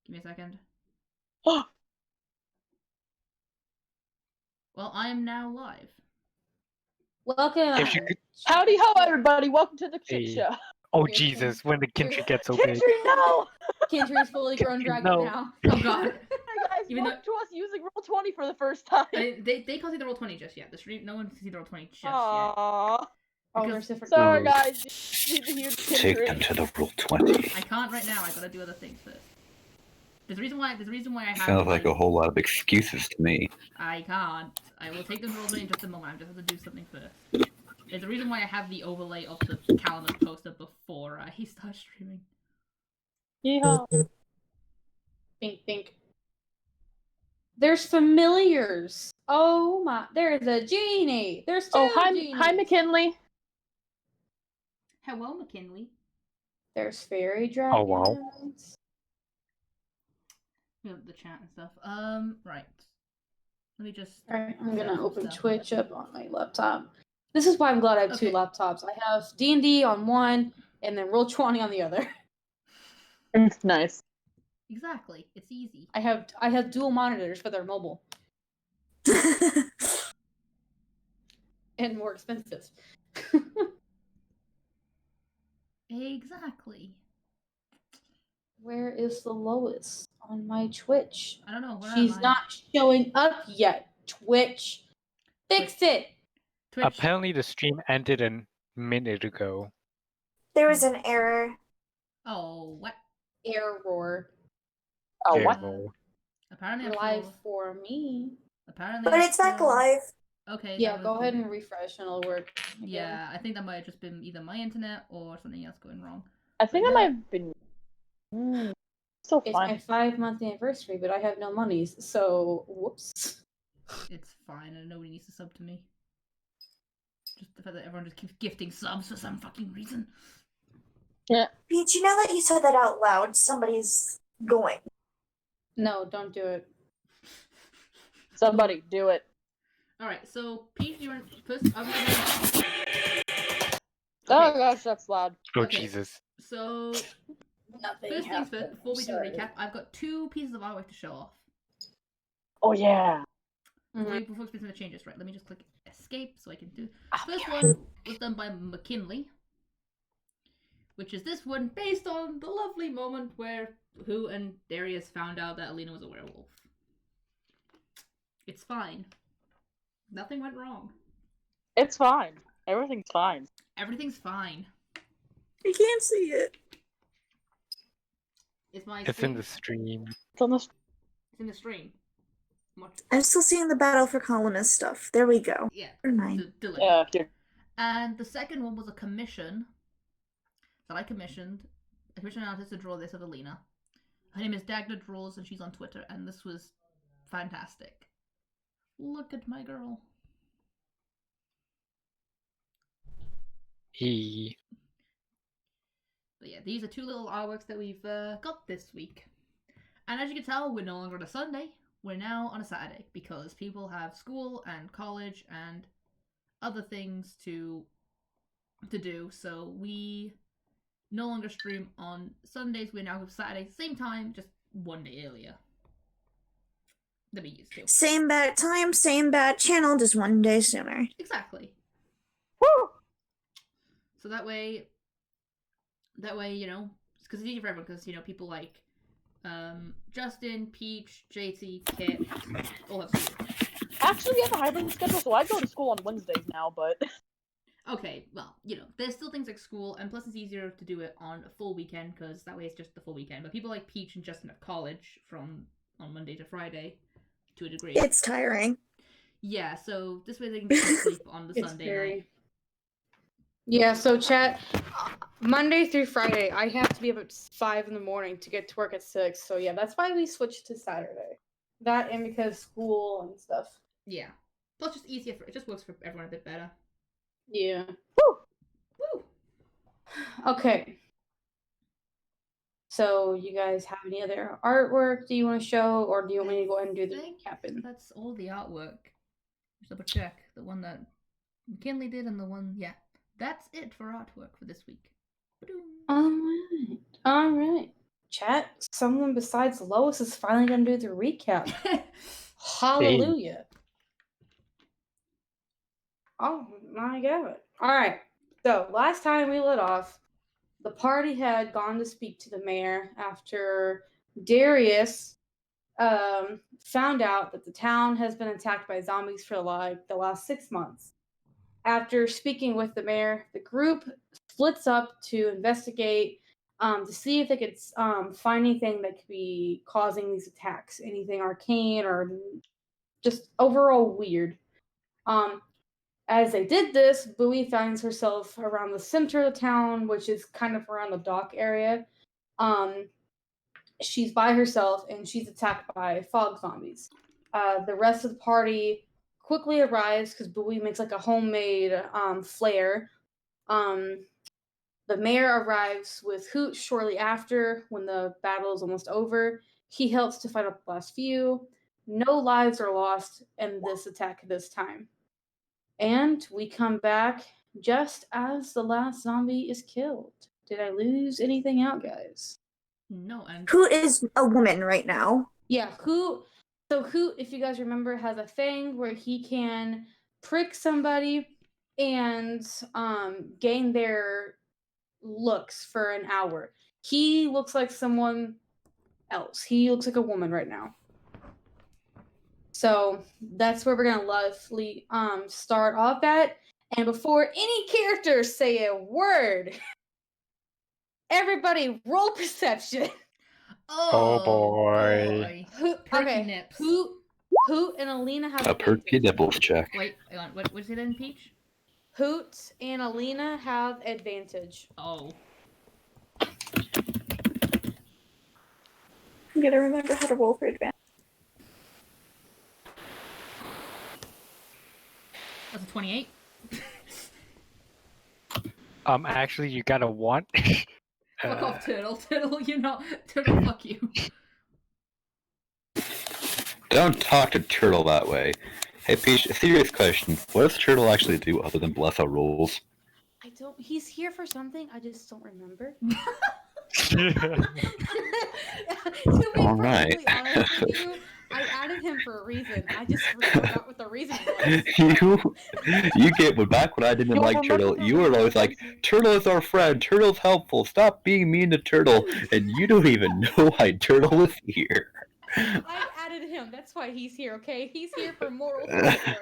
Give me a second. Oh, Well, I am now live. Welcome. If you could- howdy ho, everybody! Welcome to the Kid Hey. Show. Oh Here's Jesus! Kin- When the Kintry here's- gets so big. Kintry, no! Kintry's fully grown Kintry, dragon no. now. Oh god. Hey guys, Even welcome to us using Roll20 for the first time. They can't see the Roll20 just yet. The stream, no one can see the Roll20 just yet. Aww. Oh, Because- there's different. Sorry Ooh. guys, you see the huge Take them Kintry. to the Roll20. I can't right now. I gotta do other things first. There's a reason why. I have. Sounds like a whole lot of excuses to me. I can't. I will take them to Roll20 in just a moment. I just have to do something first. There's a reason why I have the overlay of the Calamus poster before I start streaming. Yeehaw. Bink, bink. There's familiars. Oh my! There's a genie. There's two Oh, genies. hi McKinley. Hello, McKinley. There's fairy dragons. Oh, wow. We have the chat and stuff. Right. Let me just. Alright, I'm gonna open stuff. Twitch up on my laptop. This is why I'm glad I have two Okay. laptops. I have D&D on one, and then Roll20 on the other. It's nice. Exactly. It's easy. I have dual monitors for their mobile, and more expensive. Exactly. Where is the Lois on my Twitch? I don't know. Where She's am I? not showing up yet. Twitch, fix it. Twitch. Apparently, the stream ended a minute ago. There was an error. Oh, what? Error. Oh, There what? you go. Apparently, I'm Live still- for me. Apparently, But I'm it's back still- live. Okay. Yeah, that go was ahead weird. and refresh, and it'll work. again. Yeah, I think that might have just been either my internet or something else going wrong. I think I But might no. have been. Still It's fun. my 5-month anniversary, but I have no monies, so whoops. It's fine, and nobody needs to sub to me. Just the fact that everyone just keeps gifting subs for some fucking reason. Peach, you know that you said that out loud. Somebody's going. No, don't do it. Somebody do it. Alright, so Pete, you're first. I'm gonna... Oh Okay, gosh, that's loud. Oh Okay. Jesus! so Nothing first things happened. first, before we do a Sorry. recap, I've got 2 pieces of artwork to show off. Oh yeah. Mhm. Before we speak to the changes, right? Let me just click escape so I can do. Oh, First yeah. one was done by McKinley, which is this one based on the lovely moment where Who and Darius found out that Alina was a werewolf. It's fine. Nothing went wrong. It's fine. Everything's fine. Everything's fine. You can't see it. It's my. It's in the stream. stream. It's on the. It's in the stream. What? I'm still seeing the Battle for Calamus stuff. There we go. Yeah. Never mind. Delay. Yeah. Here. And the second one was a commission that I commissioned. I commissioned an artist to draw this of Alina. Her name is Dagna Draws, and she's on Twitter, and this was fantastic. Look at my girl. He. But yeah, these are 2 little artworks that we've got this week. And as you can tell, we're no longer on a Sunday. We're now on a Saturday because people have school and college and other things to do. So we no longer stream on Sundays. We're now Saturday, same time, just 1 day earlier than we used to. Same bad time, same bad channel, just 1 day sooner. Exactly. Woo! So that way, you know, because it's easy for everyone. Because you know, people like Justin, Peach, JT, Kit, all have school. Actually, we have a hybrid schedule, so I go to school on Wednesdays now. But Okay, well, you know, there's still things like school, and plus it's easier to do it on a full weekend because that way it's just the full weekend. But people like Peach and Justin have college from on Monday to Friday, to a degree. It's tiring. Yeah, so this way they can get some sleep on the It's Sunday very. night. Yeah, so chat, Monday through Friday, I have to be up at 5 in the morning to get to work at 6. So yeah, that's why we switched to Saturday. That and because school and stuff. Yeah, plus just easier for it just works for everyone a bit better. Yeah. woo! Woo! Okay. So you guys have any other artwork do you want to show, or do you want me to go ahead and do the think recapping? That's all the artwork. Just double check the one that McKinley did and the one, yeah. That's it for artwork for this week. Ba-doom. All right. Chat, someone besides Lois is finally gonna do the recap. Hallelujah. Oh my god. Alright. So last time we lit off, the party had gone to speak to the mayor after Darius found out that the town has been attacked by zombies for like the last 6 months. After speaking with the mayor, the group splits up to investigate to see if they could find anything that could be causing these attacks, anything arcane or just overall weird. As they did this, Bowie finds herself around the center of the town, which is kind of around the dock area. She's by herself and she's attacked by fog zombies. The rest of the party quickly arrives because Bowie makes like a homemade flare. The mayor arrives with Hoot shortly after when the battle is almost over. He helps to fight up the last few. No lives are lost in this attack this time. And we come back just as the last zombie is killed. Did I lose anything out, guys? No, and Who is a woman right now? Yeah, Hoot, if you guys remember, has a thing where he can prick somebody and gain their looks for an hour. He looks like someone else. He looks like a woman right now. So that's where we're gonna lovely start off at. And before any characters say a word, everybody roll perception. Oh, boy. Perky nips. Hoot and Alina have A perky advantage. nipples check. Wait, hang on. What is it in Peach? Hoot and Alina have advantage. Oh. I'm gonna remember how to roll for advantage. That's a 28. Actually, you got a 1. Fuck off, Turtle. Turtle, you're not. Turtle, fuck you. Don't talk to Turtle that way. Hey, Peach, a serious question. What does Turtle actually do other than bless our rules? I don't. He's here for something. I just don't remember. To be Alright. perfectly honest with you, I added him for a reason. I just forgot what the reason was. You get back when I didn't You'll like remember Turtle. the You were always like, reason. Turtle is our friend. Turtle's helpful. Stop being mean to Turtle. And you don't even know why Turtle is here. I added him. That's why he's here. Okay, he's here for moral support.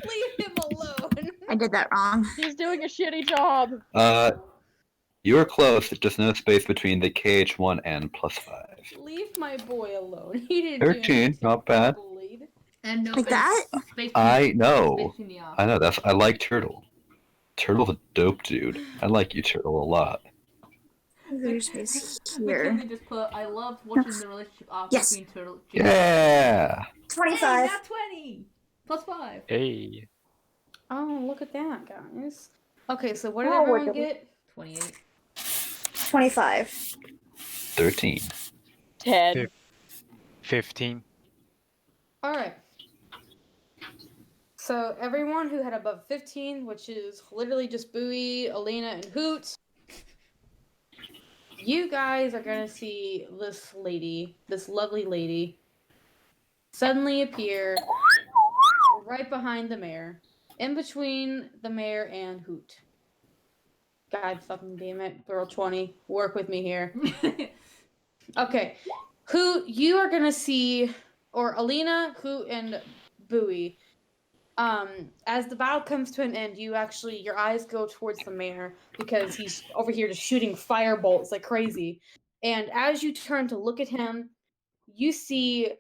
Leave him alone. I did that wrong. He's doing a shitty job. You were close. Just no space between the KH1 and +5. Leave my boy alone. He didn't 13, do anything not bad. bullied. And no Like that? Space I know. Space between the I know. I like Turtle. Turtle's a dope dude. I like you, Turtle, a lot. There's space Mackenzie here. just put, I loved watching the relationship arc Yes. between Turtle. Yeah. 25. Hey, not 20! +5. Hey. Oh, look at that, guys. Okay, so what did Oh, everyone what did we- get? 28. 25. 13. 10. 15. All right. So everyone who had above 15, which is literally just Bowie, Alina, and Hoot, you guys are gonna see this lady, this lovely lady, suddenly appear right behind the mayor, in between the mayor and Hoot. God fucking damn it, girl 20, work with me here. Okay, Hoot, you are gonna see, or Alina, Hoot, and Bowie. As the battle comes to an end, your eyes go towards the mayor because he's over here just shooting fire bolts like crazy. And as you turn to look at him, you see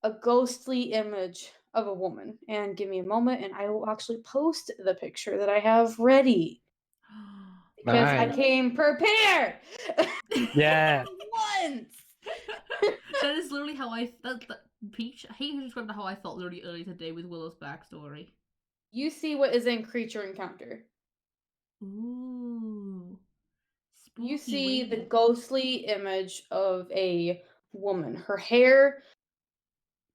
a ghostly image of a woman. And give me a moment, and I will actually post the picture that I have ready because I Nice. came prepared. Yeah. Once. That is literally how Peach, I hate you described how I felt literally earlier today with Willow's backstory. You see what is in creature encounter. Ooh. You Spooky see the lady. ghostly image of a woman. Her hair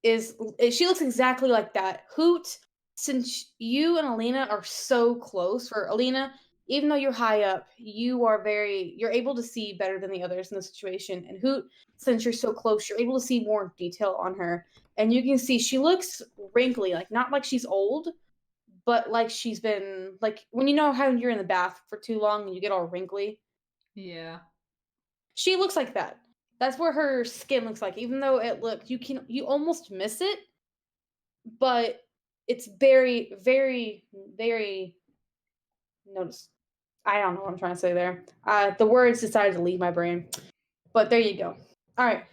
she looks exactly like that. Hoot, since you and Alina are so close, for Alina, even though you're high up, you're able to see better than the others in the situation. And Hoot, since you're so close, you're able to see more detail on her. And you can see she looks wrinkly, like not like she's old, but like she's been like when you know how you're in the bath for too long and you get all wrinkly. Yeah. She looks like that. That's where her skin looks like. Even though you almost miss it, but it's very, very, very notice. I don't know what I'm trying to say there. The words decided to leave my brain, but there you go. All right,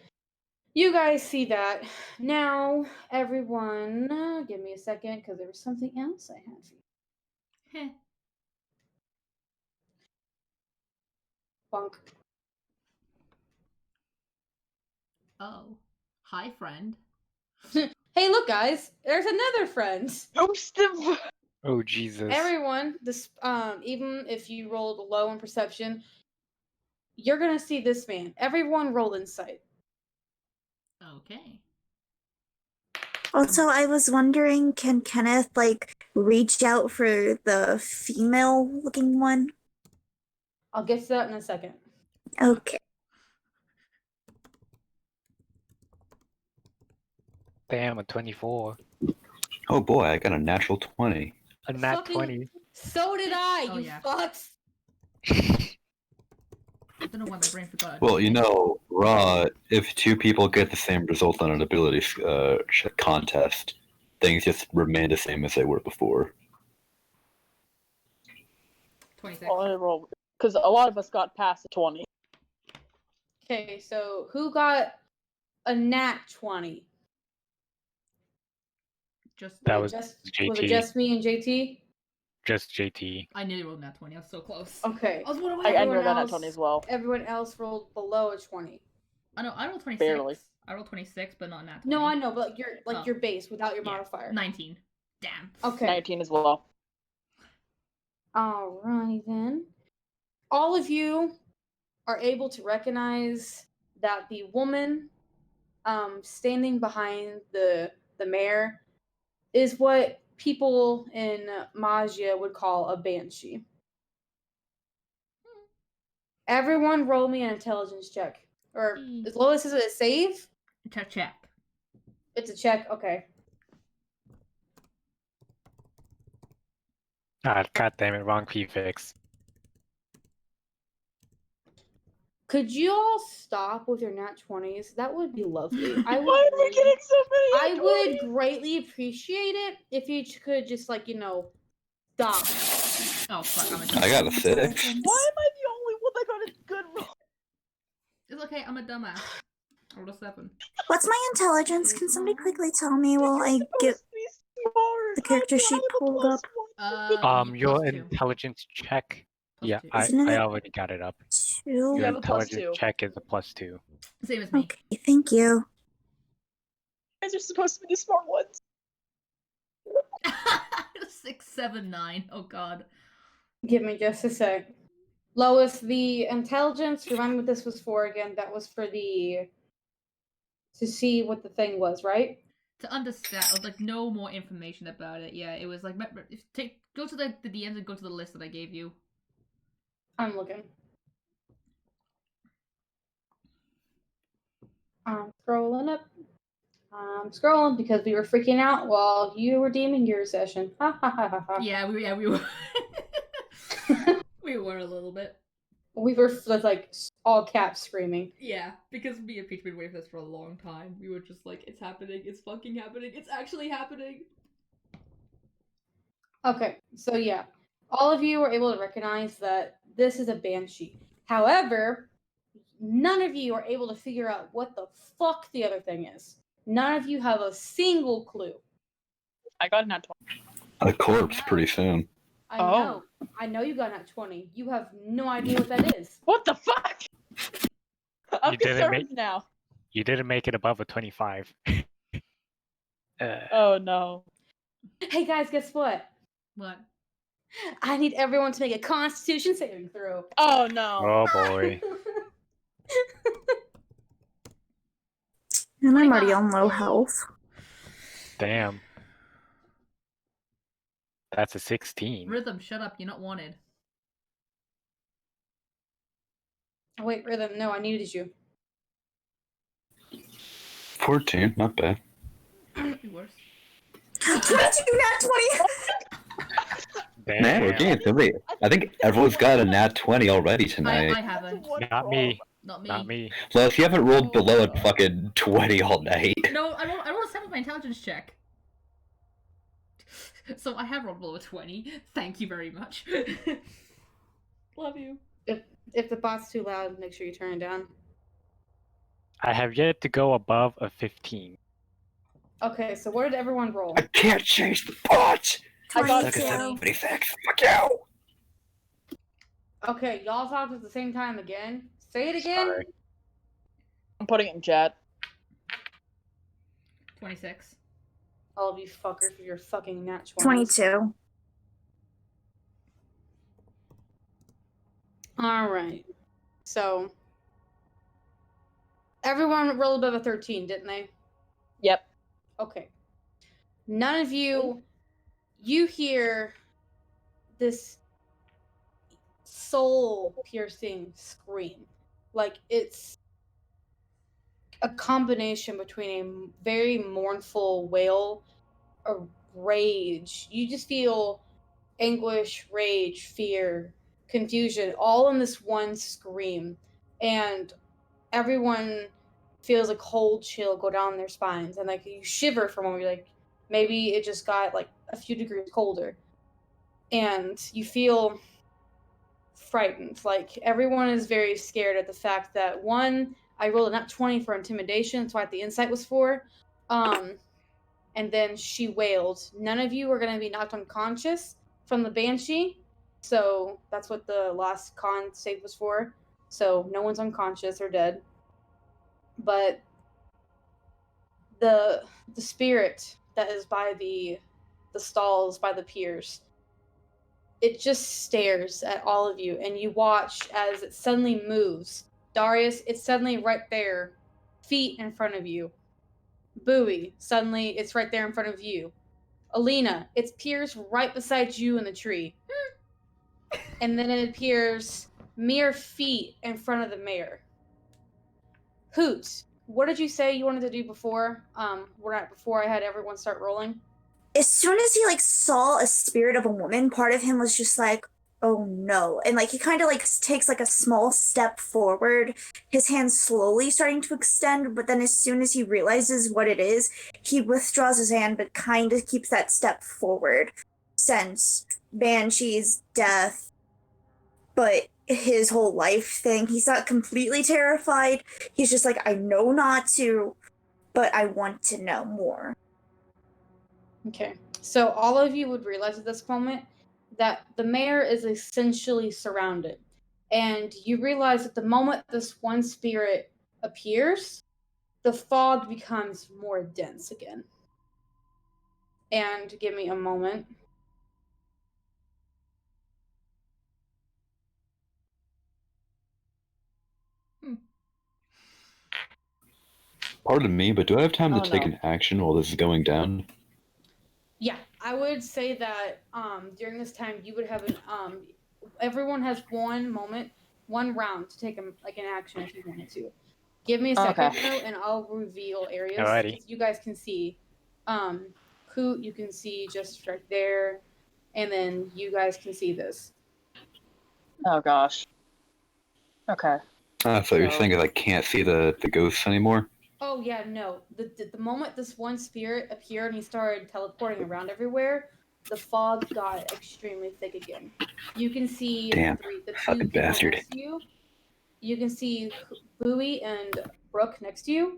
you guys see that now. Everyone, give me a second because there was something else I had for you. Heh. Bunk. Oh. Hi, friend. Hey, look, guys. There's another friend. Ghost of. Oh Jesus. Everyone, this even if you rolled low in perception, you're gonna see this man. Everyone, roll insight. Okay. Also, I was wondering, can Kenneth reach out for the female-looking one? I'll get to that in a second. Okay. Damn, a 24. Oh boy, I got a natural 20. A nat Fucking- 20. So did I, Oh, you yeah. fucks. I don't know why my brain forgot. Well, Raw, if two people get the same result on an ability contest, things just remain the same as they were before. 26. Because a lot of us got past the 20. Okay, so who got a nat 20? Just That was Was JT. it just me and JT? Just JT. I nearly rolled that 20. I was so close. Okay. I was one I away. Everyone rolled that at else- 20 as well. Everyone else rolled below a 20. I know. I rolled 26. Barely. I rolled 26, but not nat 20. No, I know, but your Oh. your base without your Yeah. modifier. 19. Damn. Okay. 19 as well. Alright then. All of you are able to recognize that the woman standing behind the mayor is what people in Magia would call a banshee. Everyone roll me an intelligence check. Or as Lois is it a save? Check. It's a check, okay. Ah, god damn it, wrong prefix. Could you all stop with your nat 20s? That would be lovely. I would Why are we really- getting so many? I nat would 20s? greatly appreciate it if you could just stop. Oh, fuck. I'm a I got a 6. Why am I the only one that got a good roll? It's okay. I'm a dumbass. I rolled a 7. What's my intelligence? Can somebody quickly tell me while I You're get supposed to be smart. the character I sheet have a pulled plus up? one. Your +2. intelligence check. Yeah, +2. I Isn't it already got it up. 2? You Your have a plus intelligence 2. check is a +2. Same as me. Okay, thank you. You guys are supposed to be the smart ones. 6, 7, 9. Oh god. Give me just a sec. Lois, the intelligence, remind me what this was for again. That was for to see what the thing was, right? To understand, no more information about it. Yeah, it was go to the DMs and go to the list that I gave you. I'm looking. I'm scrolling up. I'm scrolling because we were freaking out while you were deeming your session. Ha ha ha ha ha. Yeah, we were. We were a little bit. We were all caps screaming. Yeah, because me and Peach been waiting for this for a long time. We were just like, it's happening, it's fucking happening, it's actually happening. Okay, so yeah, all of you were able to recognize that this is a banshee. However, none of you are able to figure out what the fuck the other thing is. None of you have a single clue. I got a nat 20. A corpse pretty soon. I Oh. know. I know you got nat 20. You have no idea what that is. What the fuck? I'm You didn't concerned make- now. You didn't make it above a 25. Oh no. Hey guys, guess what? What? I need everyone to make a Constitution saving throw. Oh no. Oh boy. And I'm already 25. on low health. Damn. That's a 16. Rhythm, shut up, you're not wanted. Oh, wait, Rhythm. No, I needed you. 14, not bad. Could be worse. 22, not 20. Damn. Man, we're getting somebody. I think everyone's got a nat 20 already tonight. I haven't. Not me. Not me. Not me. Well, if you haven't rolled Oh, below a God. fucking 20 all night. No, I rolled a 7 with my intelligence check. So I have rolled below a 20. Thank you very much. Love you. If the bot's too loud, make sure you turn it down. I have yet to go above a 15. Okay, so what did everyone roll? I can't change the bot! I got Like I said, 22. 26. Fuck you! Okay, y'all talked at the same time again. Say it again. Sorry. I'm putting it in chat. 26. All of you fuckers with your fucking nat 20s. 22. Alright. So, everyone rolled above a 13, didn't they? Yep. Okay. None of you hear this soul-piercing scream. Like, it's a combination between a very mournful wail, a rage. You just feel anguish, rage, fear, confusion, all in this one scream. And everyone feels a cold chill go down their spines. And like you shiver for a moment, you're like, maybe it just got like a few degrees colder. And you feel frightened. Like everyone is very scared at the fact that one, I rolled a nat 20 for intimidation, that's what the insight was for. And then she wailed. None of you are going to be knocked unconscious from the banshee, so that's what the last con save was for. So no one's unconscious or dead. But the spirit that is by the stalls by the piers, it just stares at all of you, and you watch as it suddenly moves. Darius, it's suddenly right there, feet in front of you. Bowie, suddenly it's right there in front of you. Alina, it appears right beside you in the tree. And then it appears mere feet in front of the mayor. Hoot, what did you say you wanted to do before? Before I had everyone start rolling? As soon as he like saw a spirit of a woman, part of him was just like, oh no. And like he kind of like takes like a small step forward, his hands slowly starting to extend, but then as soon as he realizes what it is, he withdraws his hand but kind of keeps that step forward. Since Banshee's death, but his whole life thing, he's not completely terrified. He's just like, I know not to, but I want to know more. Okay. So all of you would realize at this moment that the mayor is essentially surrounded. And you realize that the moment this one spirit appears, the fog becomes more dense again. And give me a moment. Pardon me, but do I have time to Oh, take no. an action while this is going down? Yeah, I would say that during this time you would have an everyone has one moment, one round to take an action if you wanted to. Give me a second Okay. though, and I'll reveal areas. Alrighty. You guys can see. Coot, you can see just right there, and then you guys can see this. Oh gosh. Okay. So you're So- saying that I can't see the ghosts anymore? Oh yeah, no. The moment this one spirit appeared and he started teleporting around everywhere, the fog got extremely thick again. You can see Damn, the two fucking people bastard. next to you. You can see Bowie and Brooke next to you,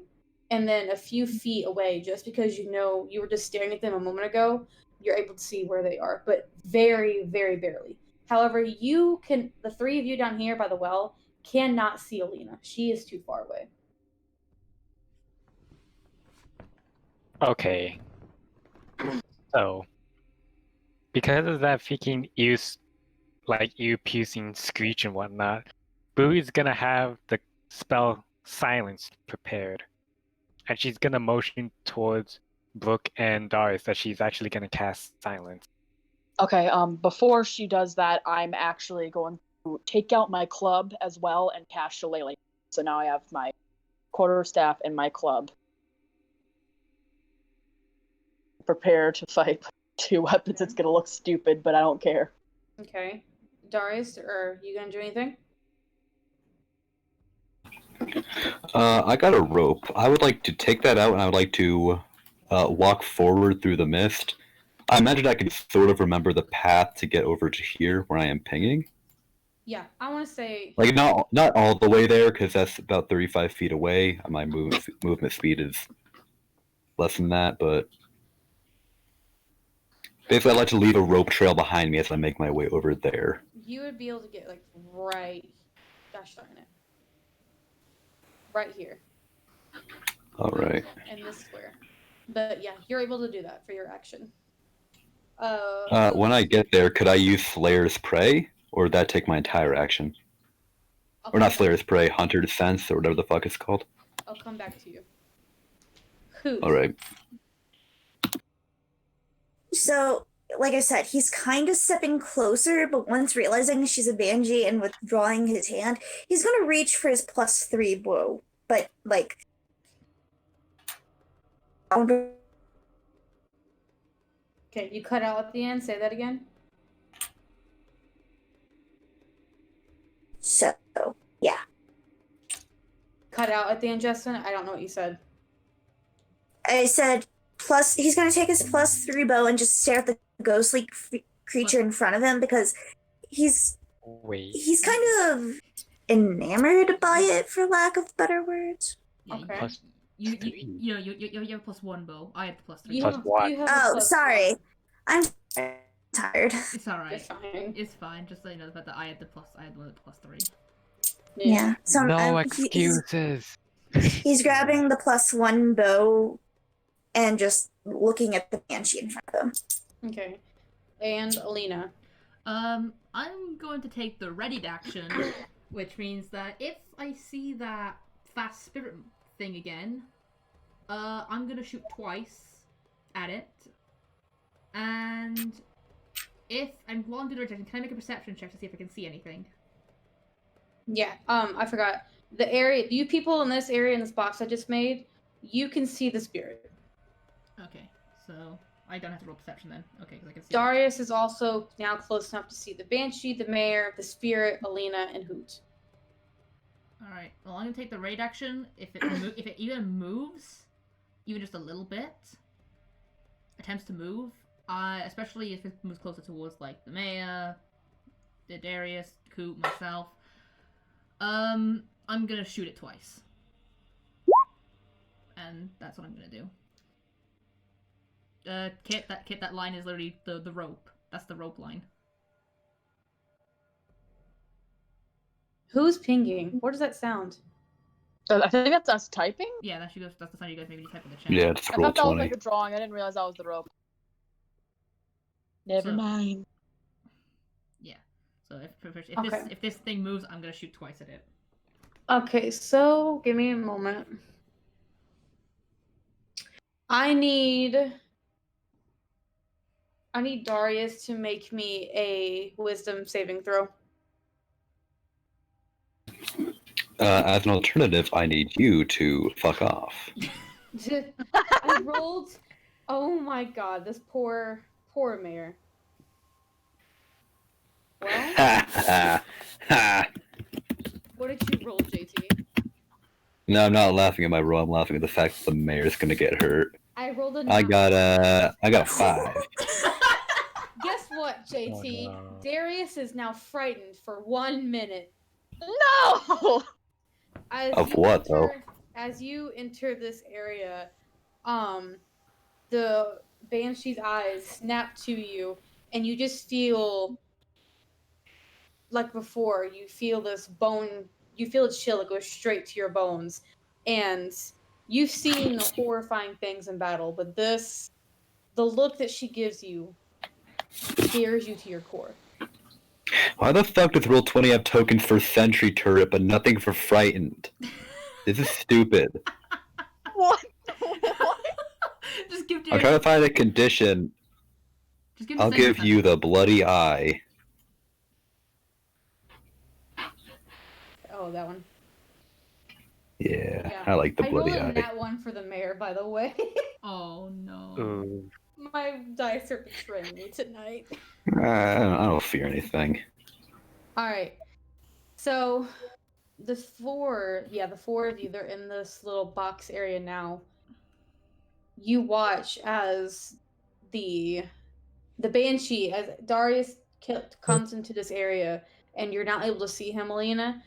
and then a few feet away, just because you know you were just staring at them a moment ago, you're able to see where they are, but very, very barely. However, the three of you down here by the well cannot see Alina. She is too far away. Okay. So, because of that freaking ear piercing screech and whatnot, Booey's gonna have the spell silence prepared. And she's gonna motion towards Brooke and Darius that she's actually gonna cast silence. Okay, before she does that, I'm actually going take out my club as well and cast Shillelagh. So now I have my quarterstaff and my club. Prepare to fight 2 weapons. It's gonna look stupid, but I don't care. Okay. Darius, are you gonna do anything? I got a rope. I would like to take that out, and I would like to walk forward through the mist. I imagine I can sort of remember the path to get over to here where I am pinging. Yeah, I want to say. Like not all the way there, because that's about 35 feet away. My movement speed is less than that, but basically, I'd like to leave a rope trail behind me as I make my way over there. You would be able to get like right. Gosh darn it. Right here. All right. In this square. But yeah, you're able to do that for your action. When I get there, could I use Slayer's Prey, or would that take my entire action? Or not Slayer's Prey, Hunter's Sense, or whatever the fuck it's called. I'll come back to you. Who? All right. So, like I said, he's kind of stepping closer, but once realizing she's a banshee and withdrawing his hand, he's gonna reach for his +3 bow. But like, Okay, you cut out at the end. Say that again. so yeah. Cut out at the end, Justin. I don't know what you said. I said he's gonna take his +3 bow and just stare at the ghostly creature in front of him because he's Wait. kind of enamored by it, for lack of better words. Yeah, Okay. Plus you three. have a +1 bow. I have the +3. You Plus have, one. you have a Oh, plus sorry. one. I'm tired. It's alright. It's fine. It's fine. Just so you know the fact that I had the one with the +3. Yeah. So No he's, excuses. he's grabbing the +1 bow and just looking at the banshee in front of him. Okay. And Alina. I'm going to take the readied action, which means that if I see that fast spirit thing again, I'm gonna shoot twice at it. And while I'm doing the rejection, can I make a perception check to see if I can see anything? Yeah. I forgot. The area. You people in this area in this box I just made, you can see the spirit. Okay, so I don't have to roll perception then. Okay, because I can see. Darius is also now close enough to see the banshee, the mayor, the spirit, Alina, and Hoot. All right. Well, I'm gonna take the raid action. If it if it even moves, even just a little bit, attempts to move, especially if it moves closer towards like the mayor, the Darius, Coop, myself, I'm gonna shoot it twice, and that's what I'm gonna do. Kit, that line is literally the rope. That's the rope line. Who's pinging? What does that sound? I think that's us typing. Yeah, that's the sign you guys maybe type in the chat. Yeah, it's I roll thought that was 20. like a drawing. I didn't realize that was the rope. Never So- mind. Yeah. So if Okay. if this thing moves, I'm gonna shoot twice at it. Okay, so give me a moment. I need Darius to make me a wisdom saving throw. As an alternative, I need you to fuck off. I rolled. Oh my god, this poor mayor. Well, Ha ha ha! what did you roll, JT? No, I'm not laughing at my roll. I'm laughing at the fact that the mayor's gonna get hurt. I rolled a. I got a 5. Guess what, JT? Oh, no. Darius is now frightened for 1 minute. No. As Of you what, though? As you enter this area, the banshee's eyes snap to you, and you just feel like before. You feel this bone. You feel a chill that goes straight to your bones, and you've seen horrifying things in battle, but the look that she gives you scares you to your core. Why the fuck does roll 20 have tokens for sentry turret but nothing for frightened? This is stupid. What? What? Just give I'm trying to find a condition. Just give I'll give you the bloody eye. Oh, that one. Yeah, I like the I rolled bloody a eye. nat 1 for the mayor, by the way. Oh no. Ooh. My dice are betraying me tonight. I don't fear anything. Alright. So, the four of you, they're in this little box area now. You watch as the Banshee, as Darius comes into this area, and you're not able to see him, Alina.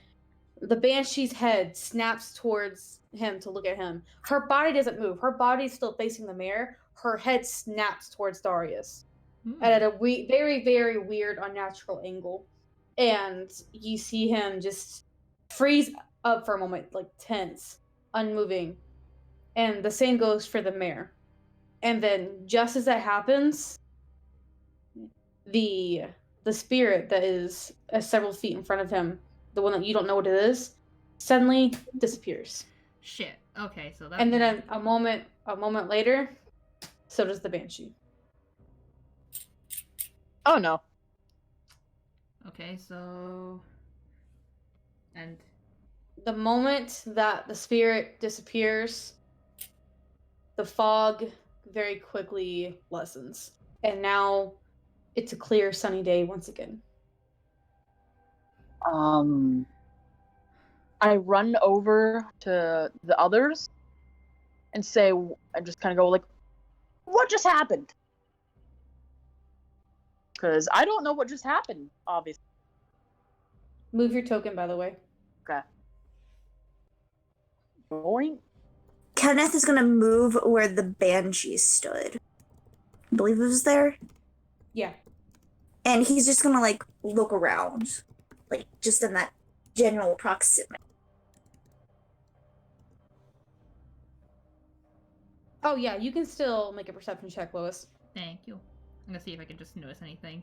The Banshee's head snaps towards him to look at him. Her body doesn't move. Her body's still facing the mayor. Her head snaps towards Darius. And at a very, very weird, unnatural angle. And you see him just freeze up for a moment, like tense, unmoving. And the same goes for the mayor. And then just as that happens, the spirit that is several feet in front of him, the one that you don't know what it is, suddenly disappears. Shit. Okay, so that's. And then a moment later, so does the Banshee. Oh no. Okay, so. And. The moment that the spirit disappears, the fog very quickly lessens. And now it's a clear, sunny day once again. I run over to the others and say, I just kind of go like, what just happened? Because I don't know what just happened, obviously. Move your token, by the way. Okay. Going. Kenneth is gonna move where the Banshee stood. I believe it was there. Yeah. And he's just gonna like look around. Like just in that general proximity. Oh yeah, you can still make a perception check, Lois. Thank you. I'm gonna see if I can just notice anything.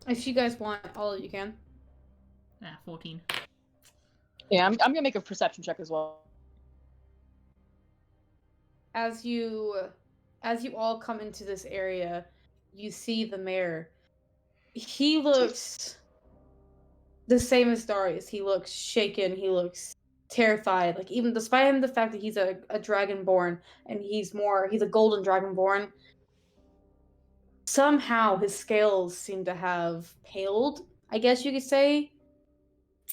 If you guys want, all of you can. 14. Yeah, I'm gonna make a perception check as well. As you all come into this area, you see the mayor. He looks the same as Darius. He looks shaken. He looks terrified. Like, even despite him the fact that he's a dragonborn and he's a golden dragonborn, somehow his scales seem to have paled, I guess you could say.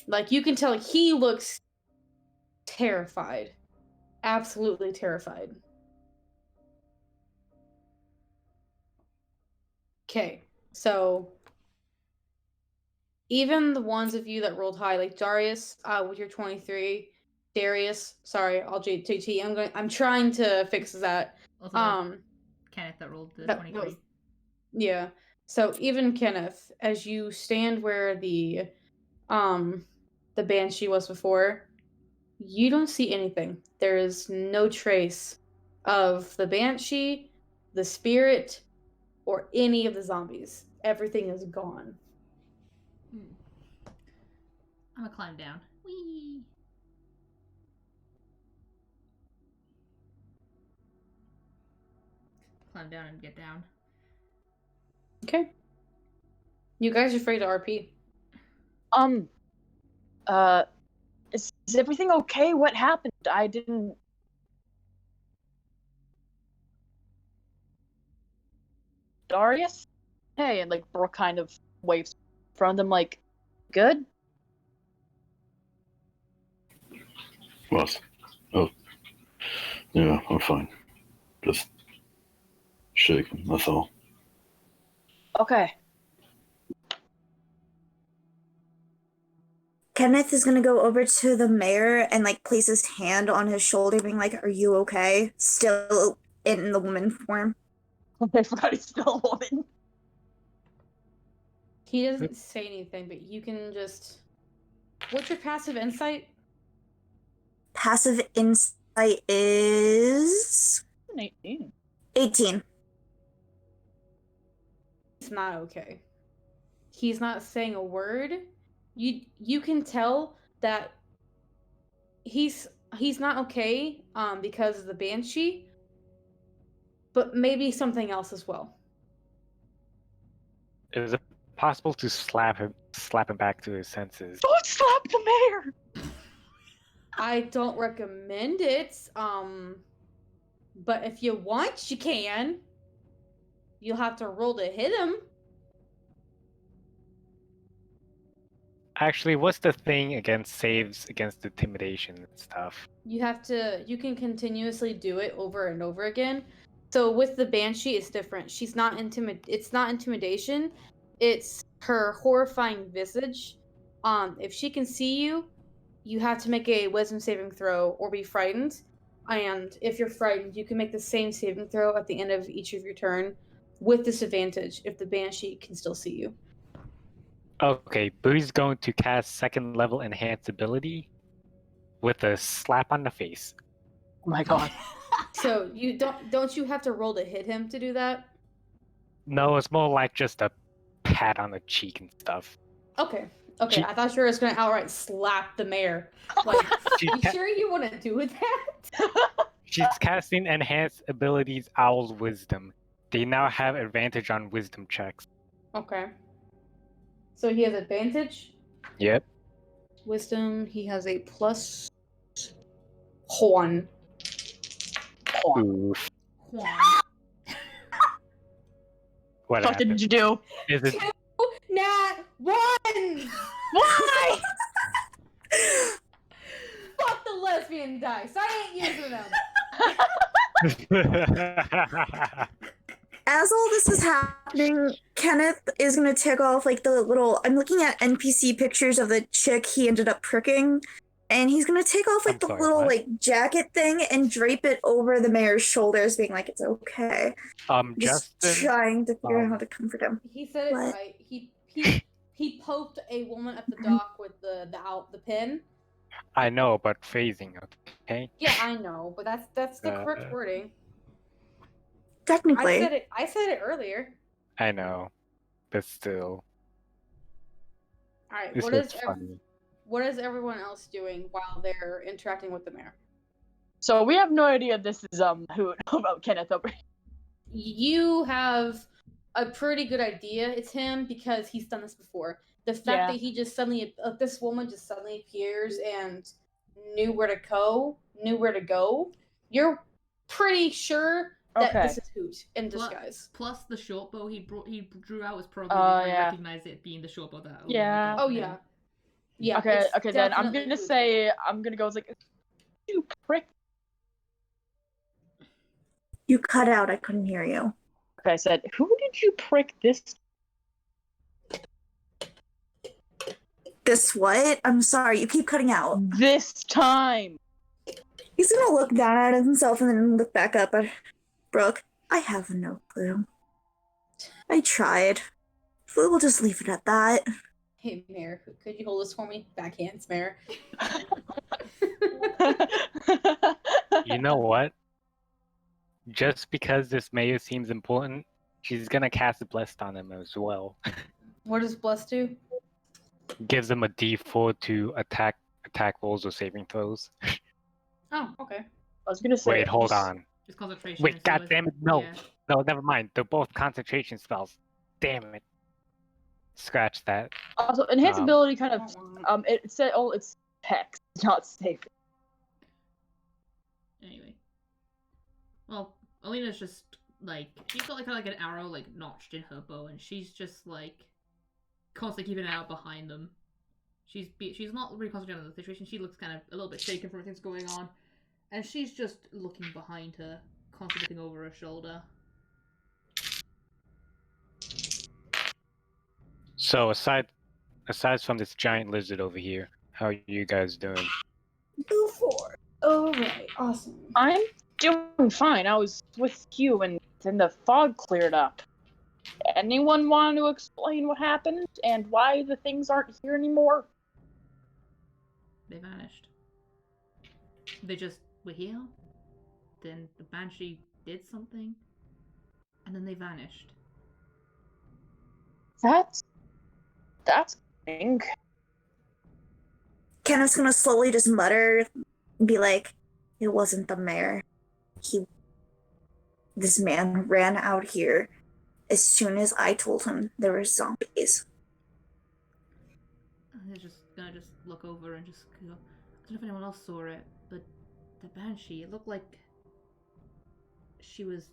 Like, you can tell he looks terrified. Absolutely terrified. Okay, so even the ones of you that rolled high, like Darius, with your 23, Darius, sorry, I'll JT. I'm trying to fix that. Also, Kenneth that rolled the 23. Yeah. So even Kenneth, as you stand where the Banshee was before, you don't see anything. There is no trace of the Banshee, the spirit, or any of the zombies. Everything is gone. I'm gonna climb down. Whee! Climb down and get down. Okay. You guys are free to RP. Is everything okay? What happened? I didn't. Darius? Hey, and like Brooke kind of waves from them, like, good? What? Oh. Yeah, I'm fine. Just shaking, that's all. Okay. Kenneth is gonna go over to the mayor and like place his hand on his shoulder, being like, "Are you okay?" Still in the woman form. I forgot he's still a woman. He doesn't say anything, but you can just. What's your passive insight? Passive insight is 18. 18. It's not okay. He's not saying a word. You can tell that he's not okay because of the Banshee, but maybe something else as well. Is it possible to slap him slap him back to his senses. Don't slap the mayor! I don't recommend it. But if you want, you can. You'll have to roll to hit him. Actually, what's the thing against saves against intimidation and stuff? You can continuously do it over and over again. So with the Banshee, it's different. It's not intimidation. It's her horrifying visage. If she can see you, you have to make a wisdom saving throw or be frightened. And if you're frightened, you can make the same saving throw at the end of each of your turn with disadvantage if the Banshee can still see you. Okay, Boo's going to cast second level enhance ability with a slap on the face. Oh my god. So you don't you have to roll to hit him to do that? No, it's more like just a pat on the cheek and stuff. Okay. She- I thought you were just gonna outright slap the mayor. Like, She you ca- sure you want to do that? She's casting enhanced abilities Owl's Wisdom. They now have advantage on wisdom checks. Okay. So he has advantage. Yep. Wisdom. He has a plus one. Oof. Juan. What What did happened? you do? Is it Nat one. Why? Fuck the lesbian dice. I ain't using them. As all this is happening, Kenneth is gonna take off like the little. I'm looking at NPC pictures of the chick he ended up pricking, and he's gonna take off like I'm the sorry, little what? like jacket thing and drape it over the mayor's shoulders, being like, "It's okay." Just Justin, trying to figure out how to comfort him. He said it What? right. He poked a woman at the dock with the pin. I know, but phasing, okay? Yeah, I know, but that's the correct Uh, wording. Technically, I said it earlier. I know, but still, All right. this is funny. What is everyone else doing while they're interacting with the mayor? So we have no idea this is who about Kenneth over here. You have a pretty good idea it's him because he's done this before. The fact Yeah. that he just suddenly, this woman just suddenly appears and knew where to go, you're pretty sure that Okay. this is Hoot in disguise. Plus the short bow he drew out was probably yeah. recognized it being the short bow that. Yeah. Oh yeah, yeah. Okay, it's okay, then I'm definitely gonna Hoot. say I'm gonna go like you prick. you cut out. I couldn't hear you. Okay, I said, who did you prick this? This what? I'm sorry. You keep cutting out. This time? He's gonna look down at himself and then look back up at Brooke. I have no clue. I tried. We'll just leave it at that. Hey Mayor, could you hold this for me? Backhands, Mayor. You know what? Just because this mayor seems important, she's gonna cast a Blessed on him as well. What does Bless do? Gives him a D4 to attack rolls or saving throws. Oh, okay. I was gonna say. Wait, hold just- on. It's concentration. Wait, so God it's- damn it, no. yeah. No, never mind. They're both concentration spells. Damn it. Scratch that. Also, enhance ability kind of Oh, it said it's text, not safe. Anyway. Well, Alina's just like she's got like kind of like an arrow like notched in her bow, and she's just like constantly keeping an eye out behind them. She's not really concentrating on the situation. She looks kind of a little bit shaken from everything's going on, and she's just looking behind her, constantly looking over her shoulder. So aside from this giant lizard over here, how are you guys doing? Go for it. Alright, awesome. I'm doing fine. I was with you and then the fog cleared up. Anyone want to explain what happened and why the things aren't here anymore? They vanished. They just were here. Then the banshee did something, and then they vanished. That's pink. Kenneth's gonna slowly just mutter, and be like, "It wasn't the mayor. This man ran out here as soon as I told him there were zombies." gonna just look over and just go. I don't know if anyone else saw it, but the banshee, it looked like she was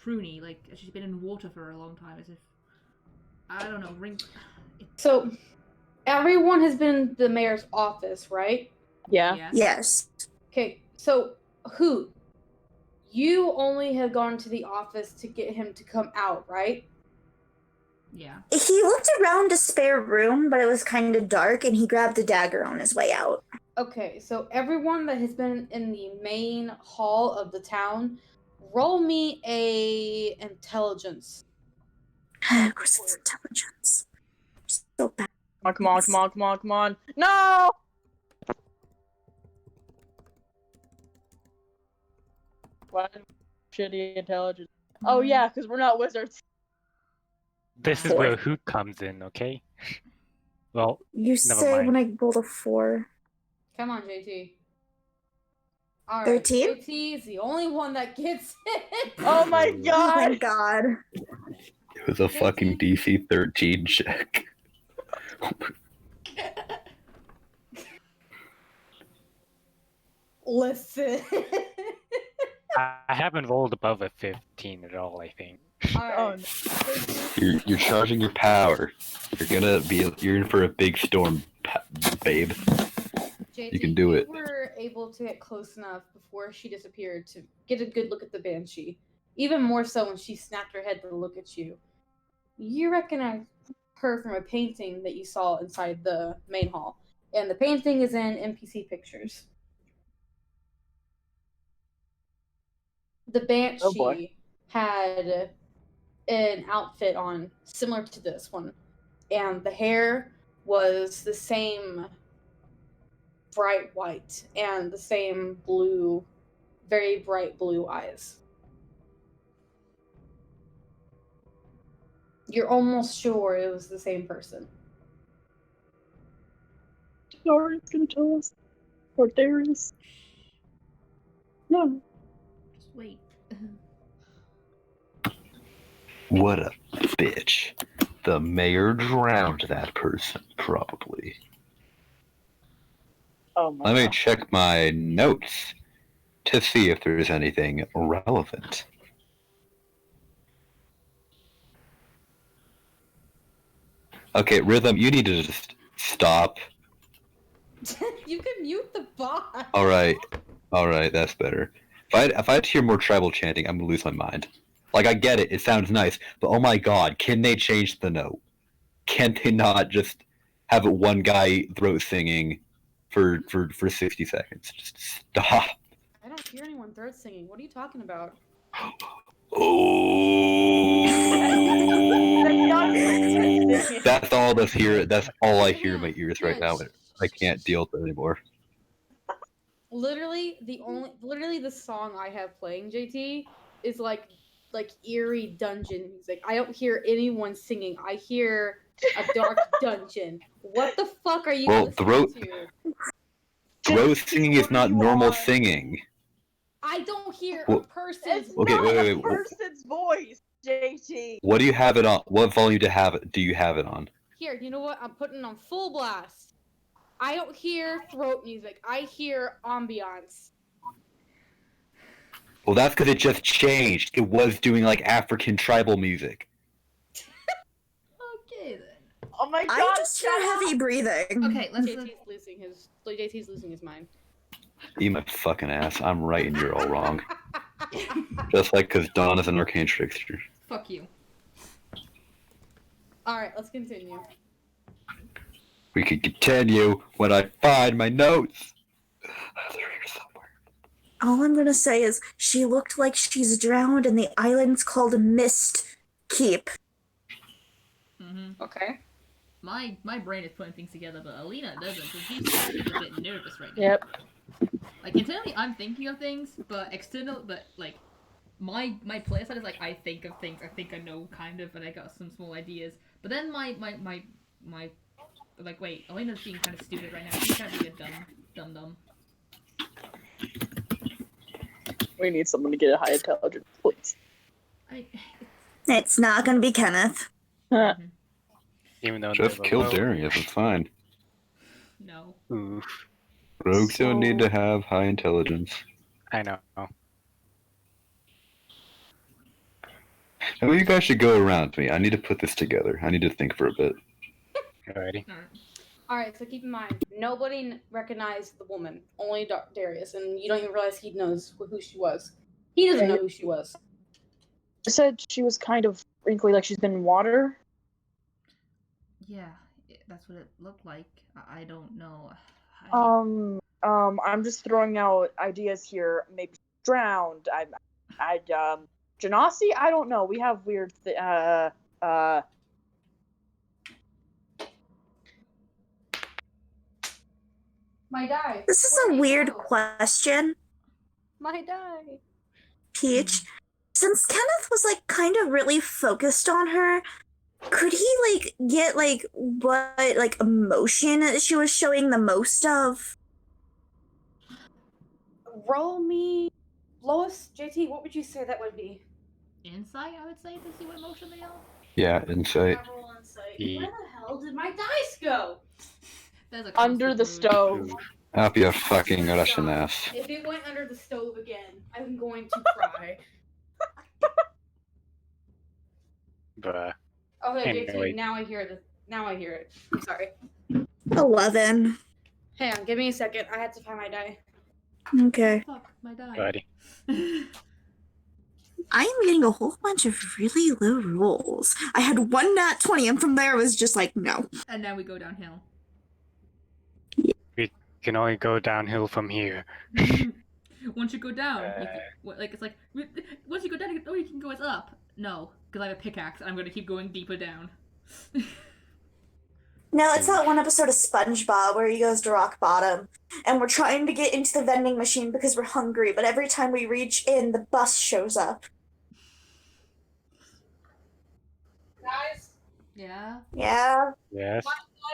pruny, like she's been in water for a long time, as if I don't know. So, everyone has been in the mayor's office, right? Yeah. Yes. Okay, so who? You only have gone to the office to get him to come out, right? Yeah. He looked around a spare room, but it was kind of dark, and he grabbed a dagger on his way out. Okay, so everyone that has been in the main hall of the town, roll me a intelligence. Of course, it's intelligence. So bad. Come on. No! What? Shitty intelligence. Oh yeah, because we're not wizards. This is where Hoot comes in, okay? Well, You never say mind. when I rolled a 4. Come on, JT. All 13? right, JT is the only one that gets it. Oh my Oh god! my god. It was a fucking DC 13 check. Listen. I haven't rolled above a 15 at all, I think. All Oh, right. You're charging your power. You're in for a big storm, babe. JT, You can do it. You were able to get close enough before she disappeared to get a good look at the banshee. Even more so when she snapped her head to look at you. You recognize her from a painting that you saw inside the main hall. And the painting is in NPC pictures. The banshee had an outfit on similar to this one. And the hair was the same bright white and the same blue, very bright blue eyes. You're almost sure it was the same person. Darius gonna tell us. Or Darius. No. Just wait. What a bitch. The mayor drowned that person, probably. Oh my Let me god. check my notes to see if there's anything relevant. Okay, Rhythm, you need to just stop. You can mute the bot. Alright, that's better. If I had to hear more tribal chanting, I'm gonna lose my mind. Like, I get it, it sounds nice, but oh my god, can they change the note? Can they not just have one guy throat singing for 60 seconds? Just stop. I don't hear anyone throat singing. What are you talking about? Oh. That's all that's here. That's all I hear in my ears right now. I can't deal with it anymore. Literally, the song I have playing, JT, is like eerie dungeon music. I don't hear anyone singing. I hear a dark dungeon. What the fuck are you listening to? Throat singing is not normal singing. I don't hear a person's It's voice. not a person's voice, JT. What do you have it on? What volume do you have it on? Here, you know what? I'm putting it on full blast. I don't hear throat music. I hear ambiance. Well, that's because it just changed. It was doing like African tribal music. Okay then. Oh my god. I just hear heavy breathing. Okay, let's. JT's losing his mind. Eat my fucking ass. I'm right and you're all wrong. Just like because Dawn is an arcane trickster. Fuck you. Alright, let's continue. We could continue when I find my notes. They're here somewhere. All I'm gonna say is she looked like she's drowned, and the island's called Mist Keep. Mm-hmm. Okay. My brain is putting things together, but Alina doesn't, so she's a bit nervous right now. Yep. Like internally, I'm thinking of things, but like my playstyle is like I think of things, I think I know kind of, and I got some small ideas. But then my like wait, Alina's being kind of stupid right now. She can't be a dumb. We need someone to get a high intelligence, please. It's not gonna be Kenneth. Even though Just they're kill low. Darius, it's fine. Oof. Rogues don't need So- to have high intelligence. I know. Maybe you guys should go around me. I need to put this together. I need to think for a bit. Alrighty. Alright. All right, so keep in mind, nobody recognized the woman, only Darius, and you don't even realize he knows who she was. He doesn't know who she was. I said she was kind of wrinkly, like she's been in water. Yeah, that's what it looked like. I don't know. I'm just throwing out ideas here. Maybe drowned. Genasi? I don't know. We have weird My die. This is a weird question, My die. Peach. Since Kenneth was like kind of really focused on her, could he like get like what like emotion she was showing the most of? Roll me, Lois, JT. What would you say that would be? Insight, I would say, to see what emotion they are. Yeah, insight. Roll insight. E. Where the hell did my dice go? There's a under the constant mood. stove. Up your fucking Russian ass. If it went under the stove again, I'm going to cry. Bruh. Okay, Anyway. JT. Now I hear it. I'm sorry. 11. Hang on, give me a second. I had to find my die. Okay. Fuck, my die. Alrighty. I am getting a whole bunch of really low rolls. I had one nat 20, and from there it was just like, no. And now we go downhill. Can only go downhill from here. Once you go down, you can, like it's like once you go down, you can go as up. No, because I have a pickaxe, and I'm gonna keep going deeper down. No, it's that one episode of SpongeBob where he goes to rock bottom, and we're trying to get into the vending machine because we're hungry, but every time we reach in, the bus shows up. Guys, Yeah. Yeah. Yes.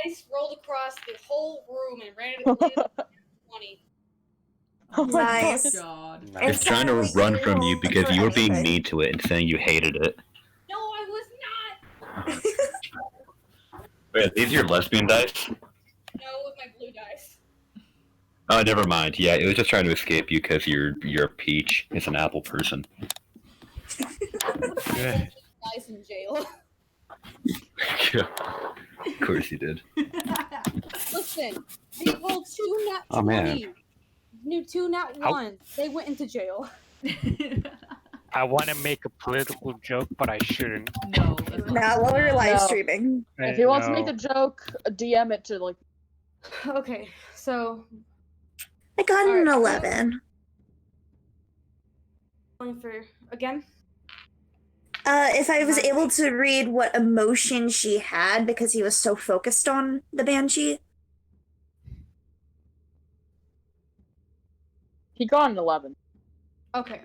dice rolled across the whole room and landed at 20. Oh my Nice. God. It's It's trying to finally run from you rolled because for you were being anything. mean to it and saying you hated it. No, I was not. Wait, these are your lesbian dice? No, with my blue dice. Oh, never mind. Yeah, it was just trying to escape you because you're a peach. It's an apple person. Yeah. Dice in jail. Yeah. Of course you did. Listen, they rolled 2 nat 20. Oh, man. New 2 nat Ow. 1. They went into jail. I want to make a political joke, but I shouldn't. No. That's not Now, while we're no. live No. streaming. If he wants to No. make a joke, DM it to like. Okay, so I got an Alright. 11. going for again. If I was able to read what emotion she had because he was so focused on the banshee. He got an 11. Okay.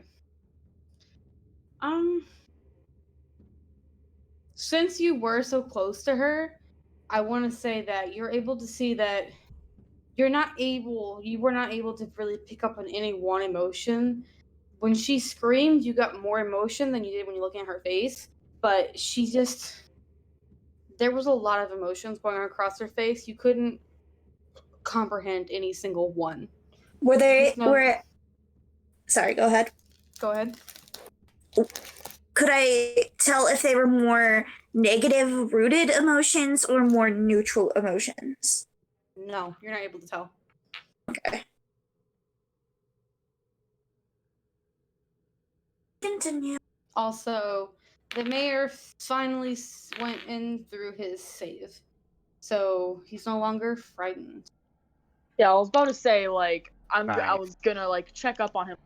Since you were so close to her, I want to say that you're able to see that you were not able to really pick up on any one emotion. When she screamed, you got more emotion than you did when you're looking at her face, but there was a lot of emotions going on across her face. You couldn't comprehend any single one. Were they No. were sorry, go ahead. Go ahead. Could I tell if they were more negative rooted emotions or more neutral emotions? No, you're not able to tell. Okay. Continue. Also, the mayor finally went in through his save, so he's no longer frightened. Yeah, I was about to say like I Nice. was gonna like check up on him.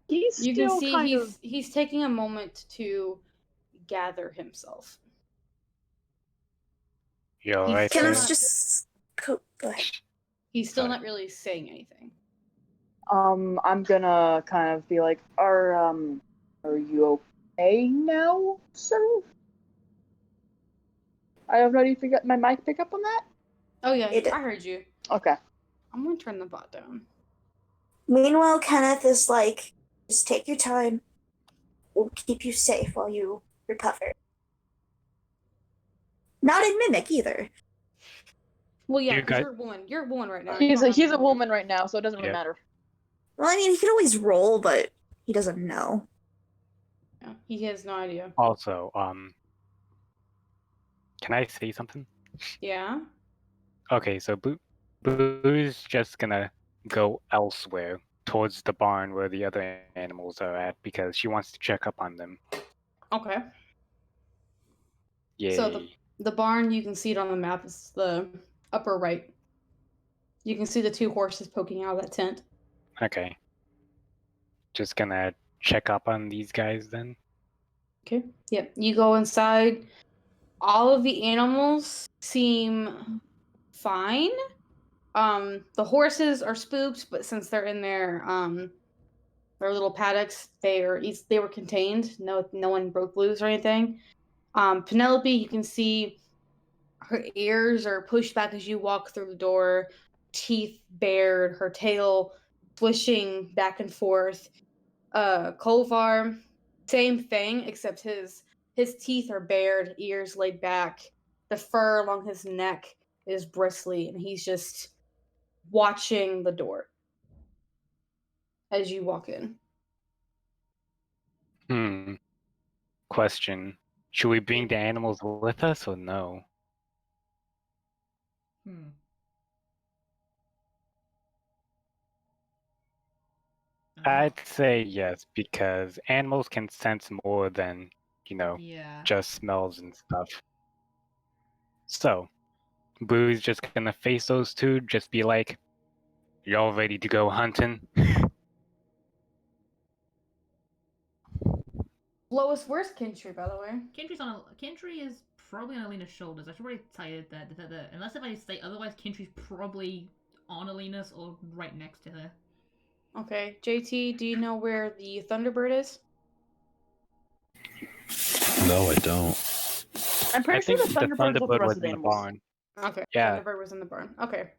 He's You still can see kind of. he's taking a moment to gather himself. You He's alright still there? Kenneth's not- just go ahead. He's still Sorry. not really saying anything. I'm gonna kind of be like, are you okay now, sir? I have not even got my mic pick up on that. Oh yeah, It- I heard you. Okay. I'm gonna turn the bot down. Meanwhile, Kenneth is like, just take your time. We'll keep you safe while you recover. Not in Mimic either. Well, yeah, You because guys- you're a woman. You're a woman right now. He's a woman right now, so it doesn't really Yeah. matter. Well, I mean, he could always roll, but he doesn't know. Yeah, he has no idea. Also, can I say something? Yeah. Okay, so Boo's just gonna go elsewhere towards the barn where the other animals are at because she wants to check up on them. Okay. Yay. So the barn, you can see it on the map. It's the upper right. You can see the 2 horses poking out of that tent. Okay. Just gonna check up on these guys then. Okay. Yep. You go inside. All of the animals seem fine. The horses are spooked, but since they're in their little paddocks, they were contained. No one broke loose or anything. Penelope, you can see her ears are pushed back as you walk through the door, teeth bared, her tail swishing back and forth. Kolvar, same thing, except his teeth are bared, ears laid back. The fur along his neck is bristly, and he's just watching the door as you walk in. Question. Should we bring the animals with us or no? I'd say yes, because animals can sense more than, Yeah. just smells and stuff. So, Boo's just gonna face those 2, just be like, y'all ready to go hunting? Lois, where's Kintry, by the way? Kintry is probably on Alina's shoulders. I should probably tell you that, unless if I say otherwise, Kintry's probably on Alina's or right next to her. Okay, JT, do you know where the Thunderbird is? No, I don't. I'm pretty sure the think Thunderbird's with the rest was of the in the animals. barn. Okay, Yeah. Thunderbird was in the barn. Okay.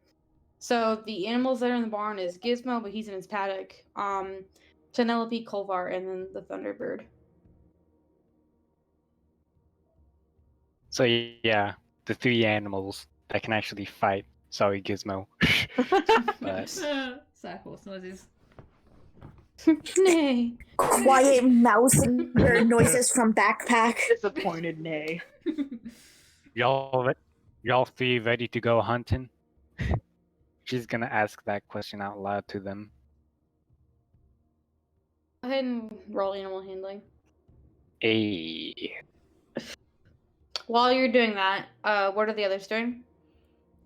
So the animals that are in the barn is Gizmo, but he's in his paddock. Penelope, Kolvar, and then the Thunderbird. So yeah, the 3 animals that can actually fight. Sorry, Gizmo. But Sad horse noises. Nay. Quiet mouse and your noises from backpack. Disappointed, nay. y'all 3 ready to go hunting? She's gonna ask that question out loud to them. Go ahead and roll animal handling. Hey. While you're doing that, what are the others doing?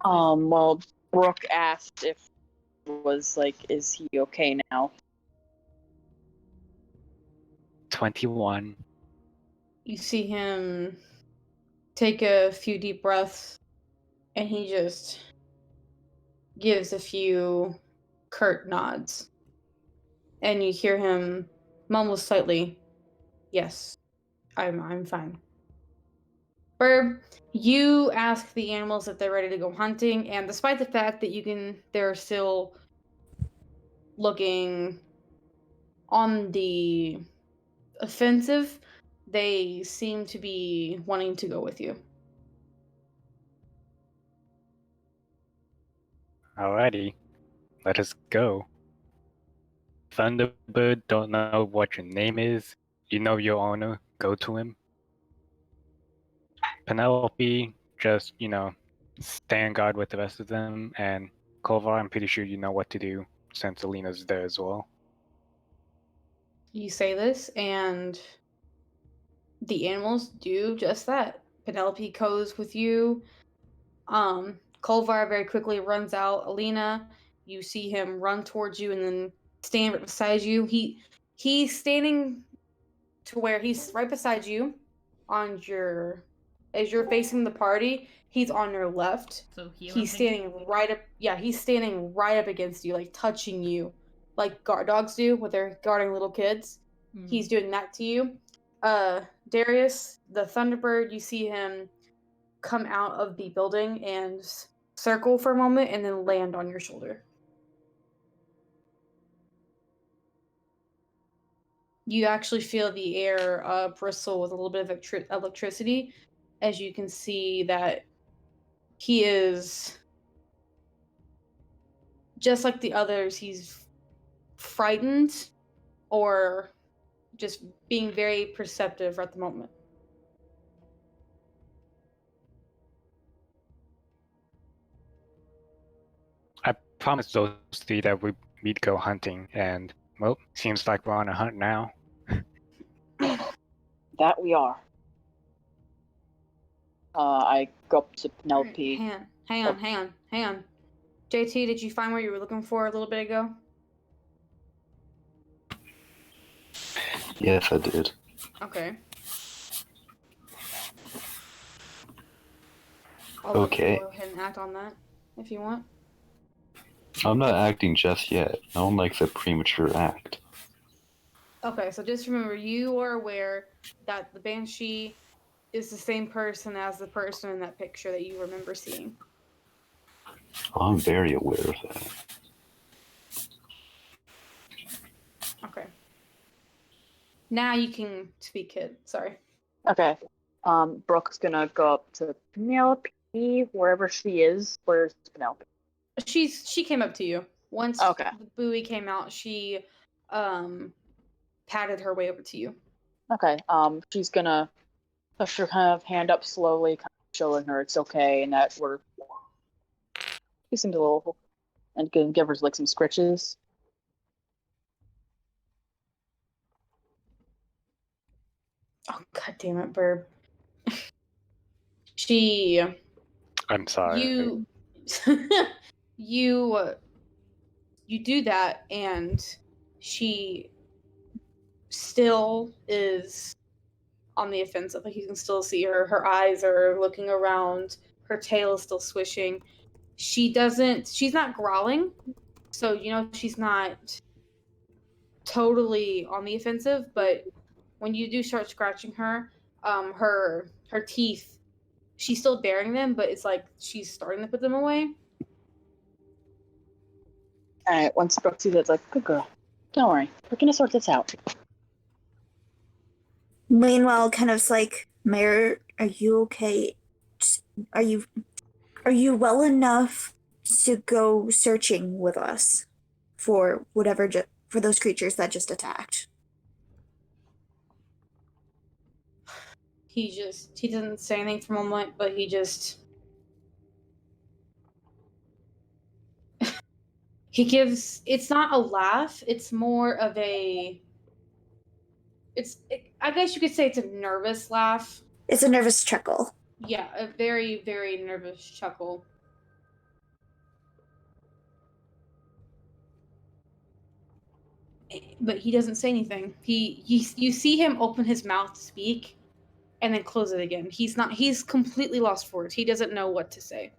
Well, Brooke asked if was like, is he okay now? 21. You see him take a few deep breaths, and he just gives a few curt nods. And you hear him mumble slightly, "Yes, I'm fine." Burb, you ask the animals if they're ready to go hunting, and despite the fact that they're still looking on the offensive, they seem to be wanting to go with you. Alrighty. Let us go. Thunderbird, don't know what your name is. You know your owner. Go to him. Penelope, just, stand guard with the rest of them. And Kovar, I'm pretty sure you know what to do since Alina's there as well. You say this, and the animals do just that. Penelope goes with you. Kolvar very quickly runs out. Alina, you see him run towards you and then stand right beside you. He's standing to where he's right beside you as you're facing the party. He's on your left. So He's standing right up. Yeah, he's standing right up against you, like touching you, like guard dogs do when they're guarding little kids. Mm-hmm. He's doing that to you. Darius, the Thunderbird, you see him come out of the building and circle for a moment and then land on your shoulder. You actually feel the air bristle with a little bit of electricity, as you can see that he is just like the others, he's frightened or just being very perceptive at the moment. I promised those three that we'd go hunting, and well, seems like we're on a hunt now. That we are. I go up to Penelope. Hang on. JT, did you find what you were looking for a little bit ago? Yes, I did. Okay. I'll Okay. go ahead and act on that if you want. I'm not acting just yet. No one likes a premature act. Okay, so just remember, you are aware that the Banshee is the same person as the person in that picture that you remember seeing. Oh, I'm very aware of that. Okay. Now you can speak, kid. Sorry. Okay. Brooke's gonna go up to Penelope, wherever she is. Where's Penelope? She came up to you. Once Okay. the buoy came out, she patted her way over to you. Okay. She's gonna push her kind of hand up slowly, kind of showing her it's okay and that we're. She seems a little, and can give her like some scritches. Oh, god damn it, Burb. She I'm sorry. you you you do that, and she still is on the offensive. Like, you can still see her eyes are looking around, her tail is still swishing. She's not growling, so you know she's not totally on the offensive, but when you do start scratching her, her teeth, she's still bearing them, but it's like she's starting to put them away. Alright, once Brooke sees it, it's like, good girl. Don't worry. We're gonna sort this out. Meanwhile, kind of like, Mayor, are you okay? Are you well enough to go searching with us for whatever for those creatures that just attacked? He doesn't say anything for a moment, but he gives, it's not a laugh, it's more of a, I guess you could say it's a nervous laugh. It's a nervous chuckle. Yeah, a very, very nervous chuckle. But he doesn't say anything. You see him open his mouth to speak and then close it again. He's completely lost for words. He doesn't know what to say.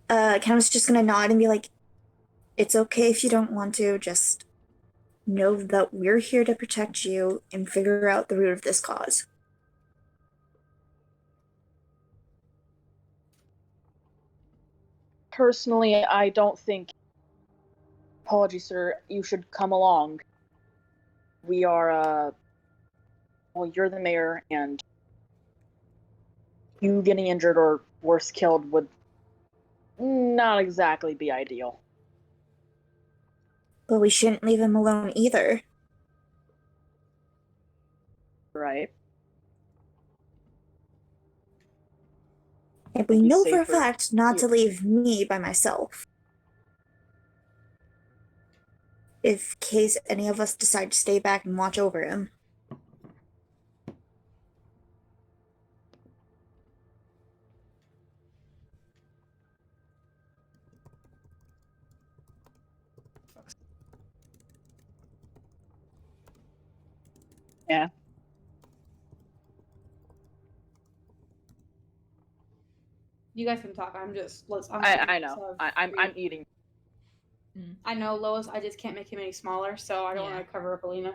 Calamus just gonna nod and be like, it's okay if you don't want to, just know that we're here to protect you and figure out the root of this cause. Personally, I don't think. Apologies, sir. You should come along. We are, well, you're the mayor, and you getting injured or worse killed would not exactly be ideal. But we shouldn't leave him alone either. Right? And we know for a safer fact not to here. leave me by myself. If case any of us decide to stay back and watch over him. Yeah. You guys can talk. I'm I know. I'm eating. I know, Lois. I just can't make him any smaller, so I don't want to cover up Alina.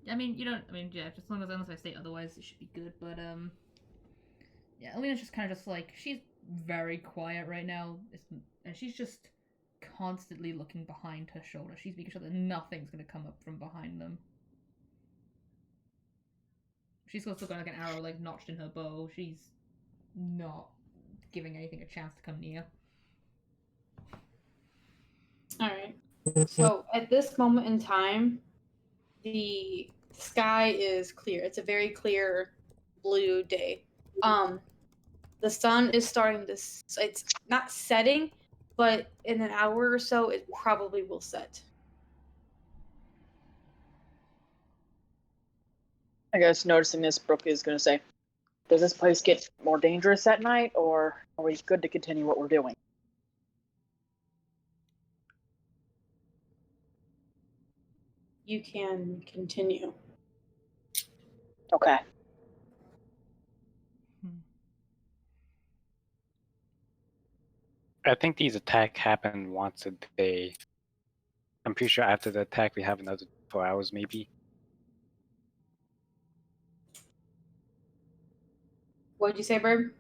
I mean, you don't. I mean, yeah. Just as long as unless I say otherwise, it should be good. But yeah. Alina's just kind of just like, she's very quiet right now, and she's just constantly looking behind her shoulder. She's making sure that nothing's gonna come up from behind them. She's still got like an arrow like notched in her bow. She's not giving anything a chance to come near. All right. So at this moment in time, the sky is clear. It's a very clear blue day. The sun is starting to. It's not setting, but in an hour or so, it probably will set. I guess noticing this, Brooke is going to say, does this place get more dangerous at night, or are we good to continue what we're doing? You can continue. Okay. I think these attacks happen once a day. I'm pretty sure after the attack we have another 4 hours maybe. What did you say, Bird?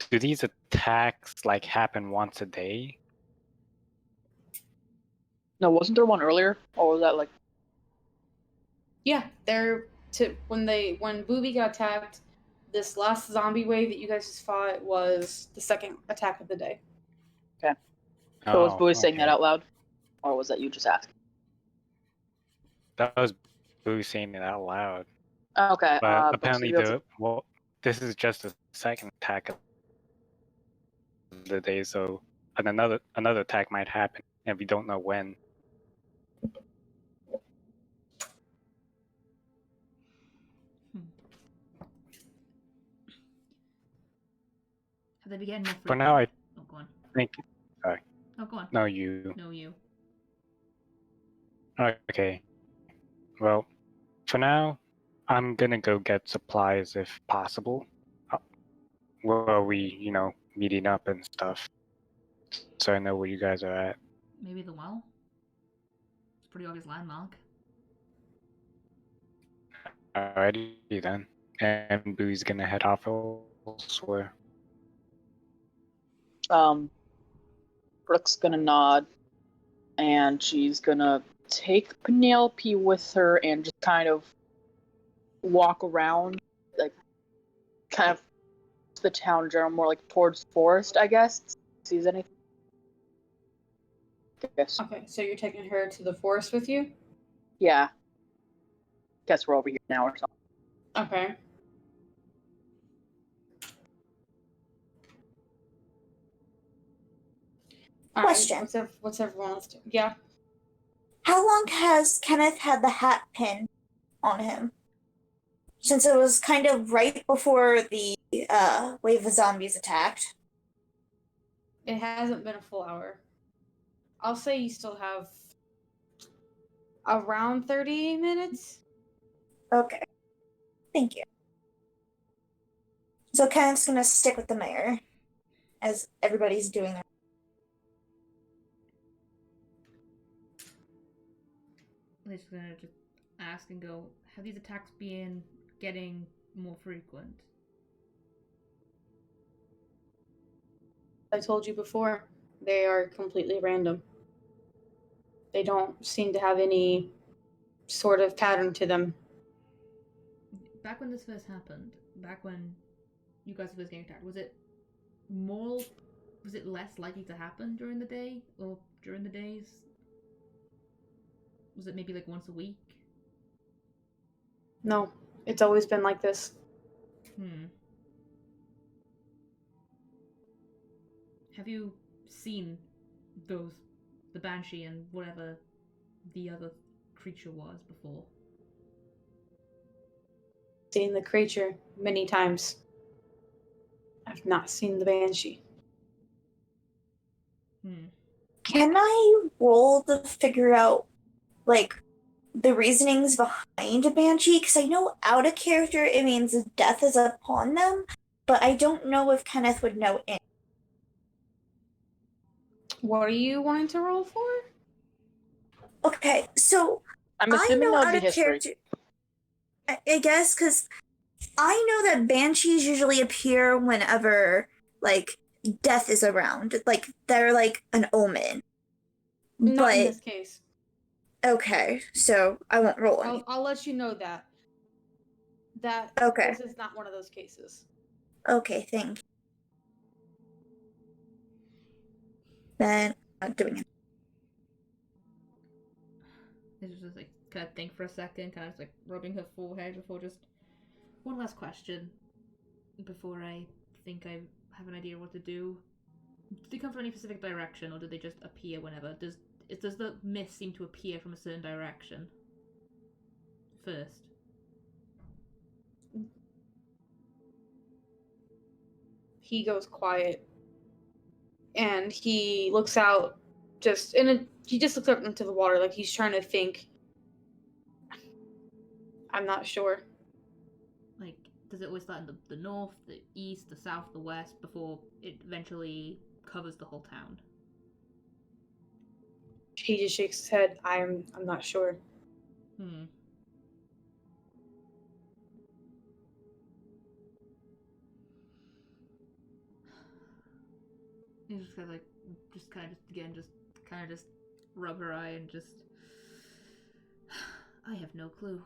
Do these attacks like happen once a day? No, wasn't there one earlier? Or was that like... Yeah, they're when Booby got attacked. This last zombie wave that you guys just fought was the second attack of the day. So was Oh, Bowie saying that okay. out loud? Or was that you just asking? That was Boo saying it out loud. Okay, But Brooke, apparently so you'll well, this is just the second attack of the day, so another attack might happen, and we don't know when. Have they been getting more For now, I Oh, go on. think. Sorry. Oh, go on. No, you. No, you. Okay. Well, for now, I'm gonna go get supplies if possible. Where are we, meeting up and stuff? So I know where you guys are at. Maybe the well? It's a pretty obvious landmark. Alrighty then. And Boo's gonna head off elsewhere. Brooke's gonna nod, and she's gonna take Penelope with her and just kind of walk around, like, kind of the town in general, more like towards forest, I guess. Sees anything? Yes. Okay, so you're taking her to the forest with you? Yeah. Guess we're over here now or something. Okay. All Question. Right, what's everyone else doing? Yeah. How long has Kenneth had the hat pin on him? Since it was kind of right before the wave of zombies attacked. It hasn't been a full hour. I'll say you still have around 30 minutes. Okay. Thank you. So Kenneth's gonna stick with the mayor as everybody's doing that. They're just gonna just ask and go, have these attacks been getting more frequent? I told you before, they are completely random. They don't seem to have any sort of pattern to them. Back when this first happened, back when you guys were first getting attacked, was it less likely to happen during the day or during the days? Was it maybe like once a week? No, it's always been like this. Have you seen the banshee and whatever the other creature was before? Seen the creature many times. I've not seen the banshee. Can I roll to figure out, like, the reasonings behind a banshee? Because I know out of character it means death is upon them, but I don't know if Kenneth would know it. What are you wanting to roll for? Okay, so I'm I assuming know that would out be of history. character. I guess because I know that banshees usually appear whenever, like, death is around. Like, they're like an omen. Not in this case. Okay, so I won't roll any. I'll let you know that. Okay. This is not one of those cases. Okay, thank you. Then I'm not doing it. It's just like kind of think for a second, kind of like rubbing her forehead before just one last question before I think I have an idea what to do. Do they come from any specific direction, or do they just appear whenever? Does the mist seem to appear from a certain direction first? He goes quiet, and he looks out. He just looks up into the water, like he's trying to think. I'm not sure. Like, does it always start in the north, the east, the south, the west, before it eventually covers the whole town? He just shakes his head. I'm not sure. You just kind of just rub her eye and just. I have no clue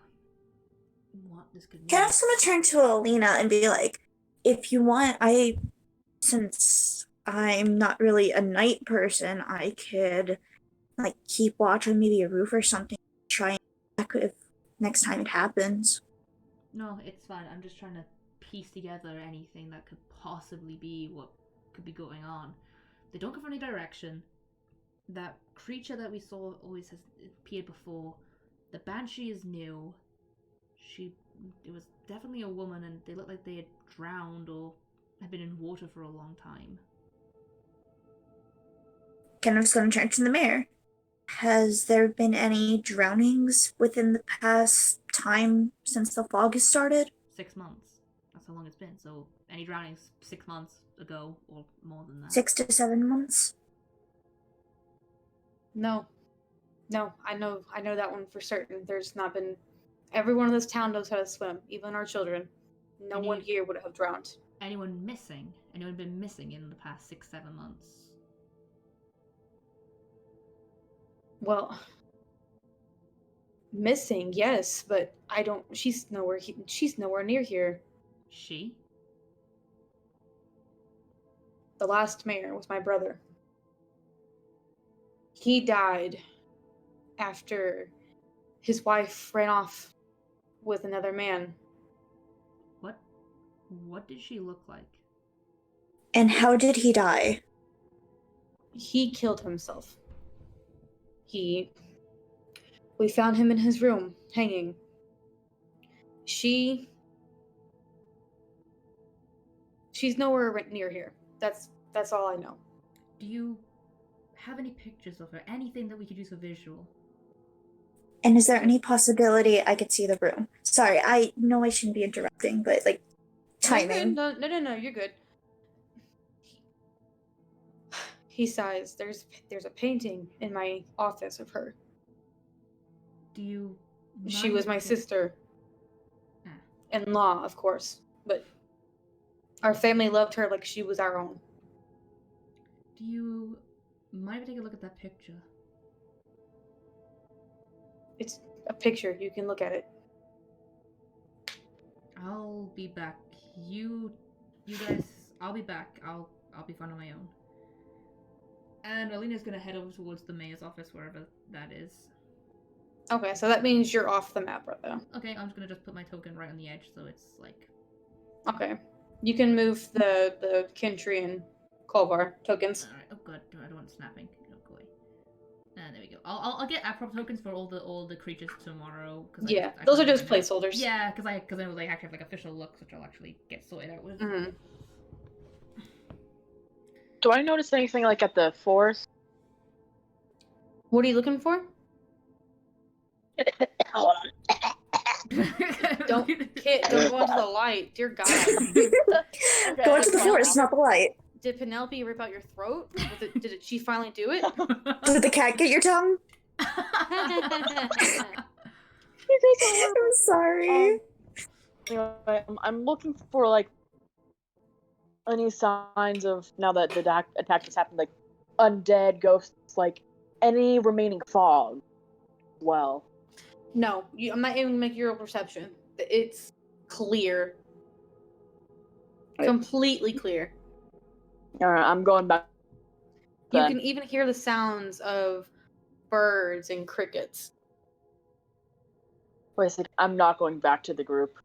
what this could mean. Kind of just gonna turn to Alina and be like, if you want, since I'm not really a night person, I could like keep watch on maybe a roof or something, try and check if next time it happens. No, it's fine. I'm just trying to piece together anything that could possibly be what could be going on. They don't come from any direction. That creature that we saw always has appeared before. The Banshee is new. It was definitely a woman, and they looked like they had drowned or had been in water for a long time. Kind of just gonna turn to the mayor. Has there been any drownings within the past time since the fog has started? 6 months. That's how long it's been. So any drownings 6 months ago or more than that? 6 to 7 months. No, I know that one for certain. There's not been. Everyone in this town knows how to swim, even our children. No one here would have drowned. Anyone missing? Anyone been missing in the past 6-7 months? Well, missing, yes, but I don't. She's nowhere near here. She? The last mayor was my brother. He died after his wife ran off with another man. What did she look like? And how did he die? He killed himself. We found him in his room, hanging. She's nowhere near here. That's all I know. Do you have any pictures of her? Anything that we could use for visual? And is there any possibility I could see the room? Sorry, I know I shouldn't be interrupting, but like timing. No, you're good. He sighs. There's a painting in my office of her. Do you? She was my sister. In law, of course, but our family loved her like she was our own. Do you mind if I take a look at that picture? It's a picture. You can look at it. I'll be back. You guys, I'll be back. I'll be fine on my own. And Alina's gonna head over towards the mayor's office, wherever that is. Okay, so that means you're off the map, brother. Okay, I'm just gonna put my token right on the edge, so it's like. Okay, you can move the Kintry and Kolvar tokens. All right. Oh god, I don't want snapping. No, go away. And there we go. I'll get app tokens for all the creatures tomorrow. Yeah, those are just placeholders. Yeah, because I know they actually have like official looks, which I'll actually get sorted out with. Mm-hmm. Do I notice anything like at the forest? What are you looking for? Hold Don't go into the light, dear God. Go into the forest, not the light. Did Penelope rip out your throat? Did she finally do it? Did the cat get your tongue? I'm sorry. Anyway, I'm looking for like any signs of, now that the attack has happened, like undead ghosts, like any remaining fog. Well, No, I'm not even making your perception. It's clear. Right. Completely clear. Alright, I'm going back. You Then. can even hear the sounds of birds and crickets. Wait a second. I'm not going back to the group.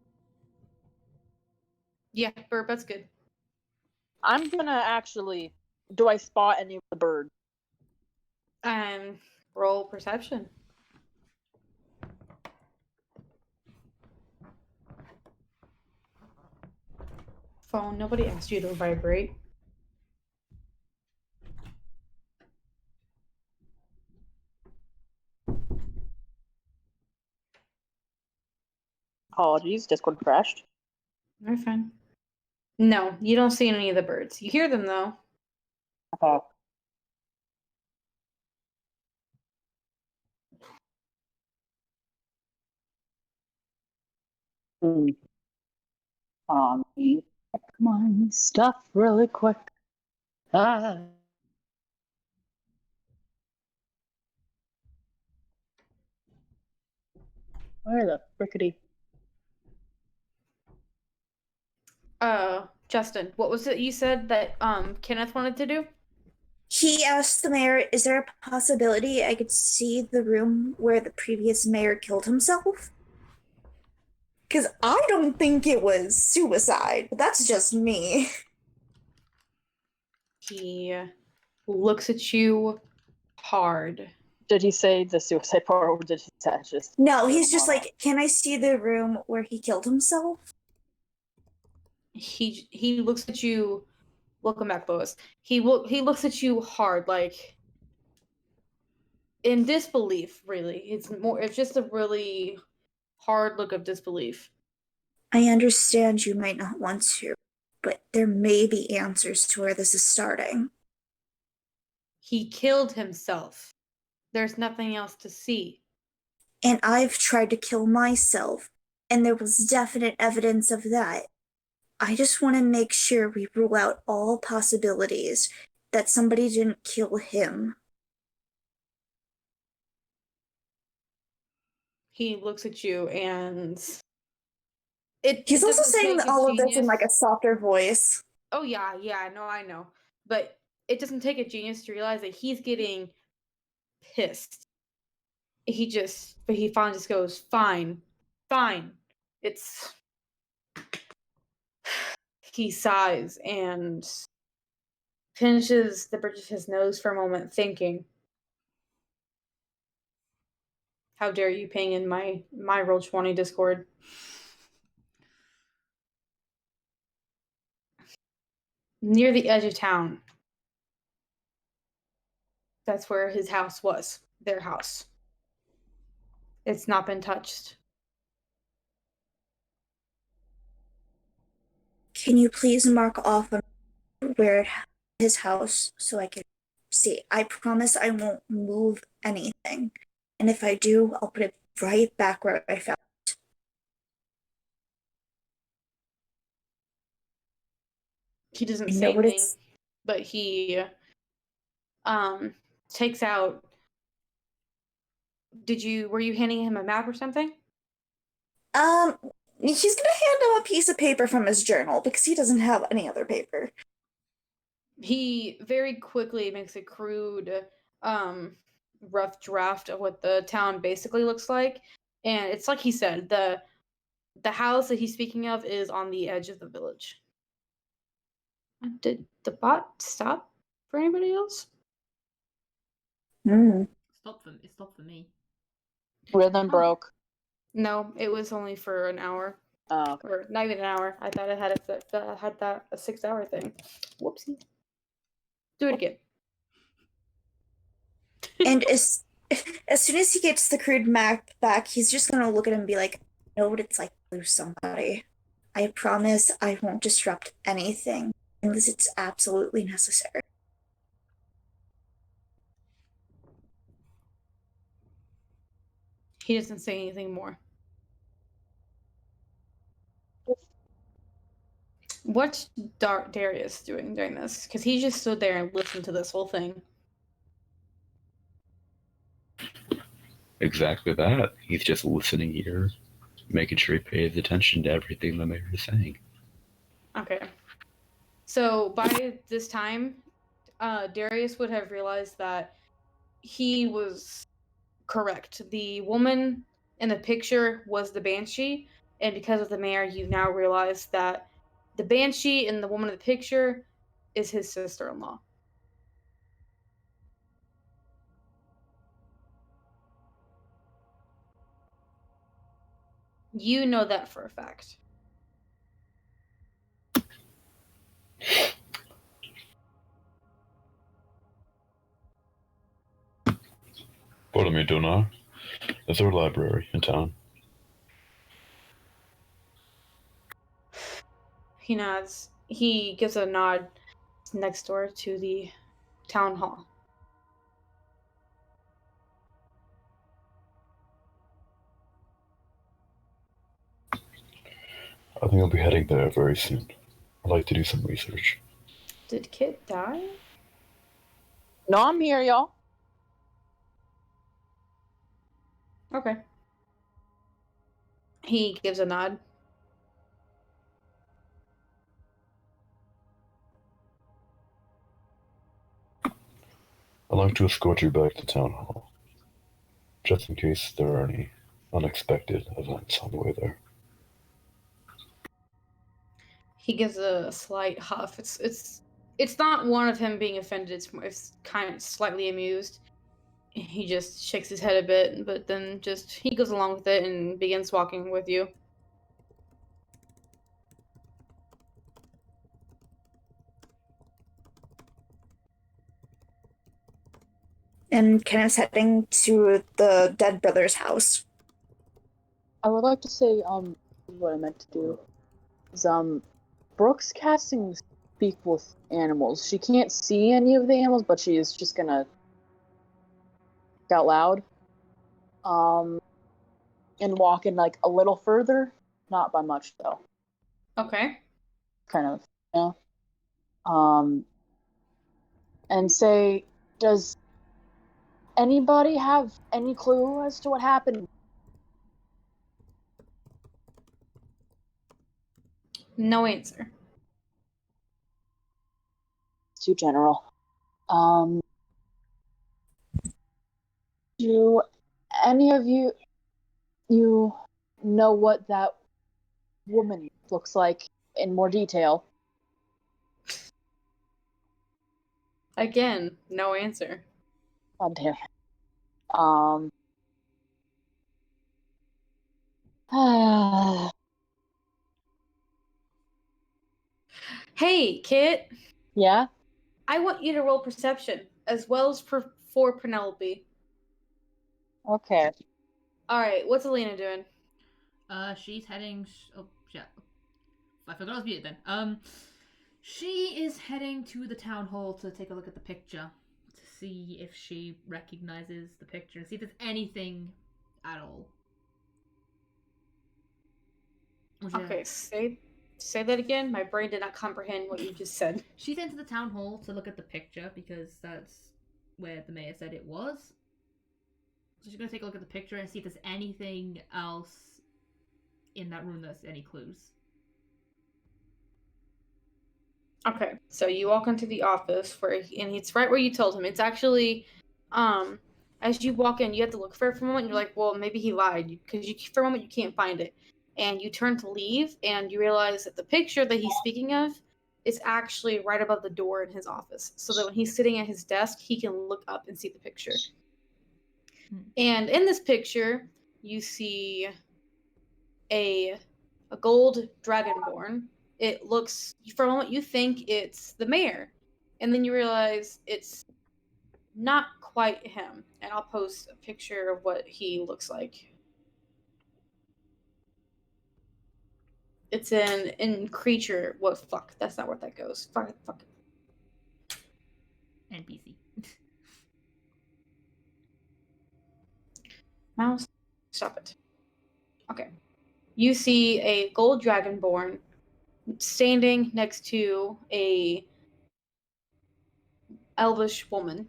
Yeah, burp, that's good. I'm gonna actually. Do I spot any of the birds? Roll perception. Phone, nobody asked you to vibrate. Apologies, Discord crashed. You're fine. No, you don't see any of the birds. You hear them though. Okay. Let me check my stuff really quick. Ah. Where the frickety? Justin, what was it you said that Kenneth wanted to do? He asked the mayor, is there a possibility I could see the room where the previous mayor killed himself? Because I don't think it was suicide, but that's just me. He looks at you hard. Did he say the suicide part, or did he say just? No, he's just like, can I see the room where he killed himself? He looks at you. Welcome back, Lois. He looks at you hard, like in disbelief. Really, it's just a really hard look of disbelief. I understand you might not want to, but there may be answers to where this is starting. He killed himself. There's nothing else to see. And I've tried to kill myself, and there was definite evidence of that. I just want to make sure we rule out all possibilities that somebody didn't kill him. He looks at you and He's also saying all of this in like a softer voice. Oh yeah, no, I know. But it doesn't take a genius to realize that he's getting pissed. But he finally just goes, fine. He sighs and pinches the bridge of his nose for a moment, thinking, how dare you ping in my Roll20 Discord? Near the edge of town. That's where his house was. Their house. It's not been touched. Can you please mark off where his house so I can see? I promise I won't move anything. And if I do, I'll put it right back where I found it. He doesn't say anything, but he takes out. Were you handing him a map or something? He's gonna hand him a piece of paper from his journal because he doesn't have any other paper. He very quickly makes a crude, rough draft of what the town basically looks like, and it's like he said, the house that he's speaking of is on the edge of the village. Did the bot stop for anybody else? Hmm. It stopped for me. Rhythm broke. No, it was only for an hour. Oh. Or not even an hour. I thought it had a 6-hour thing. Whoopsie. Do it again. And as soon as he gets the crude map back, he's just gonna look at him and be like, I know what it's like to lose somebody. I promise I won't disrupt anything unless it's absolutely necessary. He doesn't say anything more. What's Darius doing during this? Because he just stood there and listened to this whole thing. Exactly that. He's just listening here, making sure he pays attention to everything the mayor is saying. Okay. So by this time, Darius would have realized that he was correct. The woman and the picture was the Banshee. And because of the mayor, you now realize that the Banshee and the woman in the picture is his sister-in-law. You know that for a fact. What am I doing now? Is there a library in town? He nods. He gives a nod. It's next door to the town hall. I think I'll be heading there very soon. I'd like to do some research. Did Kit die? No, I'm here, y'all. Okay. He gives a nod. I'd like to escort you back to town hall, just in case there are any unexpected events on the way there. He gives a slight huff. It's not one of him being offended. It's kind of slightly amused. He just shakes his head a bit, but then just he goes along with it and begins walking with you. And Kenneth's heading to the dead brother's house. I would like to say, what I meant to do is, Brooke's casting speak with animals. She can't see any of the animals, but she is just gonna out loud. And walk in like a little further, not by much though. Okay. Kind of, you know. And say, does anybody have any clue as to what happened? No answer. It's too general. Do any of you know what that woman looks like in more detail? Again, no answer. God damn it. Hey, Kit. Yeah? I want you to roll perception as well as for Penelope. Okay. All right. What's Elena doing? She's heading. Oh, yeah. I forgot I was muted then. She is heading to the town hall to take a look at the picture to see if she recognizes the picture and see if there's anything at all. Okay, say that again. My brain did not comprehend what you just said. She's into the town hall to look at the picture because that's where the mayor said it was. So she's gonna take a look at the picture and see if there's anything else in that room that's any clues. Okay, so you walk into the office and it's right where you told him. It's actually, as you walk in, you have to look for it for a moment. And you're like, well, maybe he lied because for a moment you can't find it, and you turn to leave, and you realize that the picture that he's speaking of is actually right above the door in his office, so that when he's sitting at his desk, he can look up and see the picture. And in this picture, you see a gold dragonborn. It looks, for a moment, you think it's the mayor, and then you realize it's not quite him. And I'll post a picture of what he looks like. It's in creature. What fuck? That's not where that goes. Fuck. NPC. Mouse, stop it. Okay. You see a gold dragonborn standing next to a elvish woman.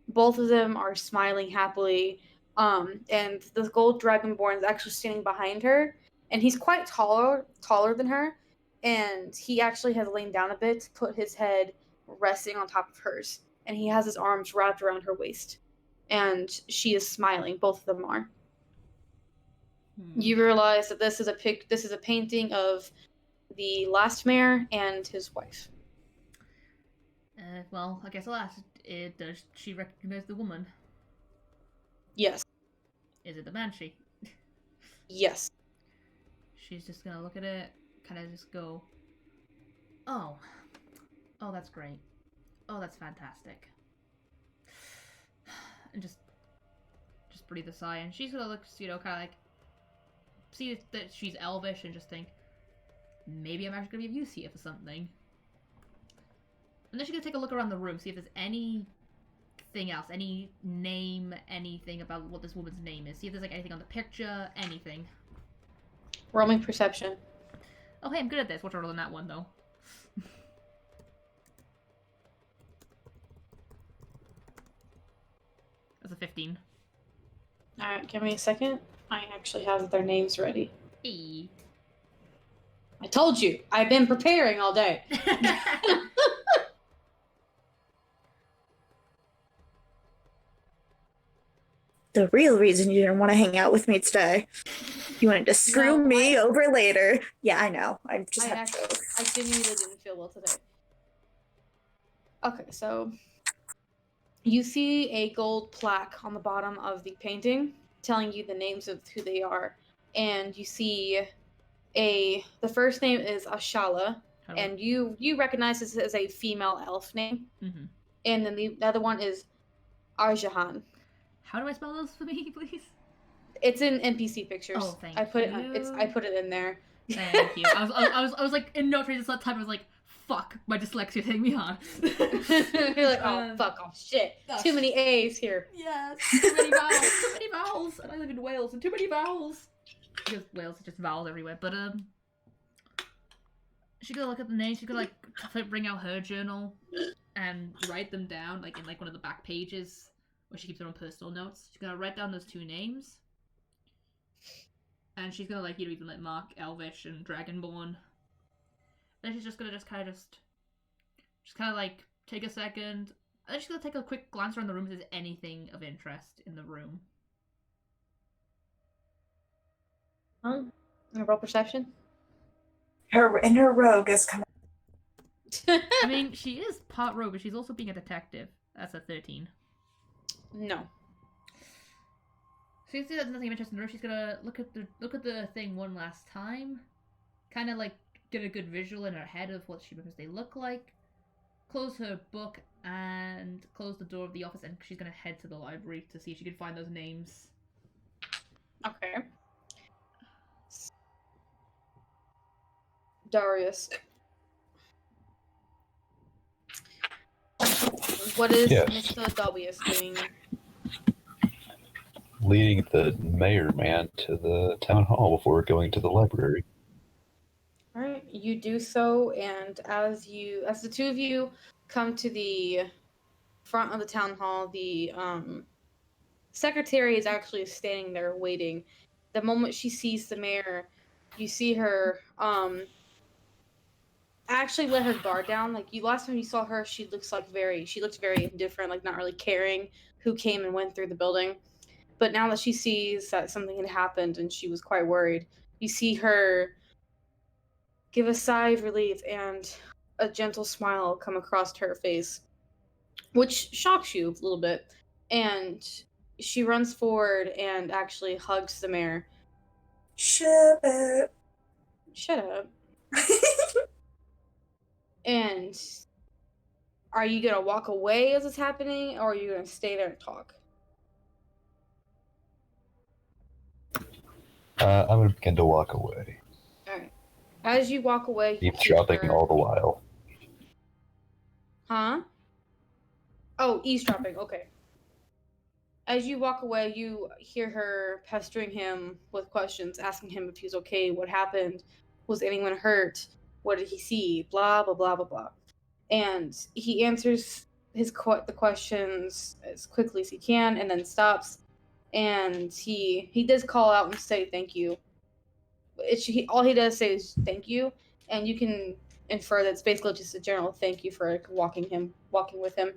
Both of them are smiling happily. And the gold dragonborn is actually standing behind her, and he's quite taller than her, and he actually has lain down a bit to put his head resting on top of hers, and he has his arms wrapped around her waist, and she is smiling. Both of them are. You realize that this is a painting of the last mayor and his wife. Well, I guess I'll ask. Does she recognize the woman? Yes. Is it the banshee? Yes. She's just gonna look at it, kind of just go, "Oh, oh, that's great. Oh, that's fantastic." And just breathe a sigh, and she's gonna look, kind of like see that she's elvish, and just think, maybe I'm actually gonna be of use here for something. And then she's gonna take a look around the room, see if there's anything else, any name, anything about what this woman's name is. See if there's like anything on the picture, anything. Roaming perception. Oh, hey, I'm good at this. Watch out on that one though. That's a 15. Alright, give me a second. I actually have their names ready. Hey. I told you, I've been preparing all day. The real reason you didn't want to hang out with me today. You wanted to screw me over later. Yeah, I know. I genuinely didn't feel well today. Okay, so you see a gold plaque on the bottom of the painting telling you the names of who they are. And you see the first name is Ashala, and you recognize this as a female elf name. Mm-hmm. And then the other one is Arjahan. How do I spell those for me, please? It's in NPC pictures. Oh, thank I put you. I put it in there. Thank you. I was like in no trace at that time. I was like, fuck, my dyslexia hitting me hard. You're like, oh shit, too many A's here. Yes, too many vowels, and I live in Wales, and too many vowels. Because Wales is just vowels everywhere. But she's gonna look at the names. She's gonna like bring out her journal and write them down, like in like one of the back pages where she keeps her own personal notes. She's gonna write down those two names. And she's gonna like even like mark Elvish and Dragonborn. Then she's just gonna kind of like take a second. And then she's gonna take a quick glance around the room if there's anything of interest in the room. Roll perception. Her inner rogue is coming. I mean, she is part rogue, but she's also being a detective. That's a 13. No. So you can see there's nothing of interest in the room. She's gonna look at the thing one last time, kind of like get a good visual in her head of what she remembers they look like. Close her book and close the door of the office, and she's gonna head to the library to see if she can find those names. Okay. Darius. What is Mr. Darius doing? Leading the mayor man to the town hall before going to the library. All right, you do so, and as the two of you come to the front of the town hall, the secretary is actually standing there waiting. The moment she sees the mayor, you see her actually let her guard down. Like last time you saw her, she looked very indifferent, like not really caring who came and went through the building. But now that she sees that something had happened and she was quite worried, you see her give a sigh of relief and a gentle smile come across her face, which shocks you a little bit. And she runs forward and actually hugs the mayor. Shut up. Shut up. And are you going to walk away as it's happening, or are you going to stay there and talk? I'm going to begin to walk away. Alright. As you walk away, you eavesdropping all the while. Huh? Oh, eavesdropping, okay. As you walk away, you hear her pestering him with questions, asking him if he's okay, what happened, was anyone hurt, what did he see, blah, blah, blah, blah, blah. And he answers the questions as quickly as he can and then stops. And he does call out and say thank you. All he does say is thank you, and you can infer that it's basically just a general thank you for walking with him.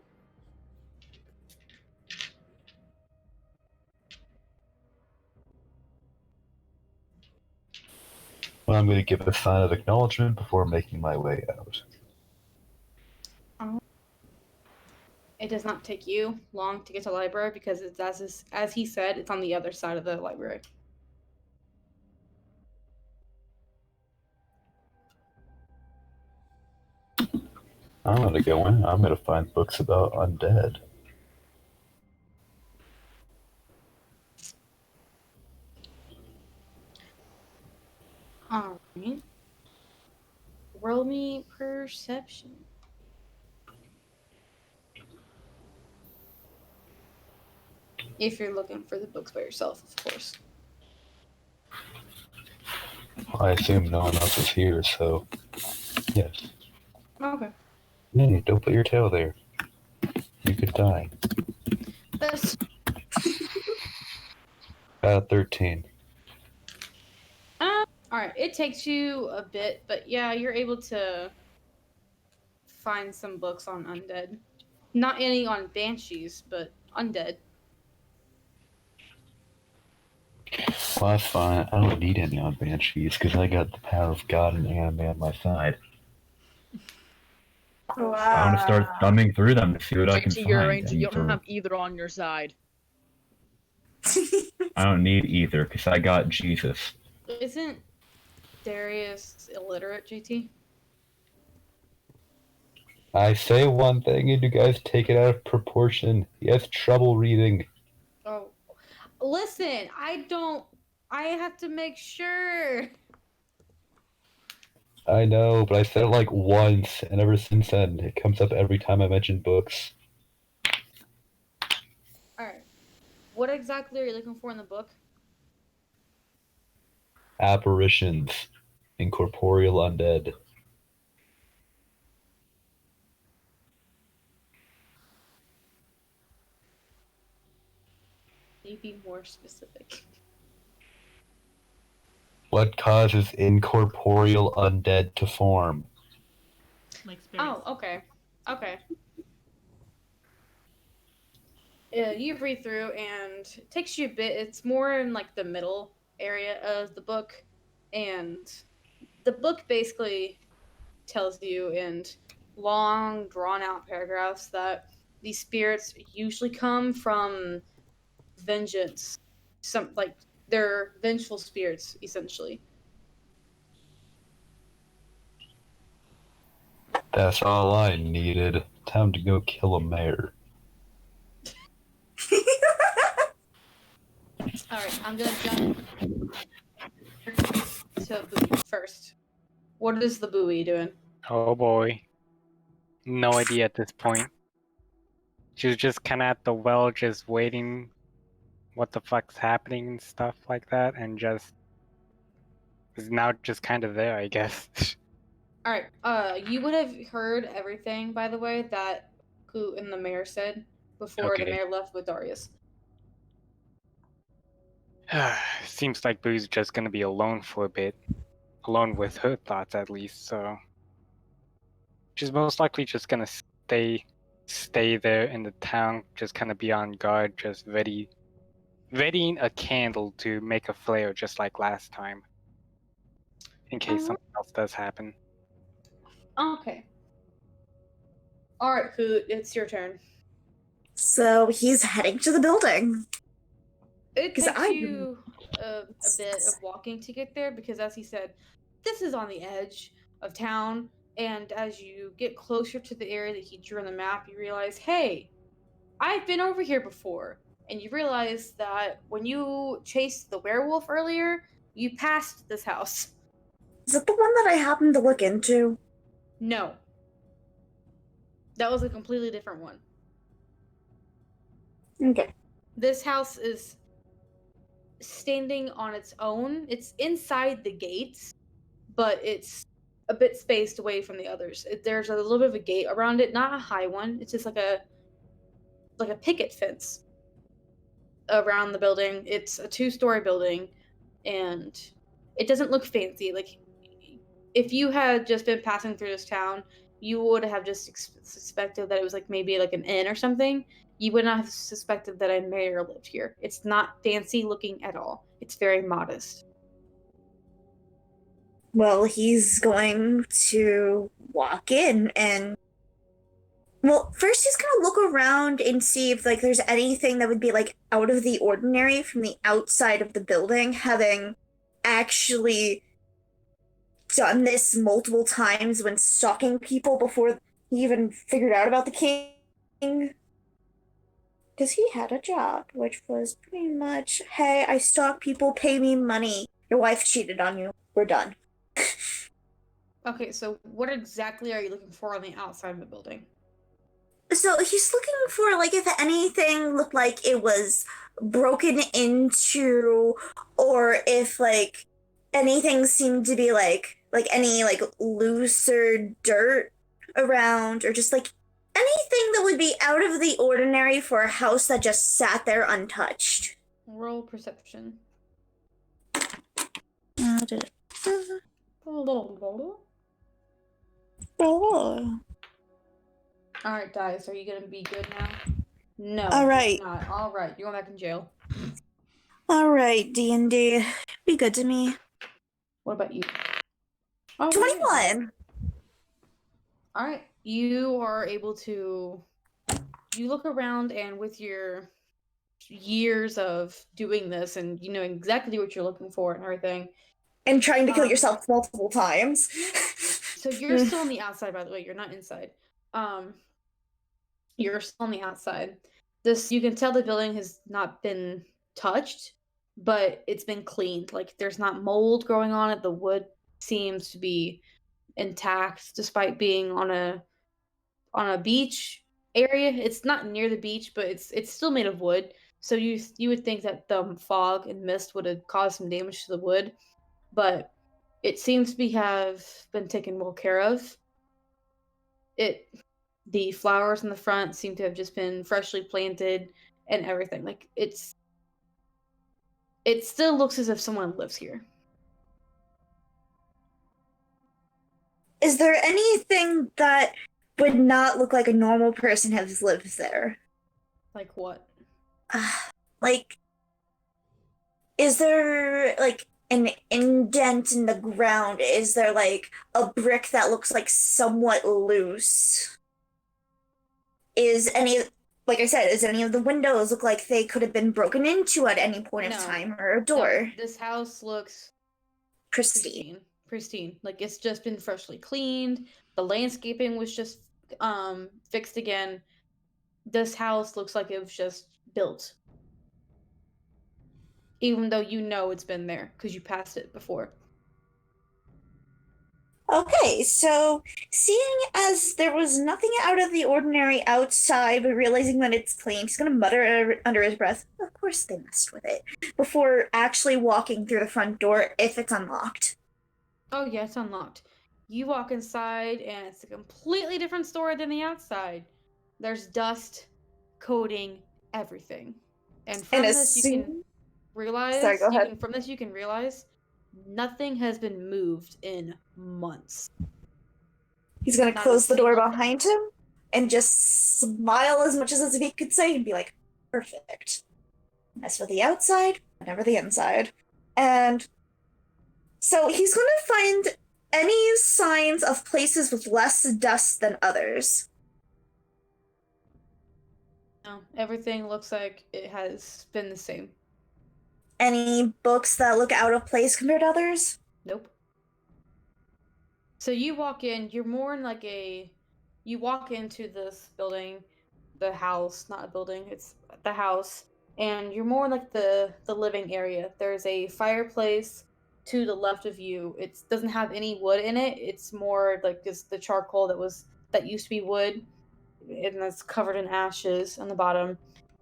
Well, I'm going to give a sign of acknowledgement before making my way out. It does not take you long to get to the library because it's as he said, it's on the other side of the library. I'm going to go in. I'm going to find books about undead. Alright. Roll me perception. If you're looking for the books by yourself, of course. I assume no one else is here, so yes. Okay. Hey, don't put your tail there. You could die. That's 13. alright. It takes you a bit, but yeah, you're able to find some books on undead. Not any on banshees, but undead. Well, that's fine. I don't need any on Banshees because I got the power of God and anime on my side. I want to start thumbing through them to see what I can JT, you're a find. ranger. You don't have either on your side. I don't need either because I got Jesus. Isn't Darius illiterate, JT? I say one thing and you guys take it out of proportion. He has trouble reading. Oh, listen, I have to make sure. I know, but I said it like once, and ever since then, it comes up every time I mention books. Alright. What exactly are you looking for in the book? Apparitions. Incorporeal undead. Can you be more specific? What causes incorporeal undead to form? Like spirits. Oh, okay. Okay. You read through and it takes you a bit. It's more in like the middle area of the book. And the book basically tells you in long, drawn out paragraphs that these spirits usually come from vengeance. Some like they're vengeful spirits, essentially. That's all I needed. Time to go kill a mayor. Alright, I'm gonna jump to Bowie first. What is the Bowie doing? Oh boy. No idea at this point. She was just kind of at the well, just waiting what the fuck's happening and stuff like that, and just is now just kind of there, I guess. Alright, you would have heard everything, by the way, that who and the mayor said before the Okay. mayor left with Darius. Seems like Boo's just gonna be alone for a bit. Alone with her thoughts, at least, so... She's most likely just gonna stay there in the town, just kind of be on guard, just readying a candle to make a flare just like last time. In case something else does happen. Okay. Alright, Hoot, it's your turn. So he's heading to the building. It 'Cause takes I- you a bit of walking to get there because, as he said, this is on the edge of town. And as you get closer to the area that he drew on the map, you realize, hey, I've been over here before. And you realize that when you chased the werewolf earlier, you passed this house. Is it the one that I happened to look into? No. That was a completely different one. Okay. This house is standing on its own. It's inside the gates, but it's a bit spaced away from the others. There's a little bit of a gate around it, not a high one. It's just like a picket fence around the building. It's a 2-story building, and it doesn't look fancy. Like, if you had just been passing through this town, you would have just suspected that it was like maybe like an inn or something. You would not have suspected that a mayor lived here. It's not fancy looking at all. It's very modest. Well, he's going to walk in and well, first he's gonna look around and see if like there's anything that would be like out of the ordinary from the outside of the building, having actually done this multiple times when stalking people before he even figured out about the king. Because he had a job, which was pretty much, hey, I stalk people, pay me money. Your wife cheated on you. We're done. Okay, so what exactly are you looking for on the outside of the building? So he's looking for like if anything looked like it was broken into, or if like anything seemed to be like any like looser dirt around, or just like anything that would be out of the ordinary for a house that just sat there untouched. Roll perception. Oh. Alright, Dice, are you gonna be good now? No. All right. You're not. Alright, you're going back in jail. All right, D&D. Be good to me. What about you? Alright. 21. Alright, you are able to. You look around, and with your years of doing this, and you know exactly what you're looking for and everything. And trying to kill yourself multiple times. So you're still on the outside, by the way. You're not inside. You're still on the outside. This, you can tell the building has not been touched, but it's been cleaned. Like there's not mold growing on it. The wood seems to be intact despite being on a beach area. It's not near the beach, but it's still made of wood. So you would think that the fog and mist would have caused some damage to the wood, but it seems to have been taken well care of. The flowers in the front seem to have just been freshly planted and everything. Like it still looks as if someone lives here. Is there anything that would not look like a normal person has lived there? Like what? Like, is there like an indent in the ground? Is there like a brick that looks like somewhat loose? Is any, like I said, is any of the windows look like they could have been broken into at any point of No. time, or a door? No, this house looks Pristine. pristine. Like it's just been freshly cleaned. The landscaping was just fixed again. This house looks like it was just built, even though you know it's been there because you passed it before. Okay, so seeing as there was nothing out of the ordinary outside, but realizing that it's clean, he's gonna mutter under his breath, of course they messed with it, before actually walking through the front door if it's unlocked. Oh yeah, it's unlocked. You walk inside and it's a completely different story than the outside. There's dust coating everything. And from this you can realize Sorry, go ahead. from this you can realize nothing has been moved in months. He's gonna Not a close the door single behind him and just smile as much as he could say and be like, perfect. As for the outside, never the inside. And so he's gonna find any signs of places with less dust than others. No, everything looks like it has been the same. Any books that look out of place compared to others? Nope. So you walk in, you're more in like you walk into this building, the house, not a building, it's the house, and you're more like the living area. There's a fireplace to the left of you. It doesn't have any wood in it. It's more like just the charcoal that used to be wood, and that's covered in ashes on the bottom.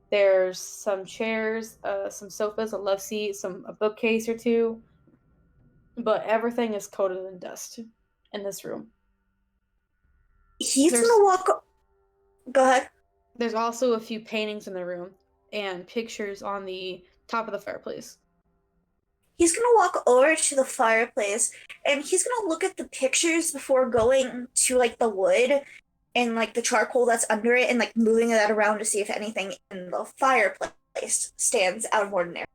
There's some chairs, some sofas, a love seat, a bookcase or two, but everything is coated in dust in this room. He's gonna walk. Go ahead. There's also a few paintings in the room and pictures on the top of the fireplace. He's gonna walk over to the fireplace and he's gonna look at the pictures before going to like the wood and like the charcoal that's under it and like moving that around to see if anything in the fireplace stands out of ordinary.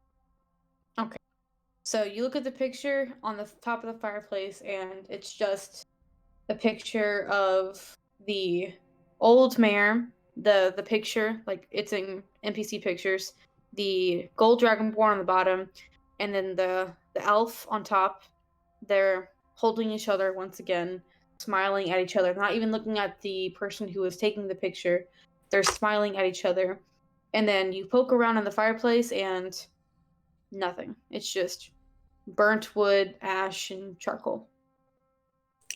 So you look at the picture on the top of the fireplace, and it's just a picture of the old mayor, the picture, like it's in NPC pictures, the gold dragonborn on the bottom, and then the elf on top. They're holding each other once again, smiling at each other, not even looking at the person who was taking the picture. They're smiling at each other. And then you poke around in the fireplace and nothing. It's just burnt wood, ash, and charcoal.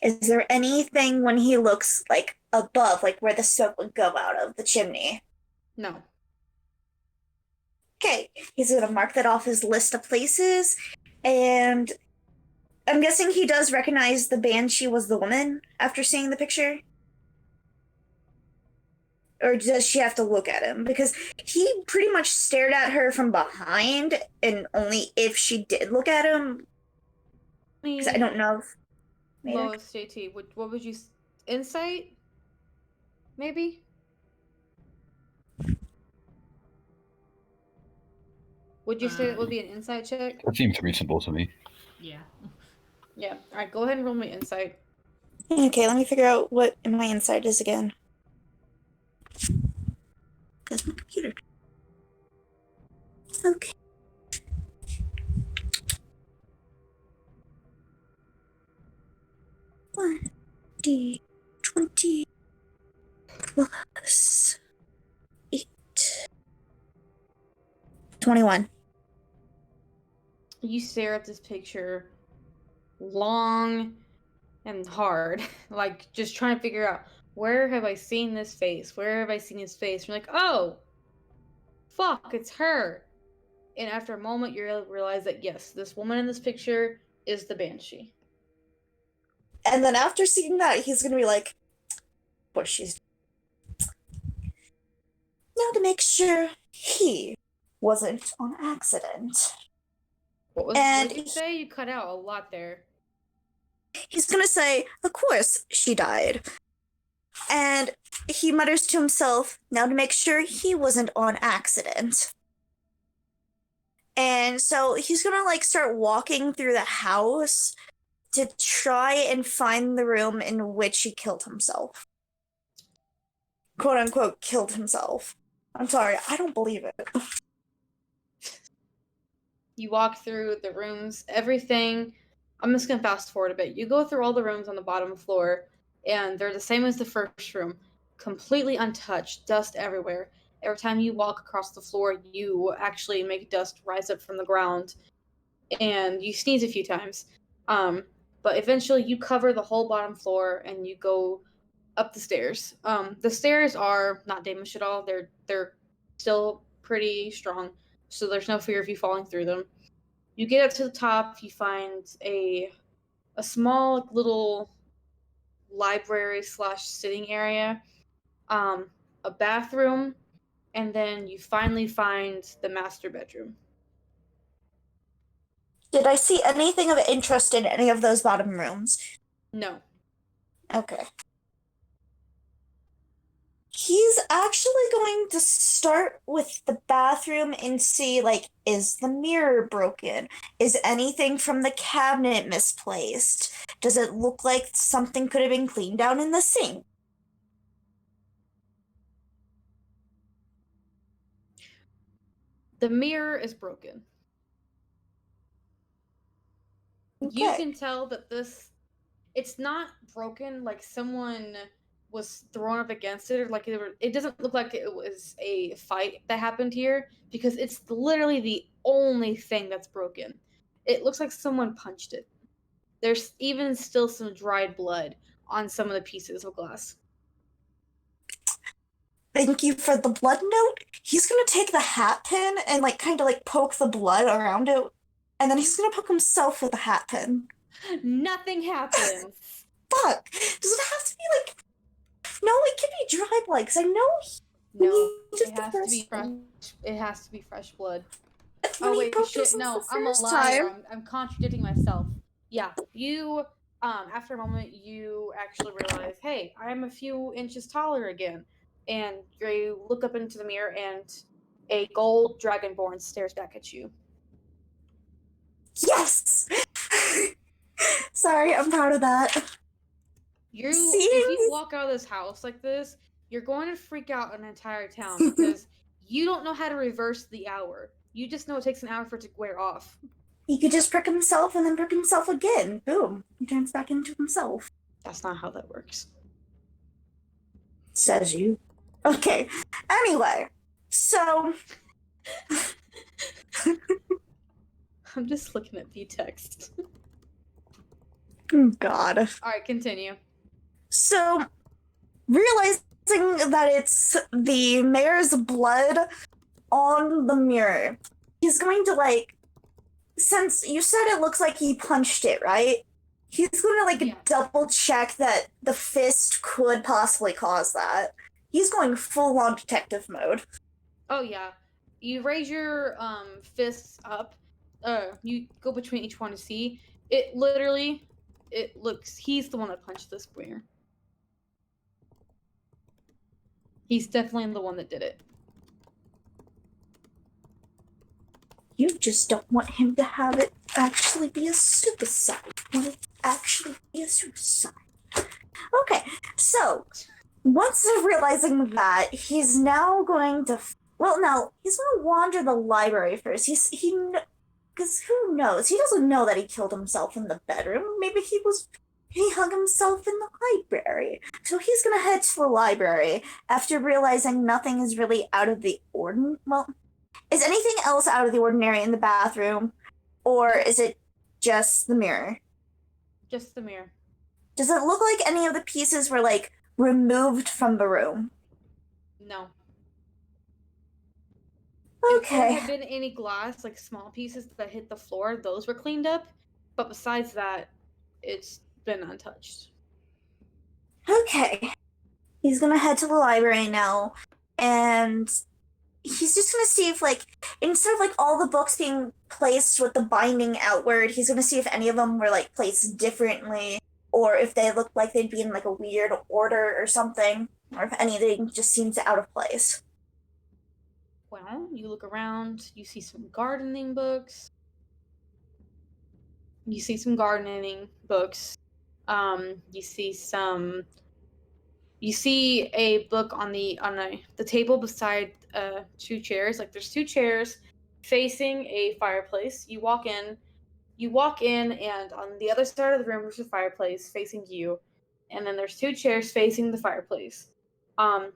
Is there anything when he looks like above, like where the smoke would go out of the chimney? No. Okay, he's gonna mark that off his list of places, and I'm guessing he does recognize the banshee was the woman after seeing the picture? Or does she have to look at him? Because he pretty much stared at her from behind, and only if she did look at him. Because I don't know. Lois, JT, what would you... Insight? Maybe? Would you say it would be an insight check? That seems reasonable to me. Yeah. Yeah. Alright, go ahead and roll me insight. Okay, let me figure out what my insight is again. That's my computer. Okay. One D20 plus 8. 21. You stare at this picture long and hard, like just trying to figure out, where have I seen this face? Where have I seen his face? You're like, oh, fuck, it's her. And after a moment, you realize that yes, this woman in this picture is the banshee. And then after seeing that, he's gonna be like, what she's... Now to make sure he wasn't on accident. What did you say? You cut out a lot there. He's gonna say, of course she died. And he mutters to himself, now to make sure he wasn't on accident. And so he's gonna like start walking through the house to try and find the room in which he killed himself. Quote unquote killed himself. I'm sorry, I don't believe it. You walk through the rooms, everything. I'm just gonna fast forward a bit. You go through all the rooms on the bottom floor, and they're the same as the first room, completely untouched, dust everywhere. Every time you walk across the floor, you actually make dust rise up from the ground, and you sneeze a few times. But eventually, you cover the whole bottom floor, and you go up the stairs. The stairs are not damaged at all. They're still pretty strong, so there's no fear of you falling through them. You get up to the top, you find a small little library / sitting area, a bathroom, and then you finally find the master bedroom. Did I see anything of interest in any of those bottom rooms? No. Okay. He's actually going to start with the bathroom and see, like, is the mirror broken? Is anything from the cabinet misplaced? Does it look like something could have been cleaned down in the sink? The mirror is broken. Okay. You can tell that it's not broken like someone was thrown up against it, or like it doesn't look like it was a fight that happened here, because it's literally the only thing that's broken. It looks like someone punched it. There's even still some dried blood on some of the pieces of glass. Thank you for the blood note. He's gonna take the hat pin and like kind of like poke the blood around it, and then he's gonna poke himself with the hat pin. Nothing happens. Fuck! Does it have to be like? No, it can be dry blood. Cause I know. No, it has to be fresh. It has to be fresh blood. Oh wait, shit! No, I'm a liar. I'm contradicting myself. Yeah, you. After a moment, you actually realize, hey, I am a few inches taller again, and you look up into the mirror, and a gold dragonborn stares back at you. Yes! Sorry, I'm proud of that. If Seeing you walk out of this house like this, you're going to freak out an entire town because you don't know how to reverse the hour. You just know it takes an hour for it to wear off. he could just prick himself and then prick himself again. Boom. He turns back into himself. That's not how that works. Says you. Okay. Anyway, so I'm just looking at the text. God. Alright, continue. So, realizing that it's the mayor's blood on the mirror, he's going to, like, since you said it looks like he punched it, right? He's going to, like, Yeah. double check that the fist could possibly cause that. He's going full on detective mode. Oh yeah. You raise your fists up. You go between each one to see. It looks he's the one that punched this mirror. He's definitely the one that did it. You just don't want him to have it actually be a suicide. You want it to actually be a suicide. Okay, so once realizing that, he's now going to. Well, no, he's going to wander the library first. Because who knows? He doesn't know that he killed himself in the bedroom. Maybe he hung himself in the library. So he's going to head to the library after realizing nothing is really out of the ordinary. Well, is anything else out of the ordinary in the bathroom? Or is it just the mirror? Just the mirror. Does it look like any of the pieces were, like, removed from the room? No. If there Okay. had been any glass, like small pieces that hit the floor, those were cleaned up. But besides that, it's been untouched. Okay. He's gonna head to the library now, and he's just gonna see if, like, instead of, like, all the books being placed with the binding outward, he's gonna see if any of them were, like, placed differently, or if they looked like they'd be in, like, a weird order or something, or if anything just seems out of place. Well, you look around, you see some gardening books. You see a book on the table beside two chairs. Like there's two chairs facing a fireplace. You walk in, and on the other side of the room there's a fireplace facing you, and then there's two chairs facing the fireplace.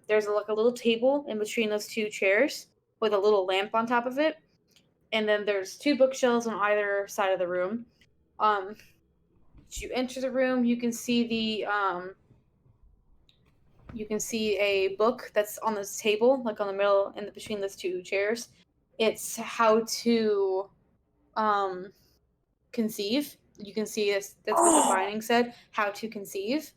There's like a little table in between those two chairs with a little lamp on top of it, and then there's two bookshelves on either side of the room. As you enter the room, you can see a book that's on this table, like on the middle and between those two chairs. It's how to conceive. You can see that's what the binding said, how to conceive.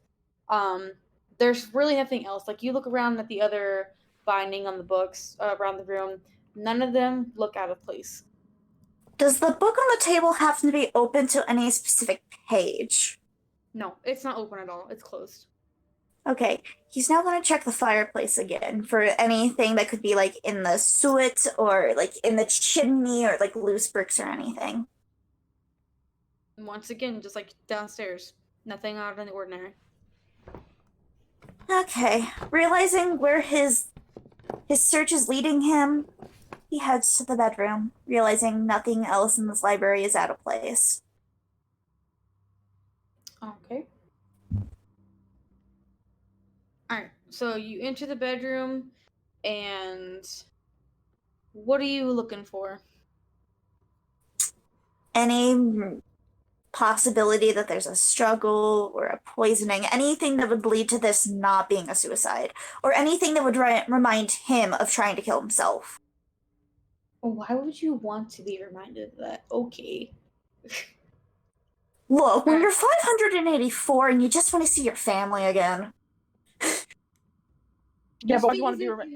There's really nothing else. Like you look around at the other binding on the books around the room, none of them look out of place. Does the book on the table happen to be open to any specific page? No, it's not open at all. It's closed. Okay, he's now going to check the fireplace again for anything that could be, like, in the soot or, like, in the chimney or, like, loose bricks or anything. And once again, just like downstairs, nothing out of the ordinary. Okay, realizing where his search is leading him, he heads to the bedroom, realizing nothing else in this library is out of place. Okay. Alright, so you enter the bedroom, and what are you looking for? Any possibility that there's a struggle or a poisoning, anything that would lead to this not being a suicide, or anything that would remind him of trying to kill himself. Why would you want to be reminded of that? Okay. Look, when you're 584 and you just want to see your family again. Yeah, but you want to be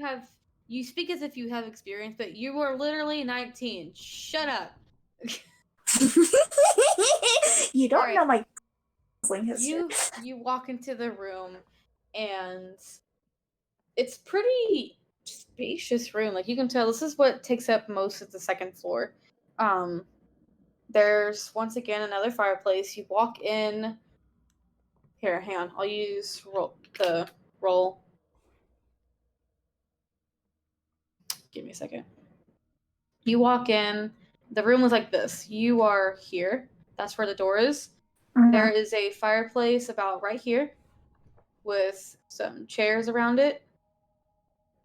You speak as if you have experience, but you are literally 19. Shut up. You don't Alright. know my history. You walk into the room, and it's pretty spacious room. Like you can tell, this is what takes up most of the second floor. There's once again another fireplace. You walk in. Here, hang on. I'll use the roll. Give me a second. You walk in. The room was like this. You are here. That's where the door is. Mhm. There is a fireplace about right here with some chairs around it.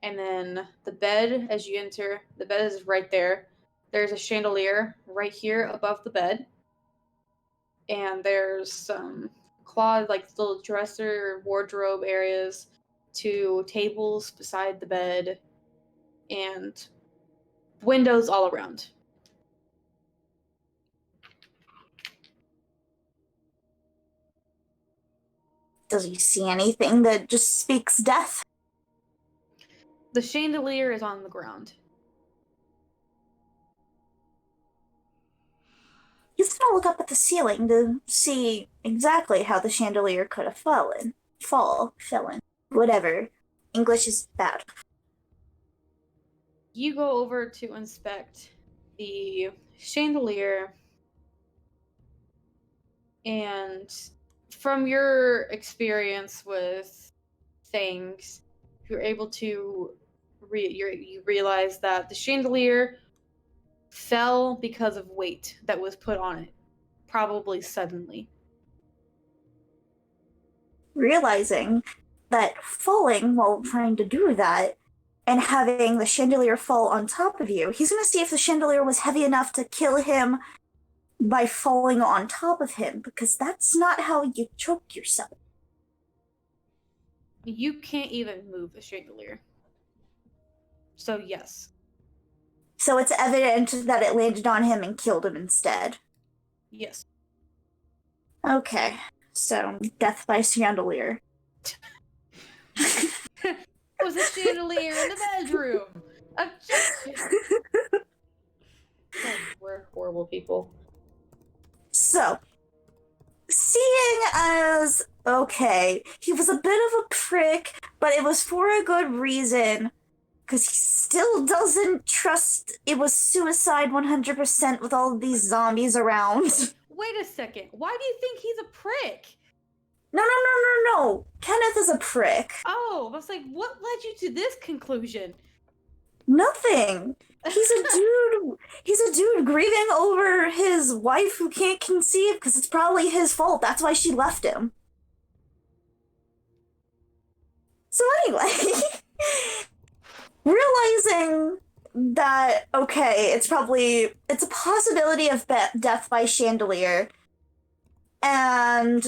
And then the bed, as you enter, the bed is right there. There's a chandelier right here above the bed. And there's some cloth, like little dresser, wardrobe areas, to tables beside the bed, and windows all around. Does he see anything that just speaks death? The chandelier is on the ground. He's gonna look up at the ceiling to see exactly how the chandelier could have fallen. Whatever. English is bad. You go over to inspect the chandelier, and from your experience with things, you're able to you realize that the chandelier fell because of weight that was put on it, probably suddenly. Realizing that falling while trying to do that and having the chandelier fall on top of you, he's gonna see if the chandelier was heavy enough to kill him by falling on top of him, because that's not how you choke yourself. You can't even move the chandelier. So yes. So it's evident that it landed on him and killed him instead. Yes. Okay, so death by chandelier. It was a chandelier in the bedroom. Objection. God, we're horrible people. So, seeing as, okay, he was a bit of a prick, but it was for a good reason, because he still doesn't trust it was suicide 100% with all of these zombies around. Wait a second. Why do you think he's a prick? No. Kenneth is a prick. Oh, I was like, what led you to this conclusion? Nothing. He's a dude grieving over his wife who can't conceive because it's probably his fault. That's why she left him. So anyway, realizing that, okay, it's a possibility of death by chandelier, and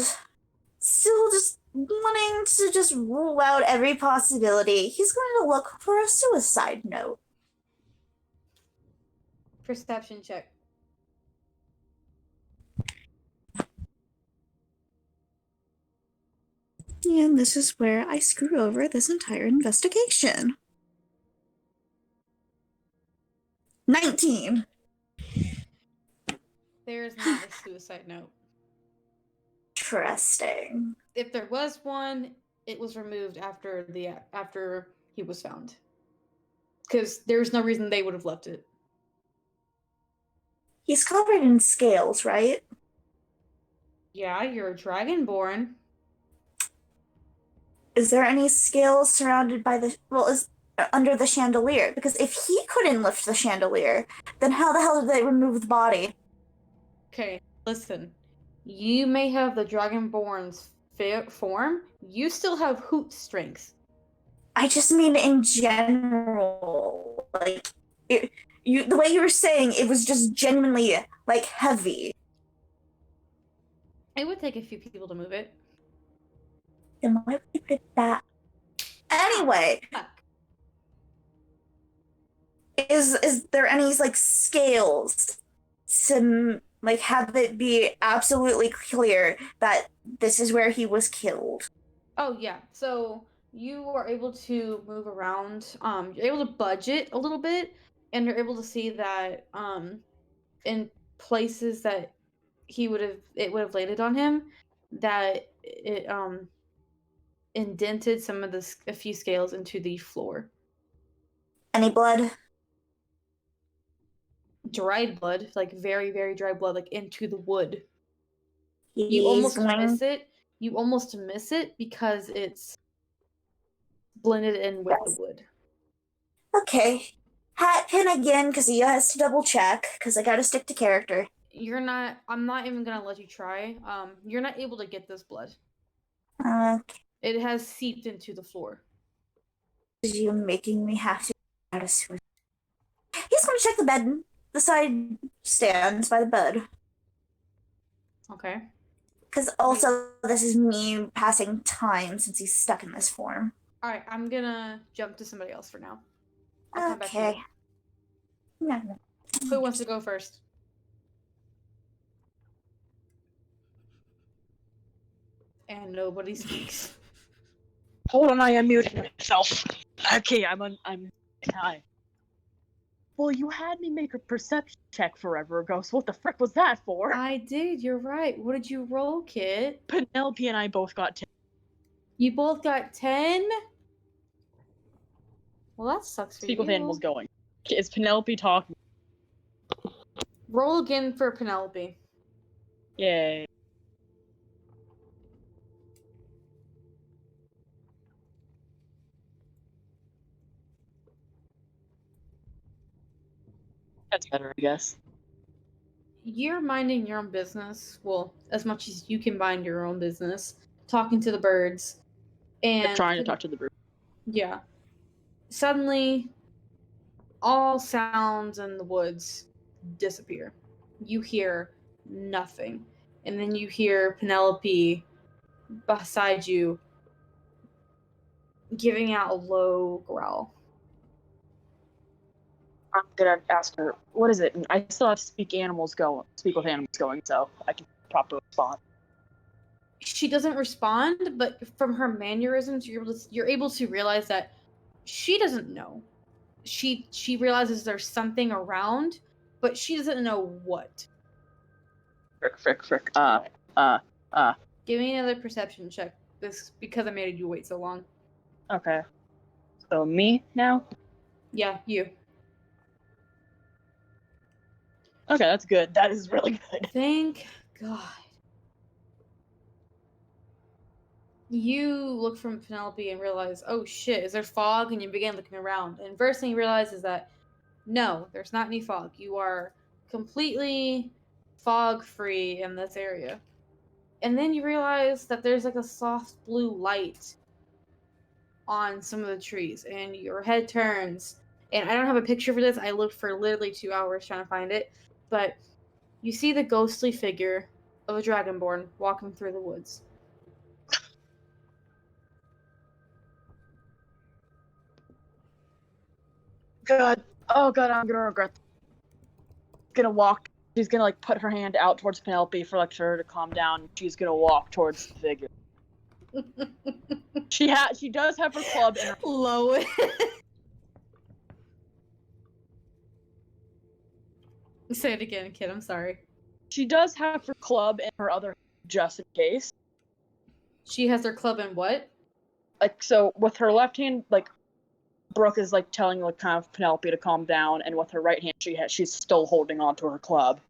still just wanting to just rule out every possibility, he's going to look for a suicide note. Perception check. And this is where I screw over this entire investigation. 19. There's not a suicide note. Interesting. If there was one, it was removed after he was found. Because there's no reason they would have left it. He's covered in scales, right? Yeah, you're a dragonborn. Is there any scales surrounded by under the chandelier? Because if he couldn't lift the chandelier, then how the hell did they remove the body? Okay, listen. You may have the dragonborn's form. You still have hoot strength. I just mean in general. Like, the way you were saying, it was just genuinely, like, heavy. It would take a few people to move it. Then why would you pick that? Anyway, is there any, like, scales to, like, have it be absolutely clear that this is where he was killed? Oh, yeah. So you are able to move around. You're able to budget a little bit, and you're able to see that in places that it would have landed on him, that it indented a few scales into the floor. Any blood? dried blood, like very, very dry blood, like into the wood. You He's almost going. miss it. You almost miss it because it's blended in with the wood. Okay. Hat pin again because he has to double check because I gotta stick to character. I'm not even gonna let you try. You're not able to get this blood. Okay. It has seeped into the floor. You making me have to out of suicide. He's gonna check the bed. The side stands by the bed. Okay. Because also this is me passing time since he's stuck in this form. Alright, I'm gonna jump to somebody else for now. I'll come back to Okay. you. No. Who wants to go first? And nobody speaks. Hold on, I unmuted myself. Okay, I'm hi. Well, you had me make a perception check forever ago, so what the frick was that for? I did, you're right. What did you roll, Kit? Penelope and I both got 10. You both got 10? Well, that sucks for Speak you. with animals going. Is Penelope talking? Roll again for Penelope. Yay. That's better, I guess. You're minding your own business. Well, as much as you can mind your own business. Talking to the birds. And I'm trying to talk to the bird. Yeah. Suddenly, all sounds in the woods disappear. You hear nothing. And then you hear Penelope beside you giving out a low growl. I'm gonna ask her, what is it? And I still have speak with animals going, so I can properly respond. She doesn't respond, but from her mannerisms, you're able to realize that she doesn't know. She realizes there's something around, but she doesn't know what. Frick. Give me another perception check. This because I made you wait so long. Okay. So me now? Yeah, you. Okay, that's good. That is really good. Thank God. You look from Penelope and realize, oh shit, is there fog? And you begin looking around. And first thing you realize is that no, there's not any fog. You are completely fog free in this area. And then you realize that there's like a soft blue light on some of the trees, and your head turns. And I don't have a picture for this. I looked for literally 2 hours trying to find it. But you see the ghostly figure of a dragonborn walking through the woods. God. Oh god, I'm gonna regret this. Gonna walk. She's gonna like put her hand out towards Penelope for like her to calm down. She's gonna walk towards the figure. She does have her club in her. Low. Say it again, kid. I'm sorry. She does have her club in her other hand, just in case. She has her club in what? Like so, with her left hand, like Brooke is like telling like kind of Penelope to calm down, and with her right hand, she's still holding on to her club.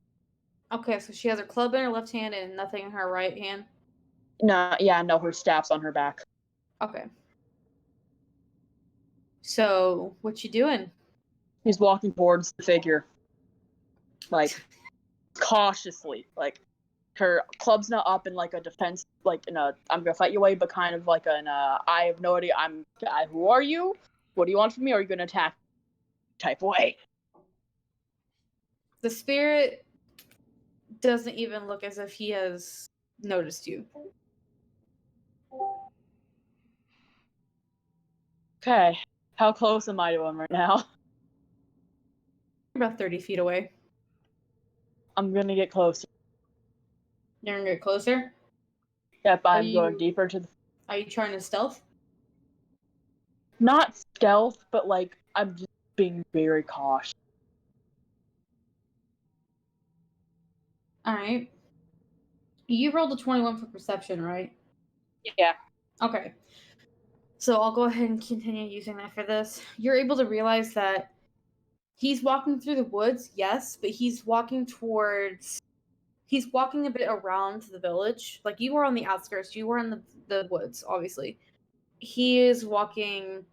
Okay, so she has her club in her left hand and nothing in her right hand. No, her staff's on her back. Okay. So, what you doing? He's walking towards the figure, like cautiously. Like her club's not up in like a defense, like in a I'm gonna fight you way, but kind of like an I have no idea. Who are you? What do you want from me? Or are you gonna attack? Type way. The spirit doesn't even look as if he has noticed you. Okay, how close am I to him right now? About 30 feet away. I'm gonna get closer. You're gonna get closer? Yep, I'm going deeper to the. Are you trying to stealth? Not stealth, but like I'm just being very cautious. Alright. You rolled a 21 for perception, right? Yeah. Okay. So I'll go ahead and continue using that for this. You're able to realize that He's walking through the woods, yes, but he's walking a bit around the village. Like, you were on the outskirts, you were in the woods, obviously. He is walking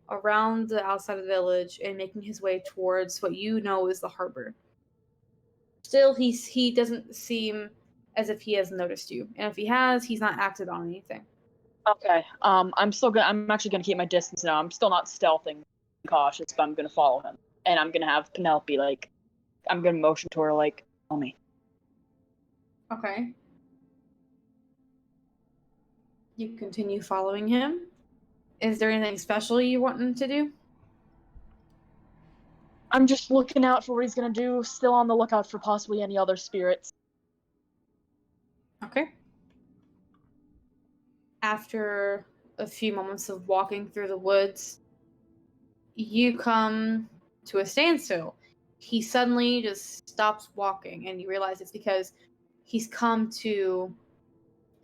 around the outside of the village and making his way towards what you know is the harbor. Still, he doesn't seem as if he has noticed you, and if he has, he's not acted on anything. Okay. I'm actually gonna keep my distance now. I'm still not stealthing, cautious, but I'm gonna follow him, and I'm gonna have Penelope I'm gonna motion to her follow me. Okay. You continue following him. Is there anything special you want him to do? I'm just looking out for what he's gonna do. Still on the lookout for possibly any other spirits. Okay. After a few moments of walking through the woods, you come to a standstill. He suddenly just stops walking, and you realize it's because he's come to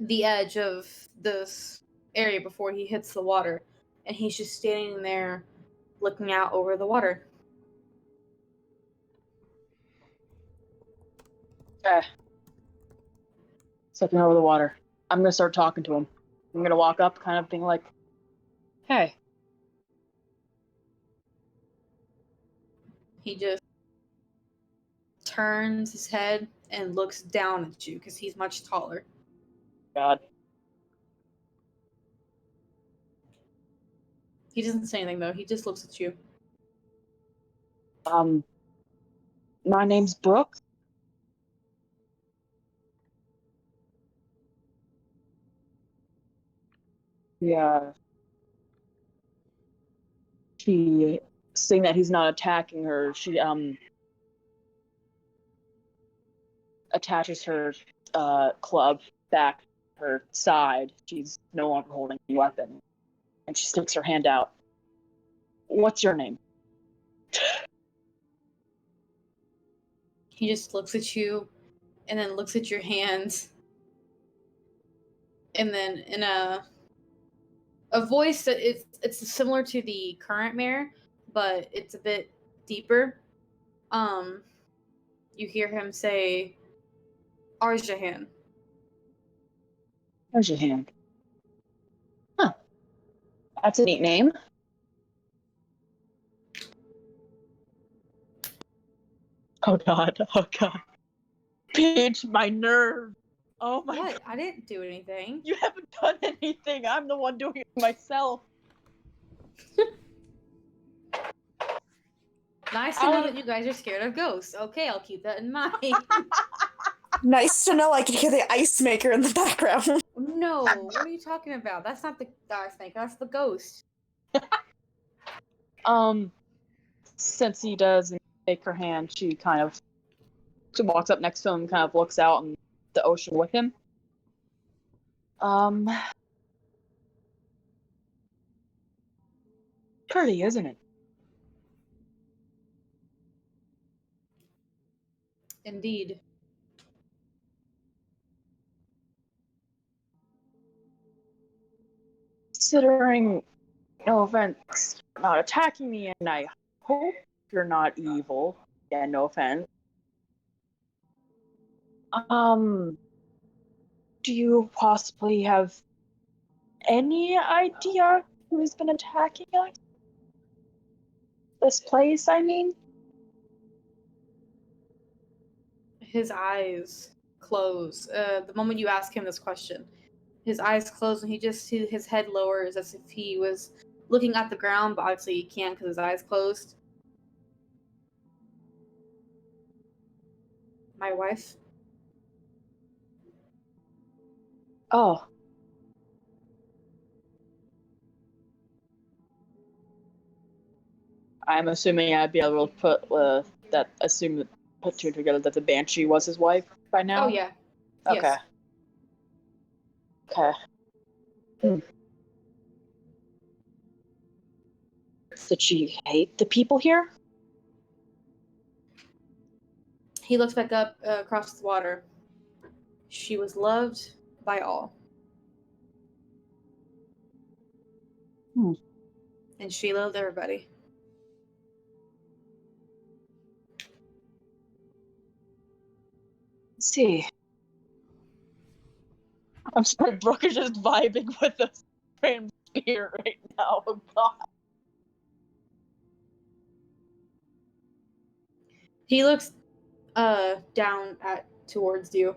the edge of this area before he hits the water, and he's just standing there looking out over the water. Okay. Looking over the water. I'm gonna start talking to him. I'm gonna walk up, kind of being like, "Hey." He just turns his head and looks down at you because he's much taller. God. He doesn't say anything though. He just looks at you. My name's Brooke. Yeah. She, seeing that he's not attacking her, she attaches her club back to her side. She's no longer holding a weapon, and she sticks her hand out. What's your name? He just looks at you and then looks at your hands. And then in a voice that it's similar to the current mayor, but it's a bit deeper. You hear him say, Arjahan. Where's your hand? Huh. That's a neat name. Oh god. Oh god. Pinch my nerve. Oh my What? god. I didn't do anything. You haven't done anything. I'm the one doing it myself. Nice to know that you guys are scared of ghosts. Okay, I'll keep that in mind. Nice to know I can hear the ice maker in the background. No, what are you talking about? That's not the ice maker, that's the ghost. Since he doesn't take her hand, she walks up next to him, kind of looks out in the ocean with him. Pretty, isn't it? Indeed. Considering, no offense, not attacking me, and I hope you're not evil. Yeah, no offense. Do you possibly have any idea who's been attacking us? This place, I mean? His eyes close. The moment you ask him this question, his eyes close and his head lowers as if he was looking at the ground, but obviously he can't because his eyes closed. My wife. Oh. I'm assuming I'd be able to put put two together that the Banshee was his wife by now? Oh yeah. Okay. Yes. Okay. Did she hate the people here? He looks back up across the water. She was loved by all. And she loved everybody. Let's see. I'm sorry, Brooke is just vibing with the random spear right now. Oh god. He looks down towards you.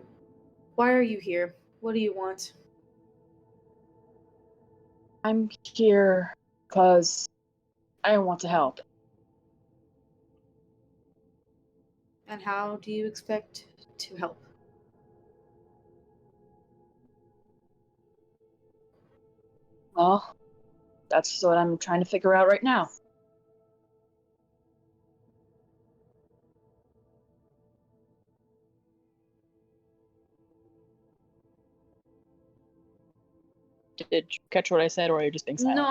Why are you here? What do you want? I'm here because I want to help. And how do you expect to help? Well, that's what I'm trying to figure out right now. Did you catch what I said, or are you just being silent? No,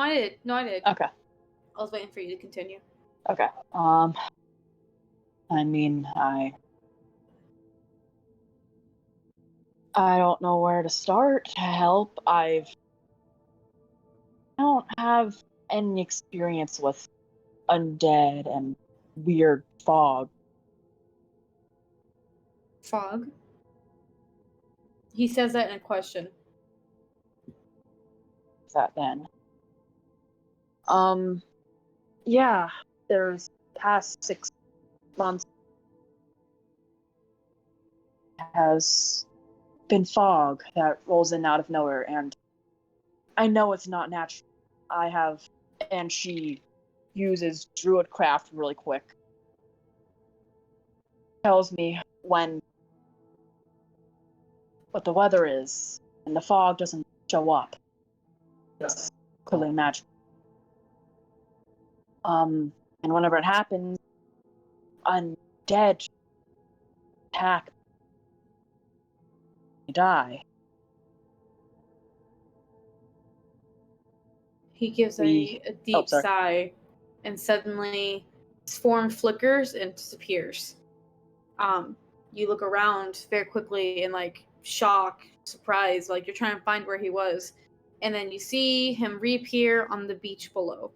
I did. Okay. I was waiting for you to continue. Okay. I mean, I don't know where to start to help. I don't have any experience with undead and weird fog. Fog? He says that in a question. That then. Yeah, there's past 6 months has been fog that rolls in out of nowhere, and I know it's not natural. And she uses druidcraft really quick. Tells me what the weather is, and the fog doesn't show up. It's clearly magic. And whenever it happens, undead attack, die. He gives a deep sigh, and suddenly his form flickers and disappears. You look around very quickly in like shock, surprise, like you're trying to find where he was, and then you see him reappear on the beach below.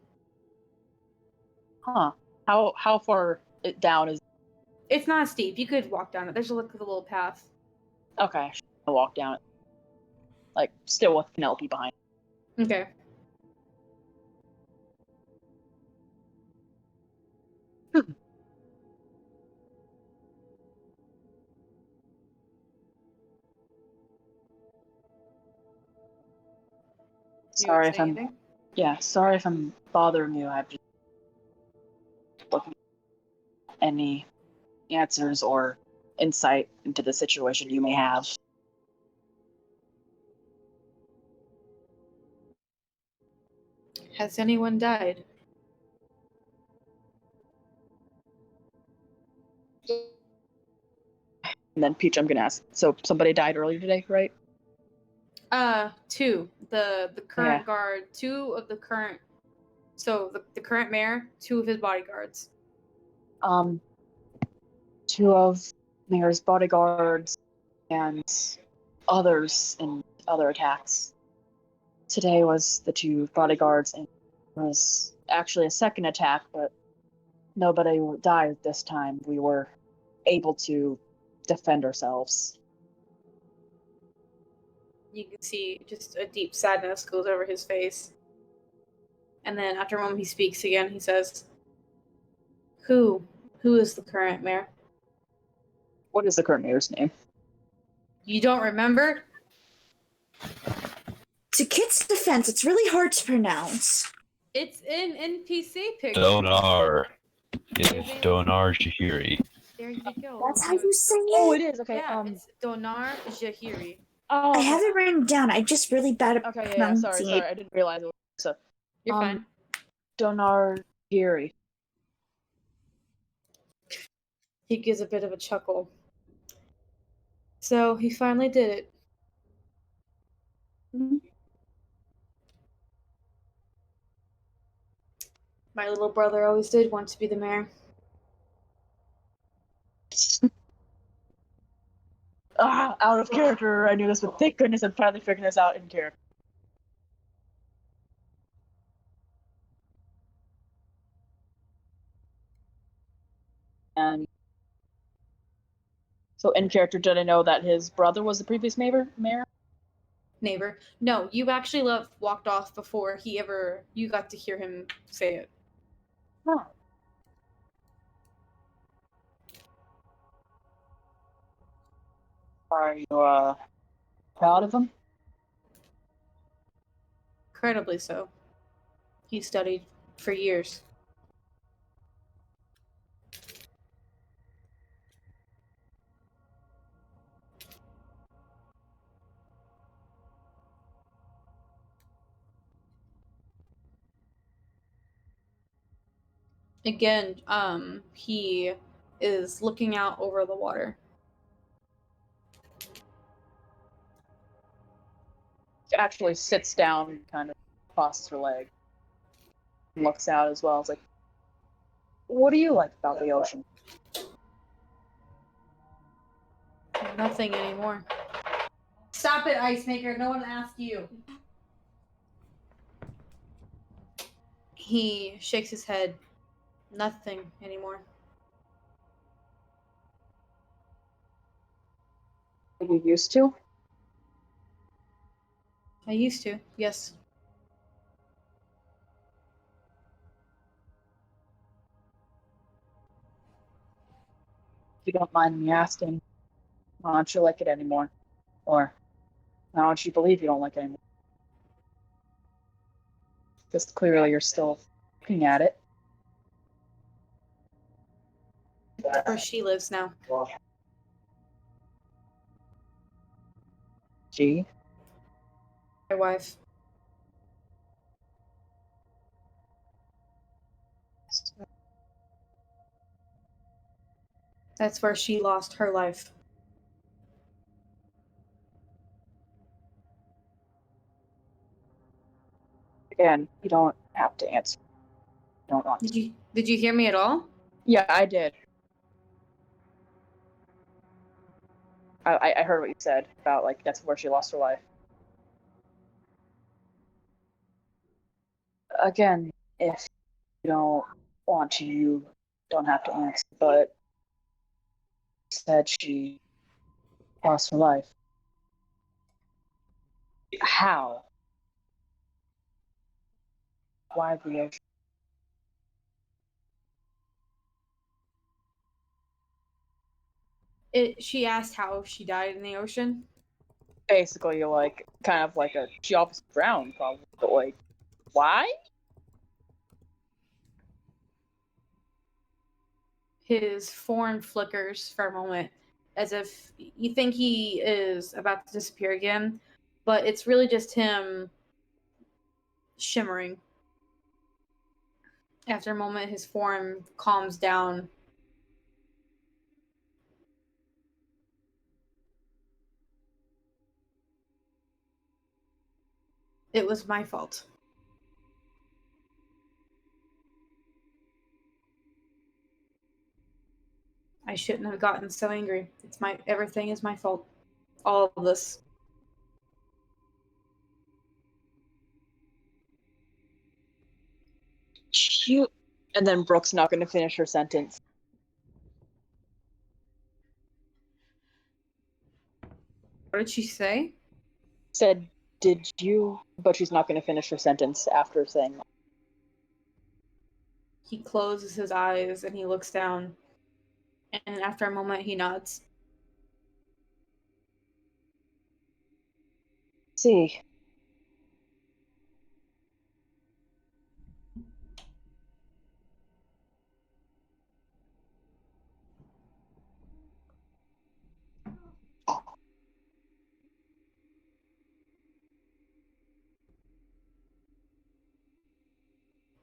Huh. How far it down is? It's not steep. You could walk down it. There's a little path. Okay, I'll walk down it. Like, still with Penelope behind. Okay. Sorry if I'm bothering you. I'm just looking at any answers or insight into the situation you may have. Has anyone died? And then Peach, I'm gonna ask. So somebody died earlier today, right? Two. The current Yeah. guard, two of the current. So the current mayor, two of his bodyguards. Two of Mayor's bodyguards and others in other attacks. Today was the two bodyguards, and there was actually a second attack, but nobody died this time. We were able to defend ourselves. You can see just a deep sadness goes over his face. And then after a moment he speaks again. He says, Who is the current mayor? What is the current mayor's name? You don't remember? To Kit's defense, it's really hard to pronounce. It's in NPC picture. Donar. Yes, Donar Jahiri. There you go. That's how you say Oh, it? it is. Okay. Yeah, it's Donar Jahiri. Oh, I have it written down. I'm just really bad at okay. Yeah. pronouncing Sorry. it. I didn't realize it was so. You're fine. Donar Giri. He gives a bit of a chuckle. So he finally did it. Mm-hmm. My little brother always did want to be the mayor. Out of character. I knew this, but thank goodness I'm finally figuring this out in character. And So in character, did I know that his brother was the previous mayor? Neighbor. No, you actually walked off before you got to hear him say it. Huh. Are you proud of him? Incredibly so. He studied for years. Again, he is looking out over the water. She actually sits down, kind of crosses her leg, and looks out as well. It's like, what do you like about the ocean? Nothing anymore. Stop it, Ice Maker. No one asked you. He shakes his head. Nothing anymore. Are you used to? I used to, yes. If you don't mind me asking, why don't you like it anymore? Or why don't you believe you don't like it anymore? Because clearly you're still looking at it. Where she lives now. Gee. My wife. That's where she lost her life. Again, you don't have to answer. You don't want to. Did you hear me at all? Yeah, I did. I heard what you said about, like, that's where she lost her life. Again, if you don't want to, you don't have to answer, but said she lost her life. How? Why the ocean? She asked how she died in the ocean. Basically, like, kind of like she obviously drowned, probably, but, like, why? His form flickers for a moment, as if you think he is about to disappear again, but it's really just him shimmering. After a moment, his form calms down. It was my fault. I shouldn't have gotten so angry. Everything is my fault. All of this. You. And then Brooke's not going to finish her sentence. What did she say? Said, did you? But she's not going to finish her sentence after saying that. He closes his eyes and he looks down. And after a moment, he nods. See.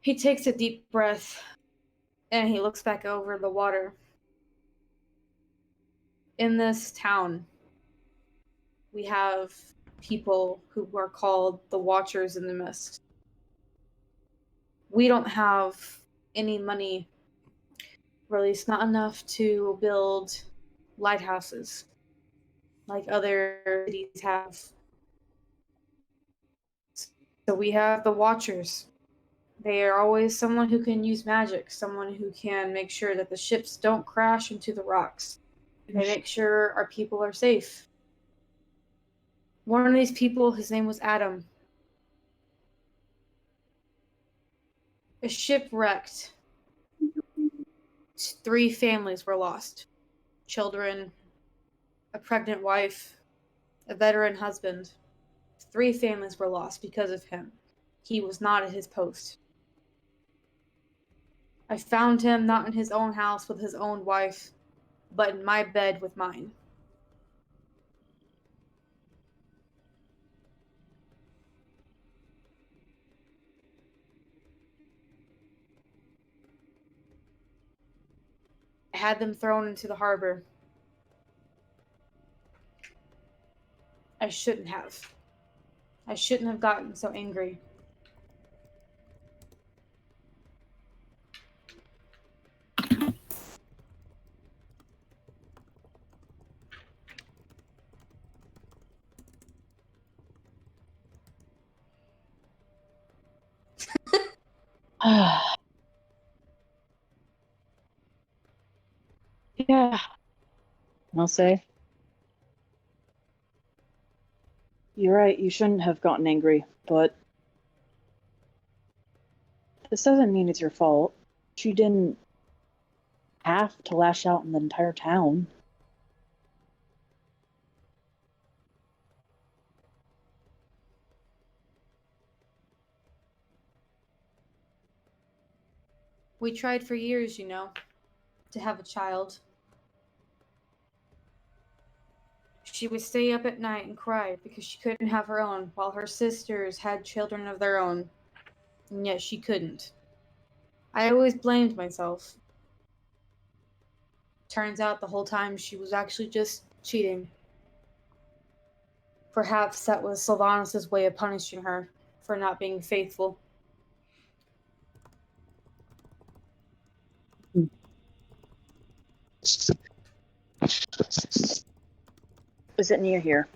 He takes a deep breath and he looks back over the water. In this town, we have people who are called the Watchers in the Mist. We don't have any money, or at least not enough to build lighthouses like other cities have. So we have the Watchers. They are always someone who can use magic, someone who can make sure that the ships don't crash into the rocks. They make sure our people are safe. One of these people, his name was Adam. A ship wrecked. 3 families were lost. Children, a pregnant wife, a veteran husband. 3 families were lost because of him. He was not at his post. I found him not in his own house with his own wife, but in my bed with mine. I had them thrown into the harbor. I shouldn't have. I shouldn't have gotten so angry. Yeah. I'll say. You're right, you shouldn't have gotten angry, but this doesn't mean it's your fault. She didn't have to lash out in the entire town. We tried for years, to have a child. She would stay up at night and cry because she couldn't have her own, while her sisters had children of their own, and yet she couldn't. I always blamed myself. Turns out the whole time she was actually just cheating. Perhaps that was Sylvanus' way of punishing her for not being faithful. Is it near here?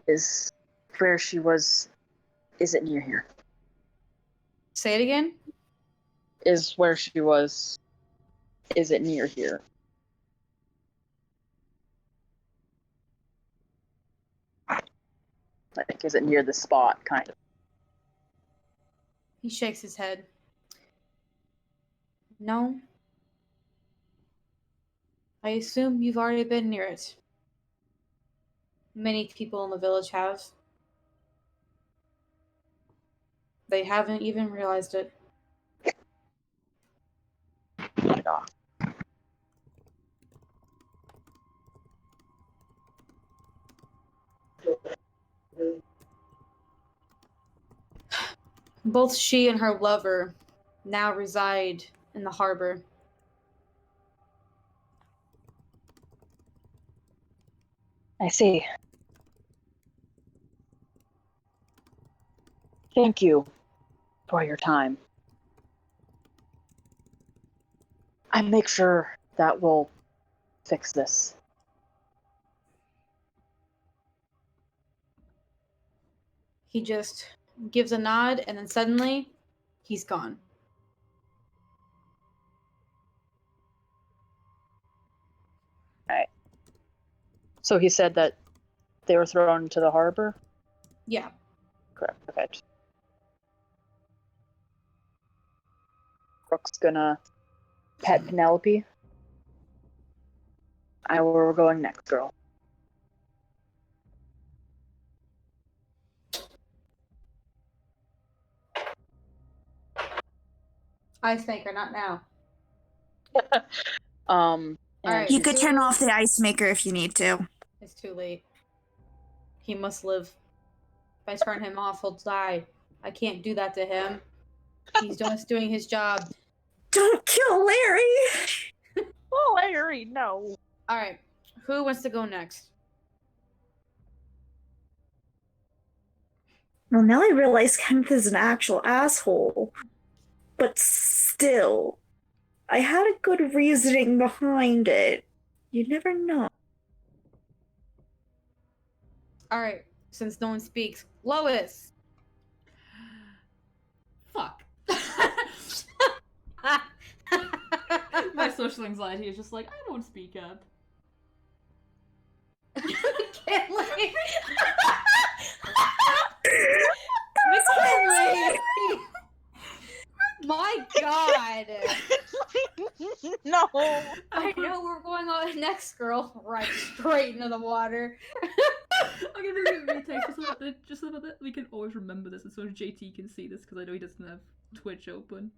Is where she was. Is it near here? Say it again? Is where she was. Is it near here? Like, is it near the spot, kind of? He shakes his head. No. I assume you've already been near it. Many people in the village have. They haven't even realized it. Yeah. Both she and her lover now reside in the harbor. I see. Thank you for your time. I make sure that we'll fix this. He just gives a nod, and then suddenly, he's gone. Alright. So he said that they were thrown into the harbor? Yeah. Correct. Okay. Brooke's gonna pet Penelope. Where we're going next, girl. Ice maker, not now. And You could turn off the ice maker if you need to. It's too late. He must live. If I turn him off, he'll die. I can't do that to him. He's just doing his job. Don't kill Larry! Oh, Larry, no. Alright, who wants to go next? Well, now I realize Kenneth is an actual asshole. But still, I had a good reasoning behind it. You never know. Alright, since no one speaks. Lois! My social anxiety is just like, I don't speak up. McKinley! McKinley! My god! No. I know we're going on next, girl. Right straight into the water. I'm gonna retake just so that we can always remember this, and so JT can see this, because I know he doesn't have Twitch open.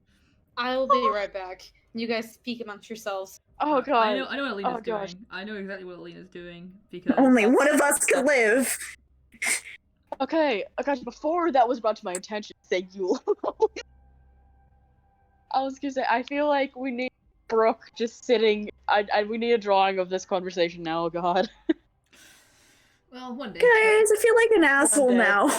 I will be right back. You guys speak amongst yourselves. Oh god. I know what Alina's Oh, gosh. doing. I know exactly what Alina's doing, because Only one of us could live. Okay, gosh, before that was brought to my attention, thank you. I was gonna say, I feel like we need Brooke just sitting. We need a drawing of this conversation now. Oh god. well, one day. Guys, I feel like an asshole dead. now.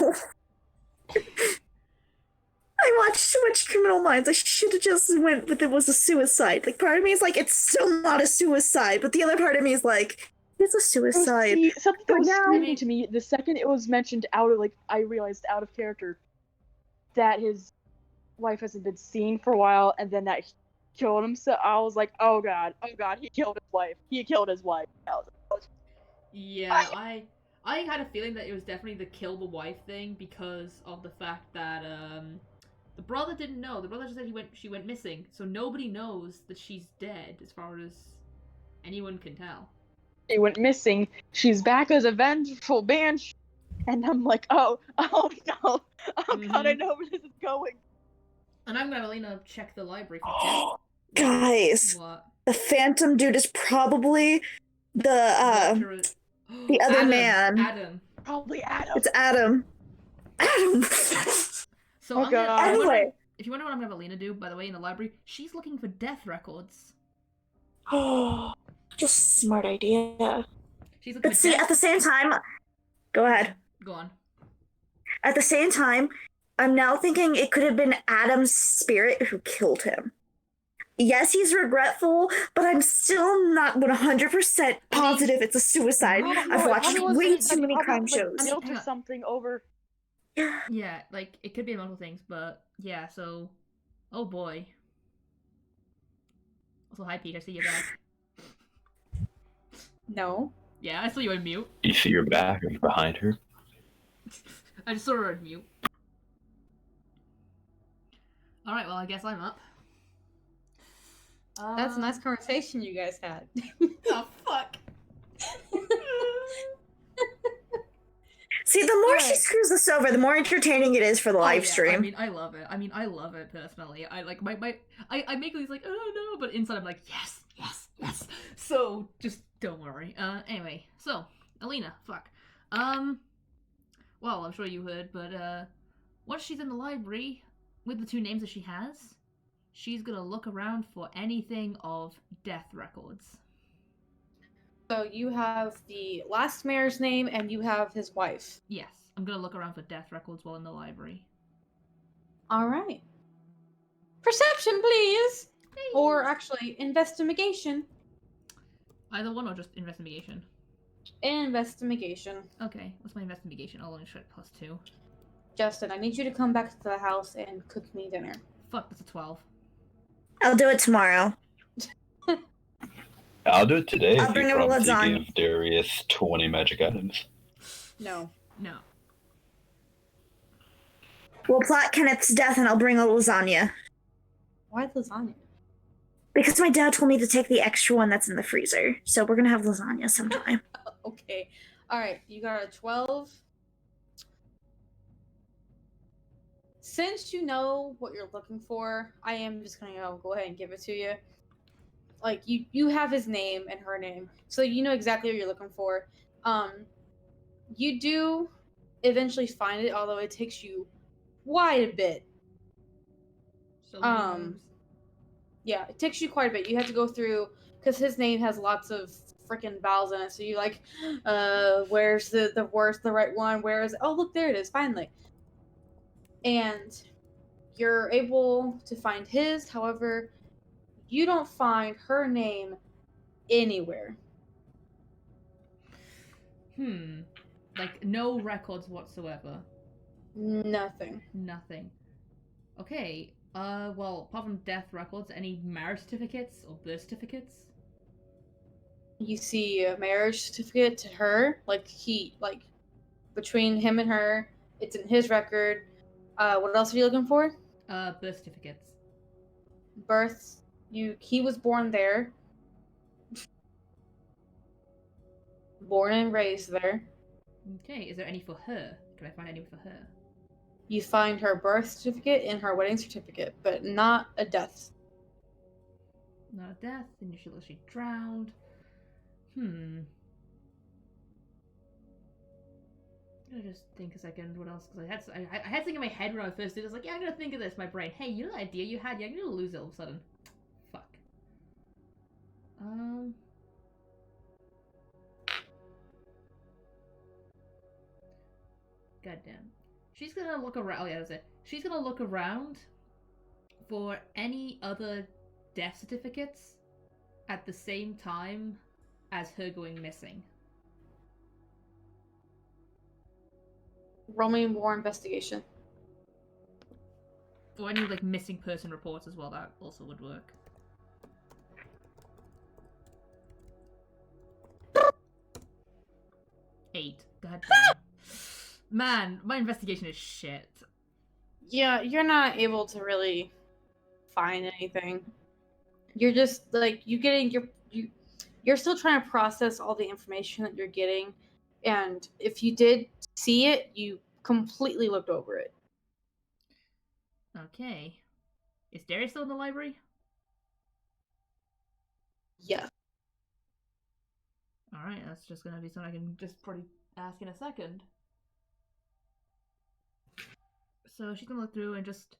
I watched too much Criminal Minds. I should have just went with it was a suicide. Like, part of me is like, it's still not a suicide, but the other part of me is like, it's a suicide. See, something that But was now- screaming to me the second it was mentioned I realized out of character that his wife hasn't been seen for a while, and then that he killed himself. I was like, oh god, he killed his wife. He killed his wife. Yeah, I had a feeling that it was definitely the kill the wife thing, because of the fact that the brother didn't know. The brother just said she went missing, so nobody knows that she's dead, as far as anyone can tell. She went missing. She's back as a vengeful banshee, and I'm like, oh no, oh god, I know where this is going. And I'm gonna have Alina check the library for Guys, what? the Phantom dude is probably the The other man. Adam. Probably Adam. It's Adam. Adam. So Oh, I'm God. gonna, Anyway. if you wonder what I'm gonna have Alina do, by the way, in the library, she's looking for death records. Oh, just a smart idea. She's looking But for see, death. at the same time, go ahead. Go on. At the same time, I'm now thinking it could have been Adam's spirit who killed him. Yes, he's regretful, but I'm still not 100% positive it's a suicide. I've watched way too many crime shows. Guilt or something over. Yeah, like, it could be multiple things, but yeah, so... Oh boy. Also, hi Pete, I see you back. No. Yeah, I saw you on mute. You see your back and behind her. I just saw her on mute. Alright, well, I guess I'm up. That's a nice conversation you guys had. Oh, fuck. See, the more she screws us over, the more entertaining it is for the live stream. I mean, I love it. I love it personally. I like I make these like, oh no, but inside I'm like, yes, yes, yes. So just don't worry. Anyway, so Alina, fuck. Well, I'm sure you heard, but once she's in the library with the two names that she has, she's gonna look around for anything of death records. So you have the last mayor's name and you have his wife. Yes, I'm gonna look around for death records while in the library. All right. Perception, please. Or actually, investigation. Either one or just investigation. Investigation. Okay, what's my investigation? I'll only try +2. Justin, I need you to come back to the house and cook me dinner. Fuck, that's a 12. I'll do it tomorrow. I'll do it today I'll if bring you a promise to lasagna. give Darius 20 magic items. No. No. We'll plot Kenneth's death and I'll bring a lasagna. Why lasagna? Because my dad told me to take the extra one that's in the freezer. So we're gonna have lasagna sometime. Okay. All right. You got a 12. Since you know what you're looking for, I am just gonna go ahead and give it to you. Like you have his name and her name, so you know exactly what you're looking for. You do eventually find it, although it takes you quite a bit. So many names. Yeah, it takes you quite a bit. You have to go through because his name has lots of freaking vowels in it. So you like, where's the right one? Where is it? Oh, look, there it is. Finally. And you're able to find his. However, you don't find her name anywhere. Like, no records whatsoever. Nothing. Nothing. Okay, Well, apart from death records, any marriage certificates or birth certificates? You see a marriage certificate to her, like between him and her. It's in his record. What else are you looking for? Birth certificates. Births. He was born there. Born and raised there. Okay, is there any for her? Can I find any for her? You find her birth certificate and her wedding certificate, but not a death. Not a death, and she drowned. I'm gonna just think a second what else, because I had something in my head when I first did it. I was like, yeah, I'm gonna think of this, my brain. Hey, you know that idea you had? Yeah, I'm gonna lose it all of a sudden. Fuck. Goddamn. She's gonna look around. Oh, yeah, that's it. She's gonna look around for any other death certificates at the same time as her going missing. Roll me more investigation. Or any, like, missing person reports as well. That also would work. Eight. God damn. Man, my investigation is shit. Yeah, you're not able to really find anything. You're just like you're still trying to process all the information that you're getting, and if you did see it, you completely looked over it. Okay. Is Darius still in the library? Yeah. Alright, that's just gonna be something I can just probably ask in a second. So she's gonna look through and just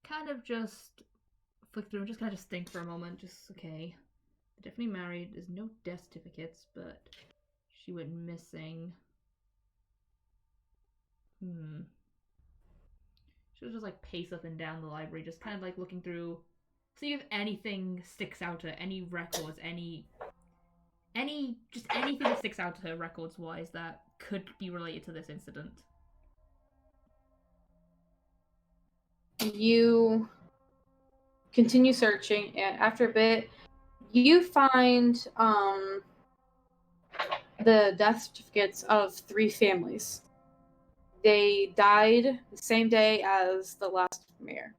flick through and just kind of just think for a moment. Just, okay. They're definitely married. There's no death certificates, but she went missing. She'll just like pace up and down the library, just kind of like looking through, see if anything sticks out to her, any records, just anything that sticks out to her records wise that could be related to this incident. You continue searching, and after a bit, you find the death certificates of 3 families. They died the same day as the last mayor.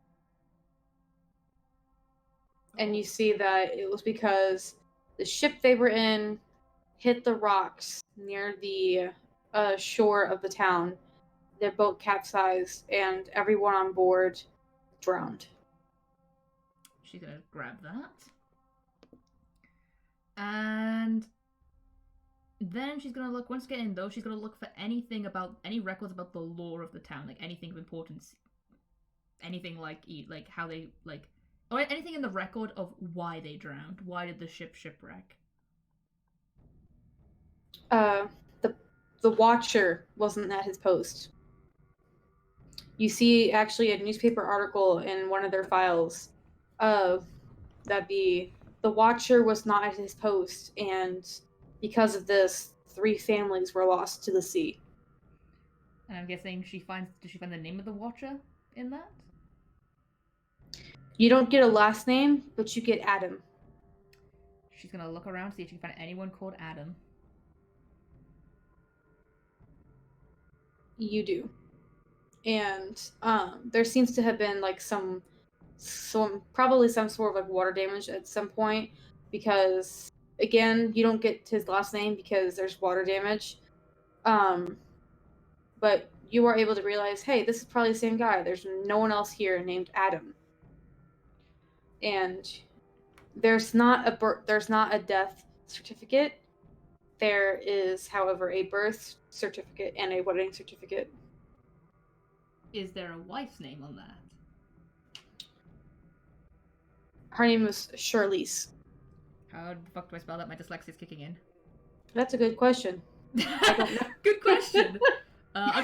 And you see that it was because the ship they were in hit the rocks near the shore of the town. Their boat capsized, and everyone on board drowned. She's gonna grab that. And then she's gonna look, once getting those, she's gonna look for anything about, any records about the lore of the town, like anything of importance. Anything like how they, like, or anything in the record of why they drowned. Why did the ship shipwreck? The Watcher wasn't at his post. You see actually a newspaper article in one of their files that the Watcher was not at his post, and because of this, 3 families were lost to the sea. And I'm guessing did she find the name of the Watcher in that? You don't get a last name, but you get Adam. She's gonna look around, see if she can find anyone called Adam. You do. And there seems to have been like probably some sort of like water damage at some point, because again, you don't get his last name because there's water damage. But you are able to realize, hey, this is probably the same guy. There's no one else here named Adam. And there's not a death certificate. There is, however, a birth certificate and a wedding certificate. Is there a wife's name on that? Her name is Charlize. How the fuck do I spell that? My dyslexia's kicking in. That's a good question. I don't know. Good question. I'm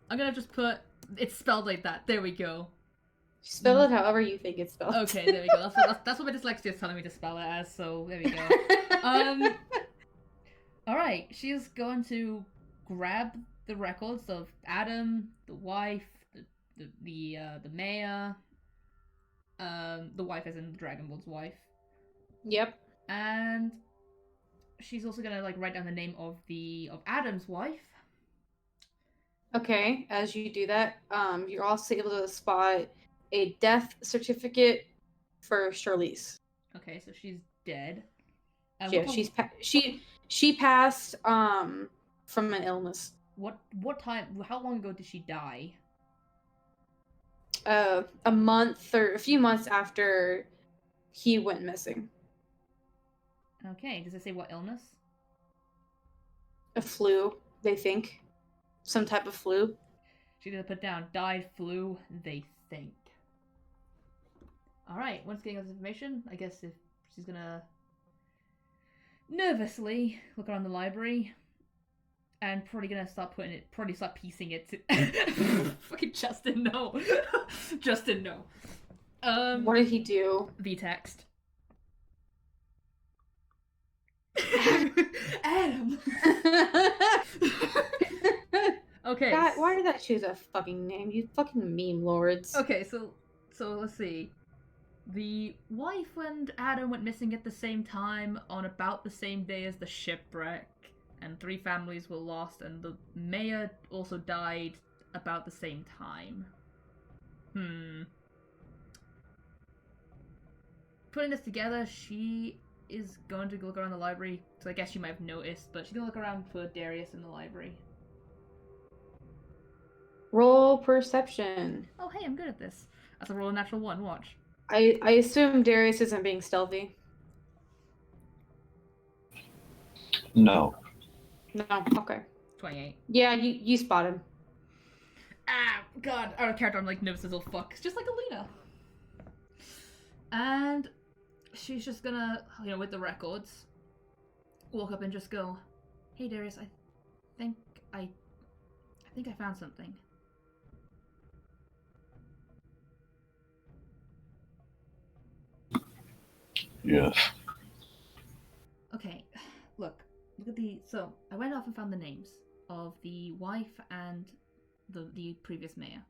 gonna just put it's spelled like that. There we go. Spell it however you think it's spelled. Okay, there we go. That's what my dyslexia is telling me to spell it as. So there we go. All right, she is going to grab the records of Adam, the wife, the mayor, the wife as in Dragonborn's wife, Yep. and she's also gonna like write down the name of Adam's wife. Okay, as you do that, you're also able to spot a death certificate for Charlize. Okay, so she's dead. Yeah, she passed from an illness. What time? How long ago did she die? A month or a few months after he went missing. Okay, does it say what illness? A flu, they think. Some type of flu. She's gonna put down died flu, they think. Alright, once getting this information, I guess if she's gonna nervously look around the library and probably start piecing it to fucking Justin, no. Justin, no. What did he do? V-text. Adam! Okay. God, why did that choose a fucking name? You fucking meme lords. Okay, so let's see. The wife and Adam went missing at the same time on about the same day as the shipwreck, and 3 families were lost, and the mayor also died about the same time. Putting this together, she is going to look around the library, so I guess you might have noticed, but she's gonna look around for Darius in the library. Roll perception. Oh, hey, I'm good at this. That's a roll a natural 1, watch. I assume Darius isn't being stealthy. No. No, okay. 28. Yeah, you spot him. Ah, God, our character, I'm like nervous as all fuck. It's just like Alina. And she's just gonna, with the records, walk up and just go, "Hey Darius, I think I found something." Yes. Okay, look at the. So I went off and found the names of the wife and the previous mayor,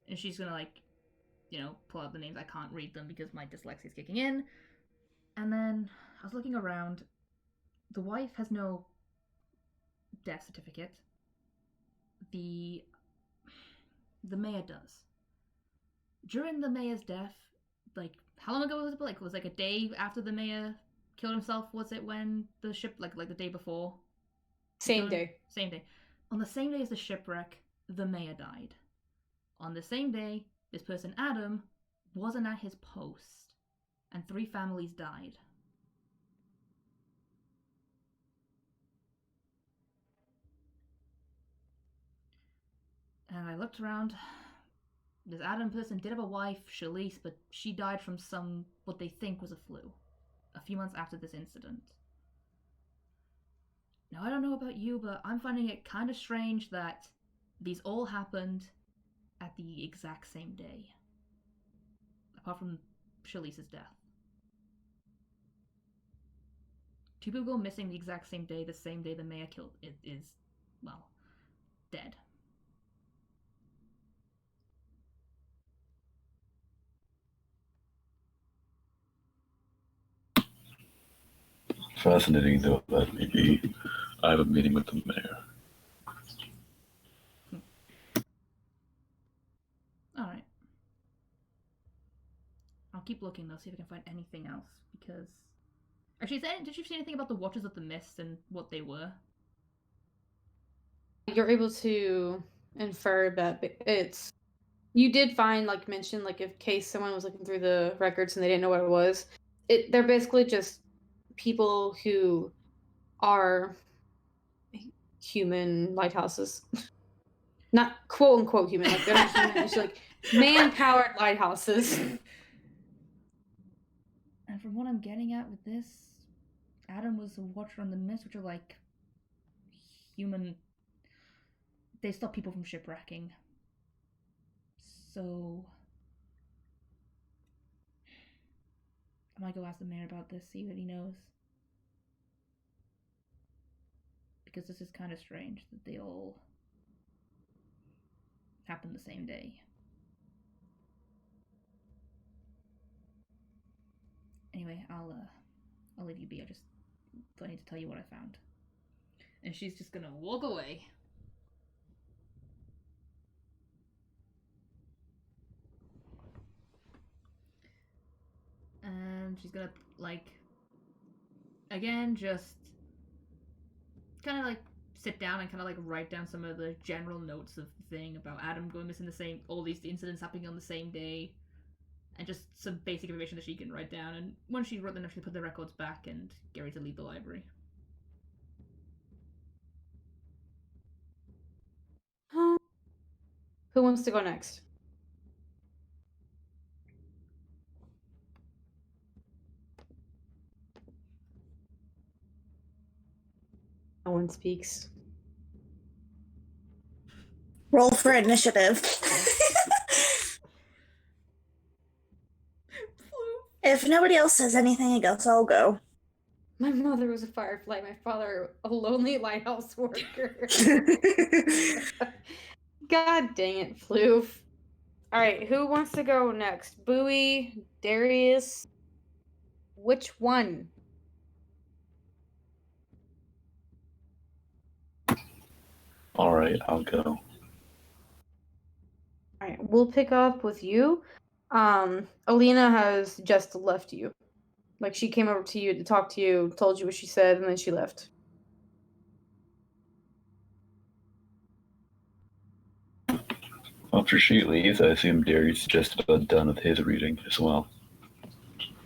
and she's gonna pull out the names. I can't read them because my dyslexia is kicking in. And then I was looking around. The wife has no death certificate. The mayor does. During the mayor's death, like, how long ago was it? Like, it was like a day after the mayor killed himself, was it, when the ship, like the day before? Same day. Same day. On the same day as the shipwreck, the mayor died. On the same day, this person, Adam, wasn't at his post, and 3 families died. And I looked around. This Adam person did have a wife, Charlize, but she died from what they think was a flu, a few months after this incident. Now, I don't know about you, but I'm finding it kind of strange that these all happened at the exact same day. Apart from Charlize's death. 2 people go missing the exact same day the mayor killed is, well, dead. Fascinating though that may be. I have a meeting with the mayor. Alright. I'll keep looking though, see if I can find anything else, because... Actually, did you see anything about the Watchers of the Mist and what they were? You're able to infer that it's... You did find, mention, in case someone was looking through the records and they didn't know what it was. They're basically just people who are human lighthouses. Not quote-unquote human, they're not human, it's man-powered lighthouses. And from what I'm getting at with this, Adam was a Watcher on the Mist, which are human... They stop people from shipwrecking. So... I might go ask the mayor about this, see what he knows. Because this is kind of strange that they all happened the same day. Anyway, I'll leave you be. I just don't need to tell you what I found. And she's just gonna walk away. And she's gonna, like, again, just kind of, like, sit down and kind of, like, write down some of the general notes of the thing about Adam going missing all these incidents happening on the same day. And just some basic information that she can write down. And once she's wrote them, she'll put the records back and get ready to leave the library. Who wants to go next? No one speaks. Roll for initiative. If nobody else says anything, I guess I'll go. My mother was a firefly. My father, a lonely lighthouse worker. God dang it, Floof. All right, who wants to go next? Bowie, Darius. Which one? All right, I'll go. All right, we'll pick up with you. Alina has just left you. Like, she came over to you to talk to you, told you what she said, and then she left. After she leaves, I assume Darius just about done with his reading as well.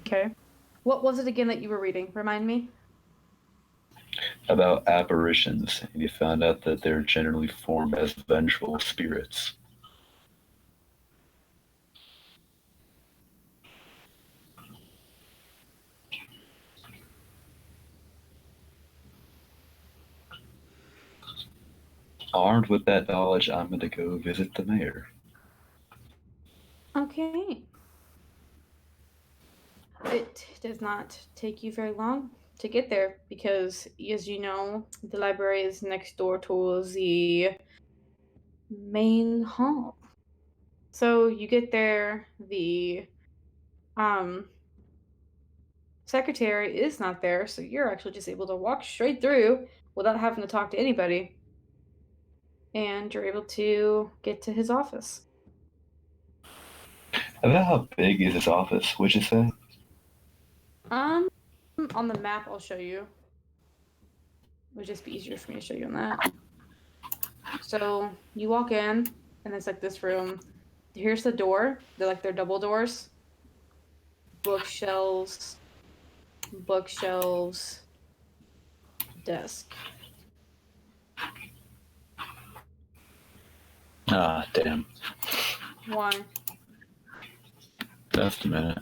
Okay. What was it again that you were reading? Remind me. About apparitions, and you found out that they're generally formed as vengeful spirits. Armed with that knowledge, I'm going to go visit the mayor. Okay. It does not take you very long to get there because, as you know, the library is next door to the main hall. So you get there, the secretary is not there, so you're actually just able to walk straight through without having to talk to anybody. And you're able to get to his office. About how big is his office, would you say? On the map, I'll show you. It would just be easier for me to show you on that. So you walk in, and it's like this room. Here's the door. They're double doors. Bookshelves, desk. Ah, damn. Why? Just a minute.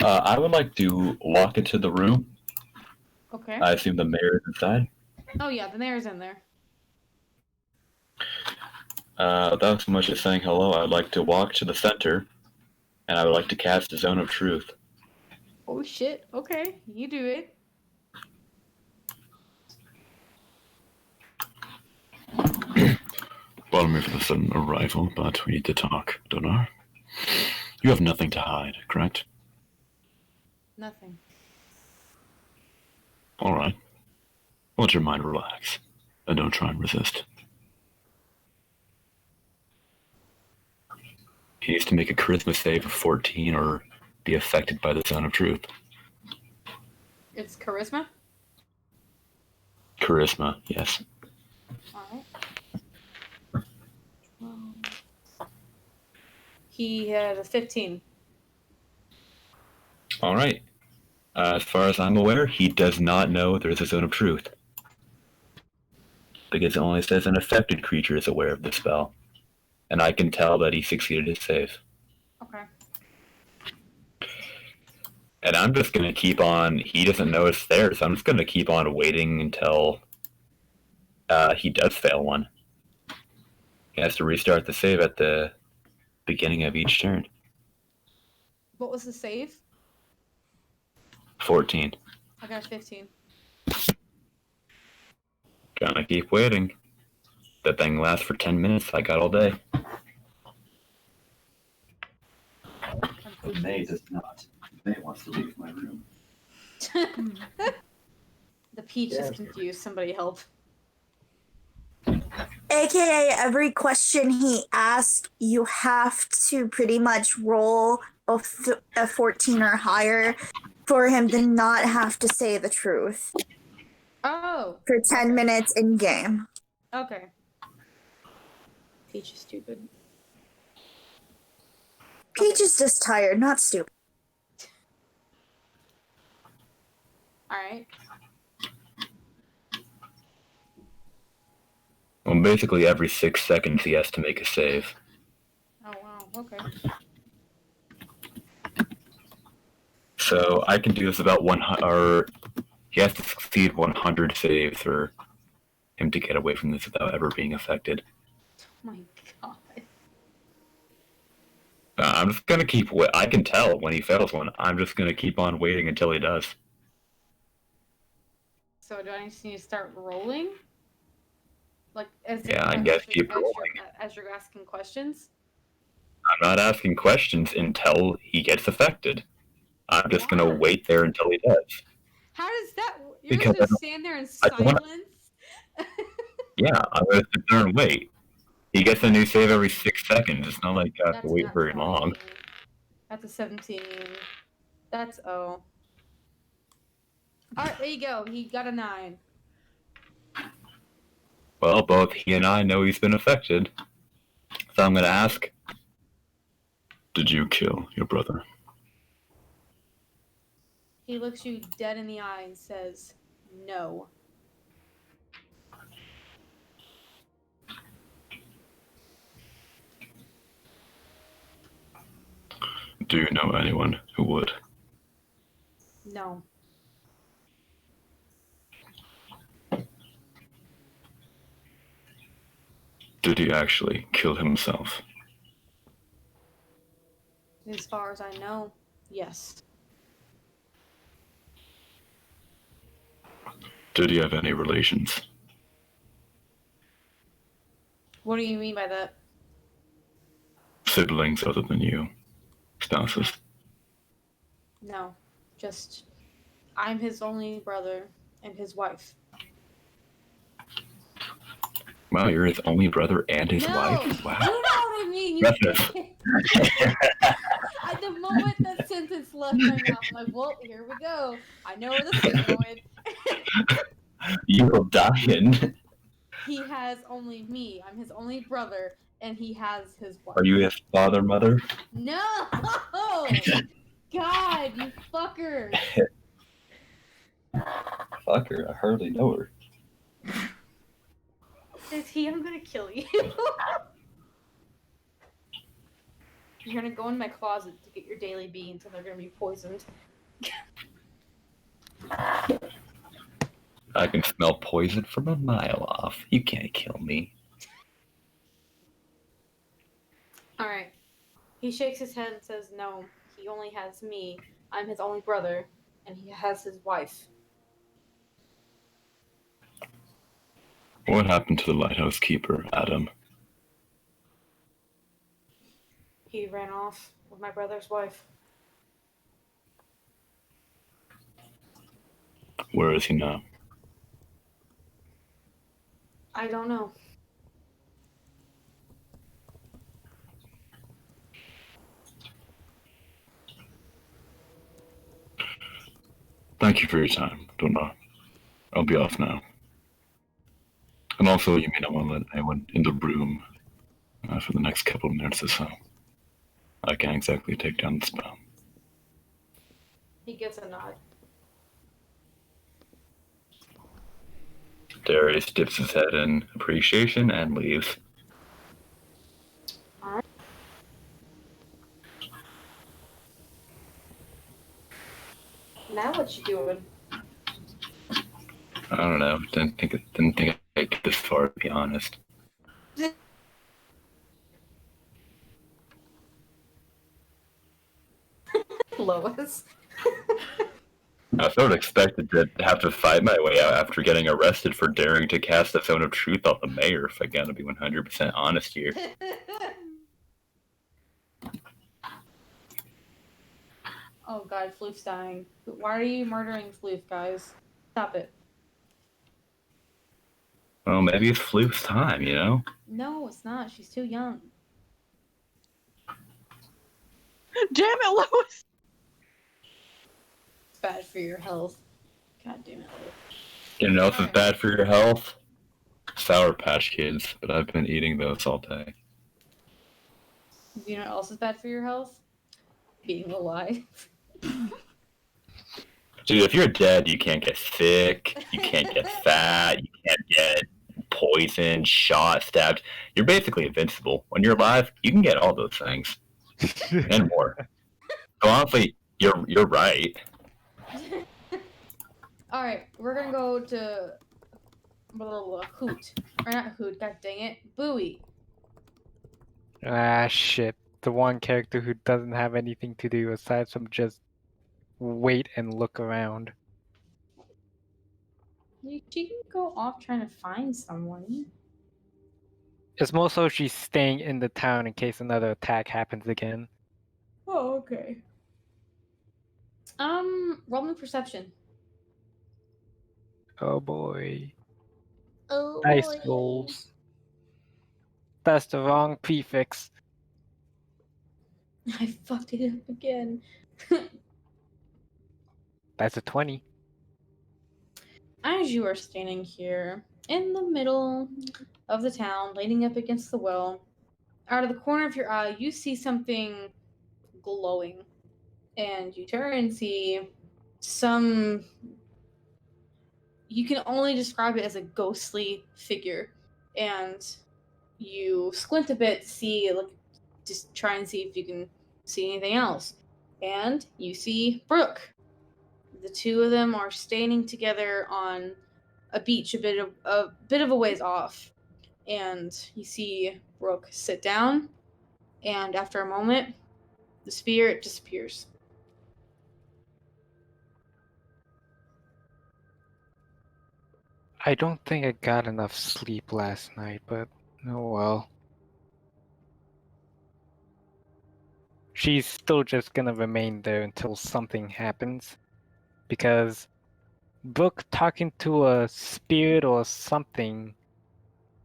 I would like to walk into the room. Okay. I assume the mayor is inside. Oh yeah, the mayor's in there. Without so much as saying hello, I'd like to walk to the center, and I would like to cast a zone of truth. Oh shit. Okay, you do it. Pardon me for the sudden arrival, but we need to talk, don't I? You have nothing to hide, correct? Nothing. All right. Let your mind relax, and don't try and resist. He needs to make a charisma save of 14 or be affected by the zone of truth. It's charisma? Charisma, yes. Alright. He had a 15. All right. As far as I'm aware, he does not know there's a zone of truth. Because it only says an affected creature is aware of the spell. And I can tell that he succeeded his save. Okay. And I'm just going to keep on... He doesn't know it's there, so I'm just going to keep on waiting until he does fail one. He has to restart the save at the beginning of each turn. What was the save? 14. I got 15. Gonna keep waiting. That thing lasts for 10 minutes. I got all day. May does not. May wants to leave my room. The peach is confused. Somebody help. AKA, every question he asks, you have to pretty much roll a 14 or higher for him to not have to say the truth Oh. for 10 minutes in game. Okay. Peach is stupid. Peach is just tired, not stupid. Alright. Well, basically every 6 seconds he has to make a save. Oh, wow. Okay. So I can do this about 100, or he has to succeed 100 saves for him to get away from this without ever being affected. Oh my god. I'm just gonna keep. I can tell when he fails one. I'm just gonna keep on waiting until he does. So do I just need to start rolling? Like, I guess keep rolling. As you're asking questions? I'm not asking questions until he gets affected. I'm just gonna wait there until he does. How does that? You're Because gonna stand there in silence? Yeah, I'm gonna sit there and wait. He gets a new save every 6 seconds. It's not like I have to wait not very long. 20. That's a 17. That's O. Alright, there you go. He got a 9. Well, both he and I know he's been affected. So I'm gonna ask, did you kill your brother? He looks you dead in the eye and says, no. Do you know anyone who would? No. Did he actually kill himself? As far as I know, yes. Did he have any relations? What do you mean by that? Siblings other than you? Spouses? No. Just, I'm his only brother and his wife. Wow, you're his only brother and his No, wife? Wow. you know what I mean. You At the moment that sentence left my mouth, I'm like, well, here we go. I know where this is going. You will die in. He has only me. I'm his only brother, and he has his wife. Are you his father, mother? No! God, you fucker! Fucker, I hardly know her. Is he? I'm gonna kill you. You're gonna go in my closet to get your daily beans, and they're gonna be poisoned. I can smell poison from a mile off. You can't kill me. Alright. He shakes his head and says, no, he only has me. I'm his only brother, and he has his wife. What happened to the lighthouse keeper, Adam? He ran off with my brother's wife. Where is he now? I don't know. Thank you for your time, Donna. I'll be off now. And also, you may not want to let anyone in the room for the next couple of minutes or so. I can't exactly take down the spell. He gets a nod. Darius dips his head in appreciation and leaves. Alright. Now what you doing? I don't know. Didn't think I'd get this far, to be honest. Lois. I sort of expected to have to fight my way out after getting arrested for daring to cast the Zone of Truth on the mayor, if I gotta be 100% honest here. Oh god, Floof's dying. Why are you murdering Floof, guys? Stop it. Well, maybe it's Floof's time, you know? No, it's not. She's too young. Damn it, Lois! It's bad for your health. God damn it, Lois. You know else is bad for your health? Sour Patch Kids, but I've been eating those all day. You know what else is bad for your health? Being alive. Dude, if you're dead, you can't get sick, you can't get fat, you can't get poisoned, shot, stabbed. You're basically invincible. When you're alive, you can get all those things. And more. So honestly, you're right. Alright, we're gonna go to Hoot. Or not Hoot, god dang it. Bowie. Ah, shit. The one character who doesn't have anything to do aside from just wait and look around. She can go off trying to find someone. It's more so she's staying in the town in case another attack happens again. Oh, okay. Roll me perception. Oh boy. Oh, Dice rolls. That's the wrong prefix. I fucked it up again. That's a 20. As you are standing here in the middle of the town, leaning up against the well, out of the corner of your eye, you see something glowing. And you turn and see some. You can only describe it as a ghostly figure. And you squint a bit to see, like, just try and see if you can see anything else. And you see Brooke. The two of them are standing together on a beach a bit of a ways off. And you see Brooke sit down, and after a moment, the spirit disappears. I don't think I got enough sleep last night, but oh well. She's still just gonna remain there until something happens. Because Brooke talking to a spirit or something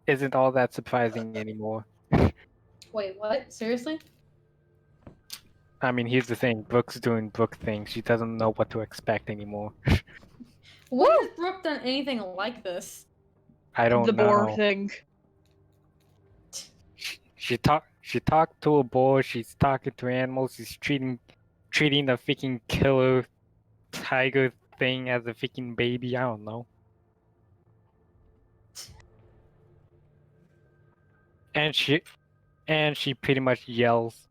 isn't all that surprising anymore. Wait, what? Seriously? I mean, here's the thing. Brooke's doing Brooke things. She doesn't know what to expect anymore. When has Brooke done anything like this? I don't The boar know. thing. She talked to a boar. She's talking to animals. She's treating the freaking killer tiger thing as a freaking baby. I don't know. And she pretty much yells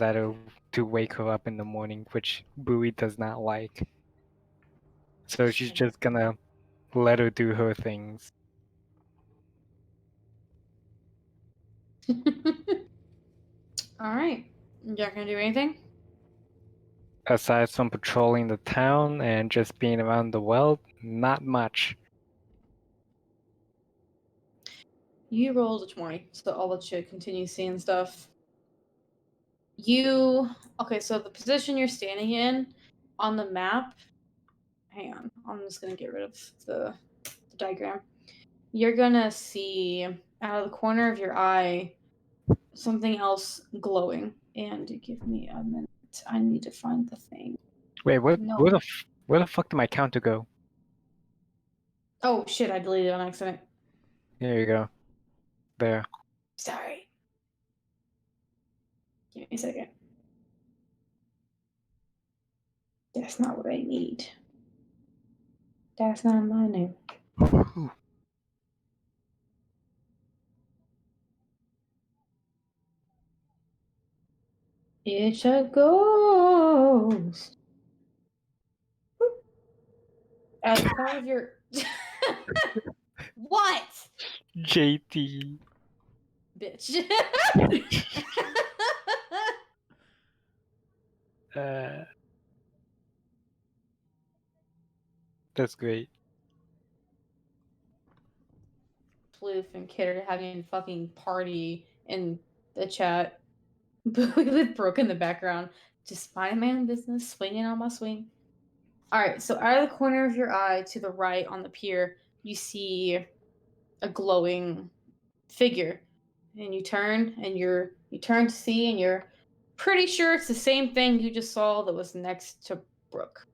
at her to wake her up in the morning, which Bowie does not like. So she's just gonna let her do her things. Alright. You're not gonna do anything? Aside from patrolling the town and just being around the well, not much. You rolled a 20, so I'll let you continue seeing stuff. Okay, so the position you're standing in on the map, hang on, I'm just gonna get rid of the diagram. You're gonna see out of the corner of your eye something else glowing. And give me a minute. I need to find the thing. Wait, what? No. Where the fuck did my counter go? Oh shit, I deleted it on accident. There you go. There. Sorry. Give me a second. That's not what I need. That's not my name. It's a ghost. At the corner of your. What? JT. Bitch. That's great. Floof and Kid are having a fucking party in the chat. With Brooke in the background. Just mind my own business, swinging on my swing. Alright, so out of the corner of your eye to the right on the pier, you see a glowing figure. And you turn to see, and you're pretty sure it's the same thing you just saw that was next to Brooke.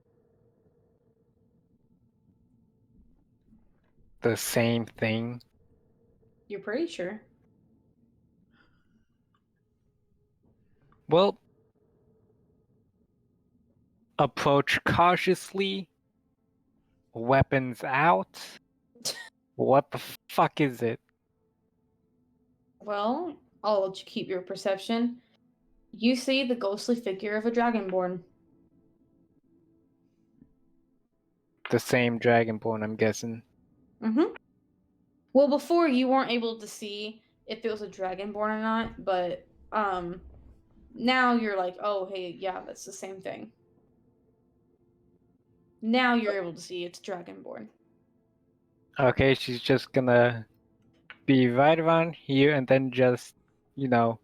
The same thing. You're pretty sure. Well, approach cautiously. Weapons out. What the fuck is it? Well, I'll let you keep your perception. You see the ghostly figure of a dragonborn. The same dragonborn, I'm guessing. Mm-hmm. Well, before you weren't able to see if it was a dragonborn or not, but now you're like, oh hey, yeah, that's the same thing. Now you're able to see it's dragonborn. Okay, she's just gonna be right around here and then just, you know,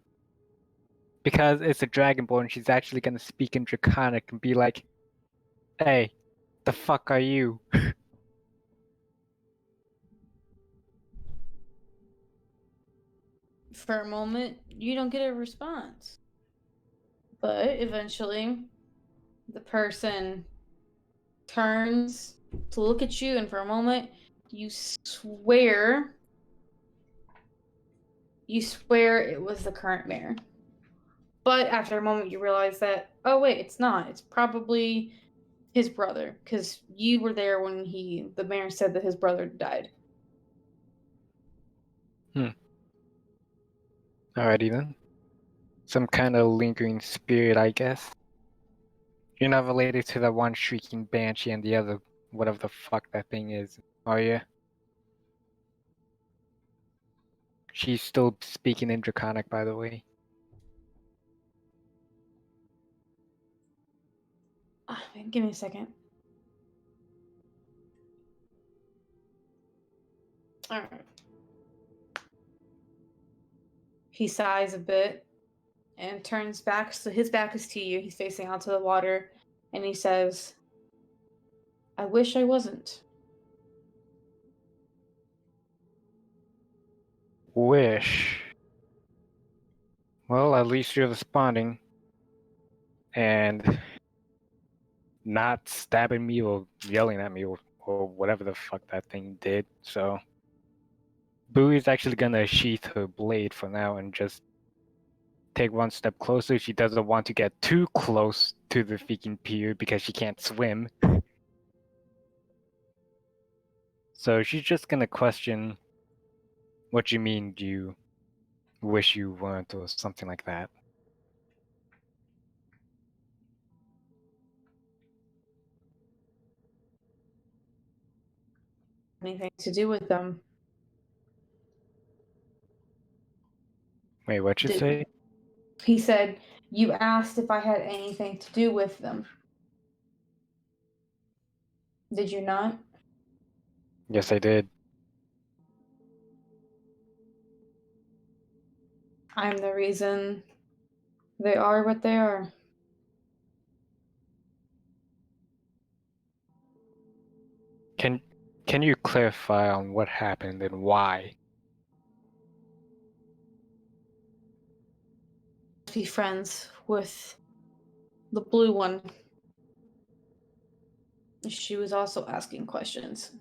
because it's a dragonborn, she's actually gonna speak in Draconic and be like, hey, the fuck are you? For a moment, you don't get a response. But eventually, the person turns to look at you, and for a moment, you swear it was the current mayor. But after a moment, you realize that, oh wait, it's not. It's probably his brother, because you were there when the mayor said that his brother died. Alrighty then. Some kind of lingering spirit, I guess. You're not related to the one shrieking banshee and the other, whatever the fuck that thing is, are you? She's still speaking in Draconic, by the way. Give me a second. Alright. He sighs a bit and turns back, so his back is to you. He's facing out to the water, and he says, I wish I wasn't. Wish. Well, at least you're responding. And not stabbing me or yelling at me or whatever the fuck that thing did, so... Booey's actually gonna sheath her blade for now and just take one step closer. She doesn't want to get too close to the freaking pier because she can't swim. So she's just gonna question, what you mean you wish you weren't, or something like that. Anything to do with them. Wait, what you say? He said, you asked if I had anything to do with them. Did you not? Yes, I did. I'm the reason they are what they are. Can you clarify on what happened and why? Be friends with the blue one. She was also asking questions.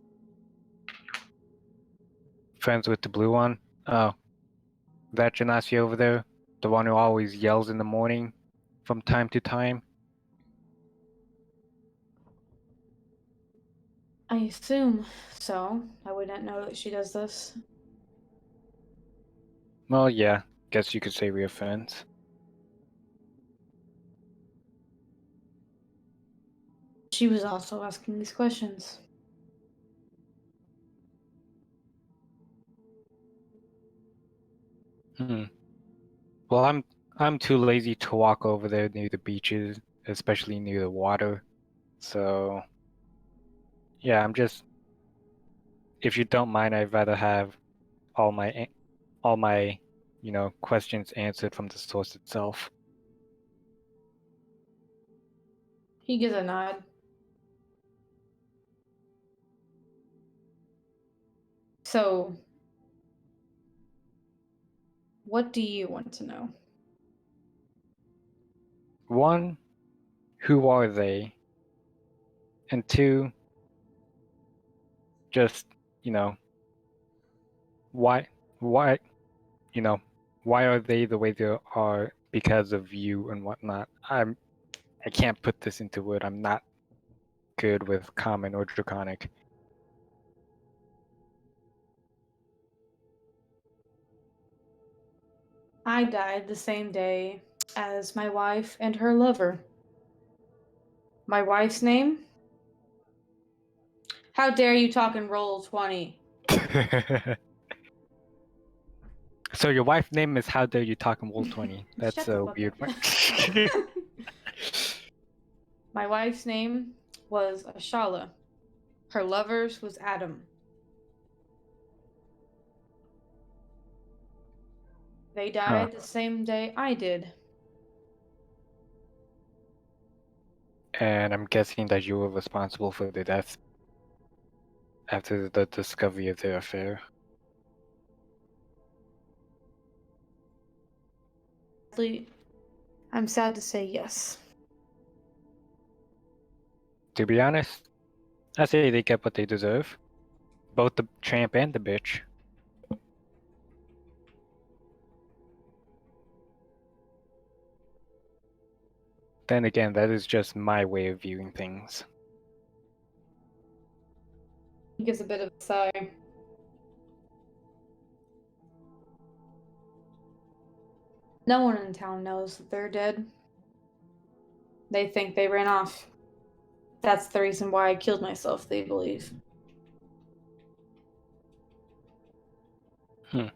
Friends with the blue one? Oh. That Genasi over there? The one who always yells in the morning from time to time? I assume so. I would not know that she does this. Well, yeah. Guess you could say we're friends. She was also asking these questions. Well, I'm too lazy to walk over there near the beaches, especially near the water. So Yeah, I'm just. If you don't mind, I'd rather have all my, questions answered from the source itself. He gives a nod. So, what do you want to know? One, who are they? And two, just, why, why are they the way they are because of you and whatnot? I can't put this into word. I'm not good with common or draconic. I died the same day as my wife and her lover. My wife's name? How dare you talk and roll 20? So your wife's name is How Dare You Talk in Roll 20. That's Shut the a fuck weird up. one. My wife's name was Ashala. Her lover's was Adam. They died the same day I did. And I'm guessing that you were responsible for the death after the discovery of their affair. I'm sad to say yes. To be honest, I say they get what they deserve. Both the tramp and the bitch. Then again, that is just my way of viewing things. He gives a bit of a sigh. No one in town knows that they're dead. They think they ran off. That's the reason why I killed myself, they believe. I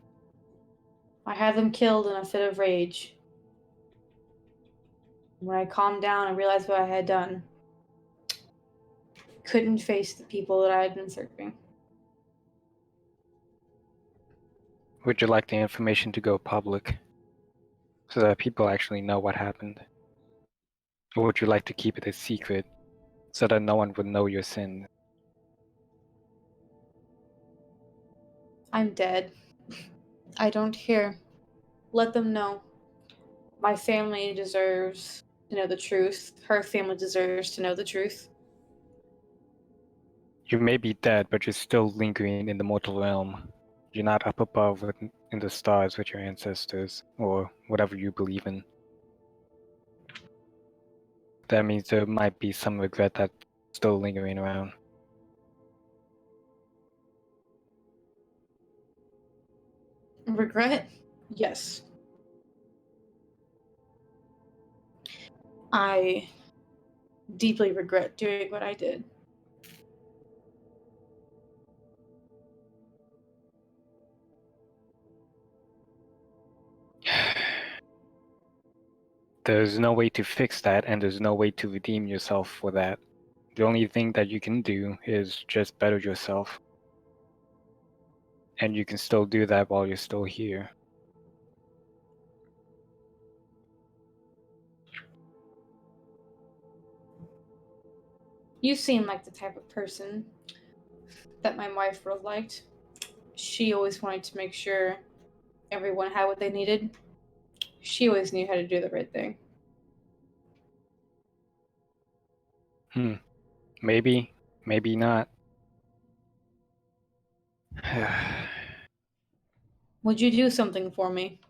had them killed in a fit of rage. When I calmed down and realized what I had done, couldn't face the people that I had been searching. Would you like the information to go public so that people actually know what happened? Or would you like to keep it a secret so that no one would know your sin? I'm dead. I don't care. Let them know. My family deserves to know the truth. Her family deserves to know the truth. You may be dead, but you're still lingering in the mortal realm. You're not up above in the stars with your ancestors, or whatever you believe in. That means there might be some regret that's still lingering around. Regret? Yes. I deeply regret doing what I did. There's no way to fix that, and there's no way to redeem yourself for that. The only thing that you can do is just better yourself. And you can still do that while you're still here. You seem like the type of person that my wife would have liked. She always wanted to make sure everyone had what they needed. She always knew how to do the right thing. Maybe, maybe not. Would you do something for me?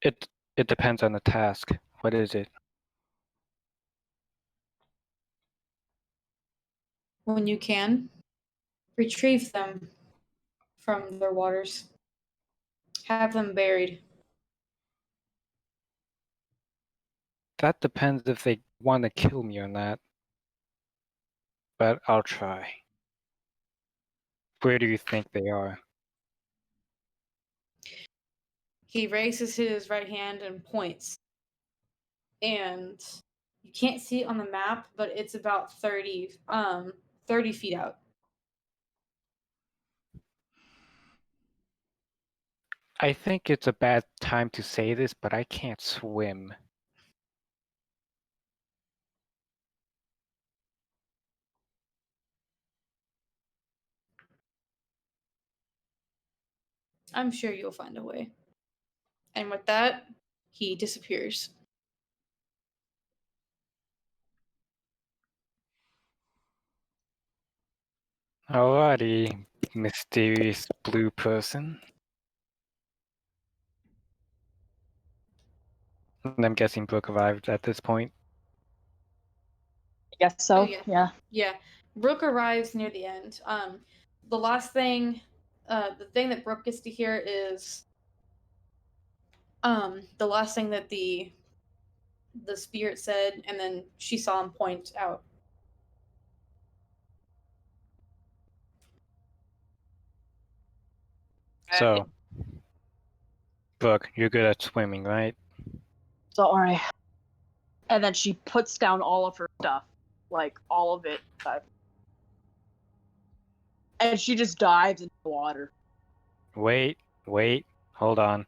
It depends on the task. What is it? When you can, retrieve them from their waters. Have them buried. That depends if they want to kill me or not. But I'll try. Where do you think they are? He raises his right hand and points. And You can't see it on the map, but it's about 30 feet out. I think it's a bad time to say this, but I can't swim. I'm sure you'll find a way. And with that, he disappears. Alrighty, mysterious blue person. And I'm guessing Brooke arrived at this point. I guess so. Oh, yeah. Yeah. Yeah, Brooke arrives near the end. The last thing, the thing that Brooke gets to hear is, the last thing that the spirit said, and then she saw him point out. So, Brooke, you're good at swimming, right? Sorry. And then she puts down all of her stuff, like all of it, and she just dives into the water. Wait, hold on.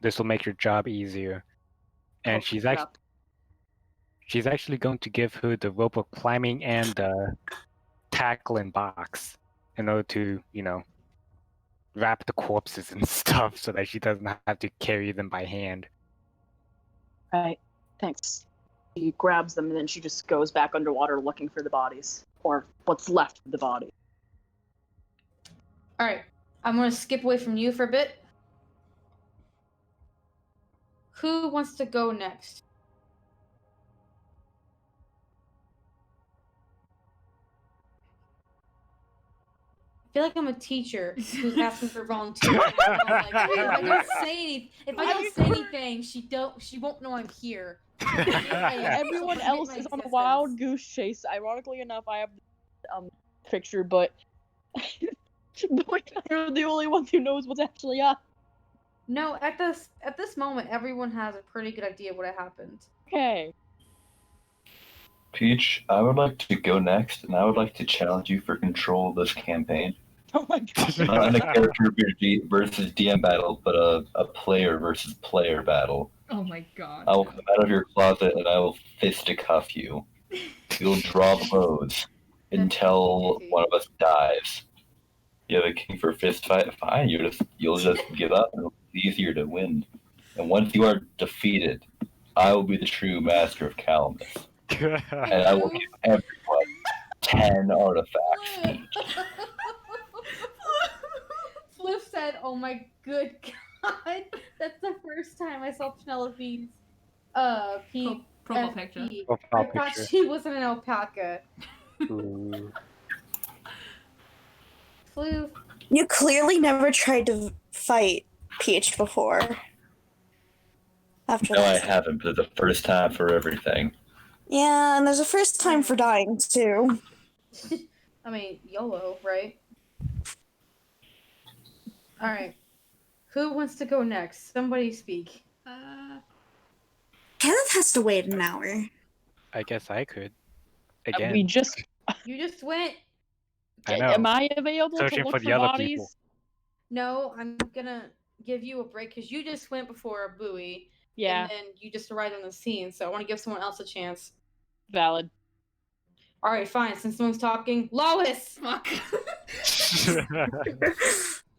This will make your job easier. And Oh, crap. she's actually going to give her the rope of climbing and the tackling box in order to, wrap the corpses and stuff so that she doesn't have to carry them by hand. Right. Thanks. She grabs them and then she just goes back underwater looking for the bodies, or what's left of the body. All right, I'm gonna skip away from you for a bit. Who wants to go next? I feel like I'm a teacher who's asking for volunteers. Like, if I don't say anything, she won't know I'm here. Everyone else is on a wild goose chase. Ironically enough, I have the picture, but you're the only one who knows what's actually up. No, at this moment, everyone has a pretty good idea what happened. Okay. Peach, I would like to go next, and I would like to challenge you for control of this campaign. Oh my god. Not in a character versus DM battle, but a player versus player battle. Oh my god. I will come out of your closet and I will fisticuff you. You'll draw blows until one of us dies. You have a king for a fist fight? Fine, you'll just give up and it'll be easier to win. And once you are defeated, I will be the true master of Calamus. And I will give everyone 10 artifacts each. Flip said, "Oh my good god, that's the first time I saw Penelope's profile picture. I thought she was an alpaca." Ooh. Floof. You clearly never tried to fight Peach before. After No, I that. haven't, but it's the first time for everything. Yeah, and there's a first time for dying too. I mean, YOLO, right? Alright. Who wants to go next? Somebody speak. Kenneth has to wait an hour. I guess I could. Again. We just. You just went. I know. Am I available Searching to look for for the other bodies? people. No, I'm gonna give you a break because you just went before a buoy. Yeah. And then you just arrived on the scene, so I want to give someone else a chance. Valid. Alright, fine. Since someone's talking, Lois! Fuck.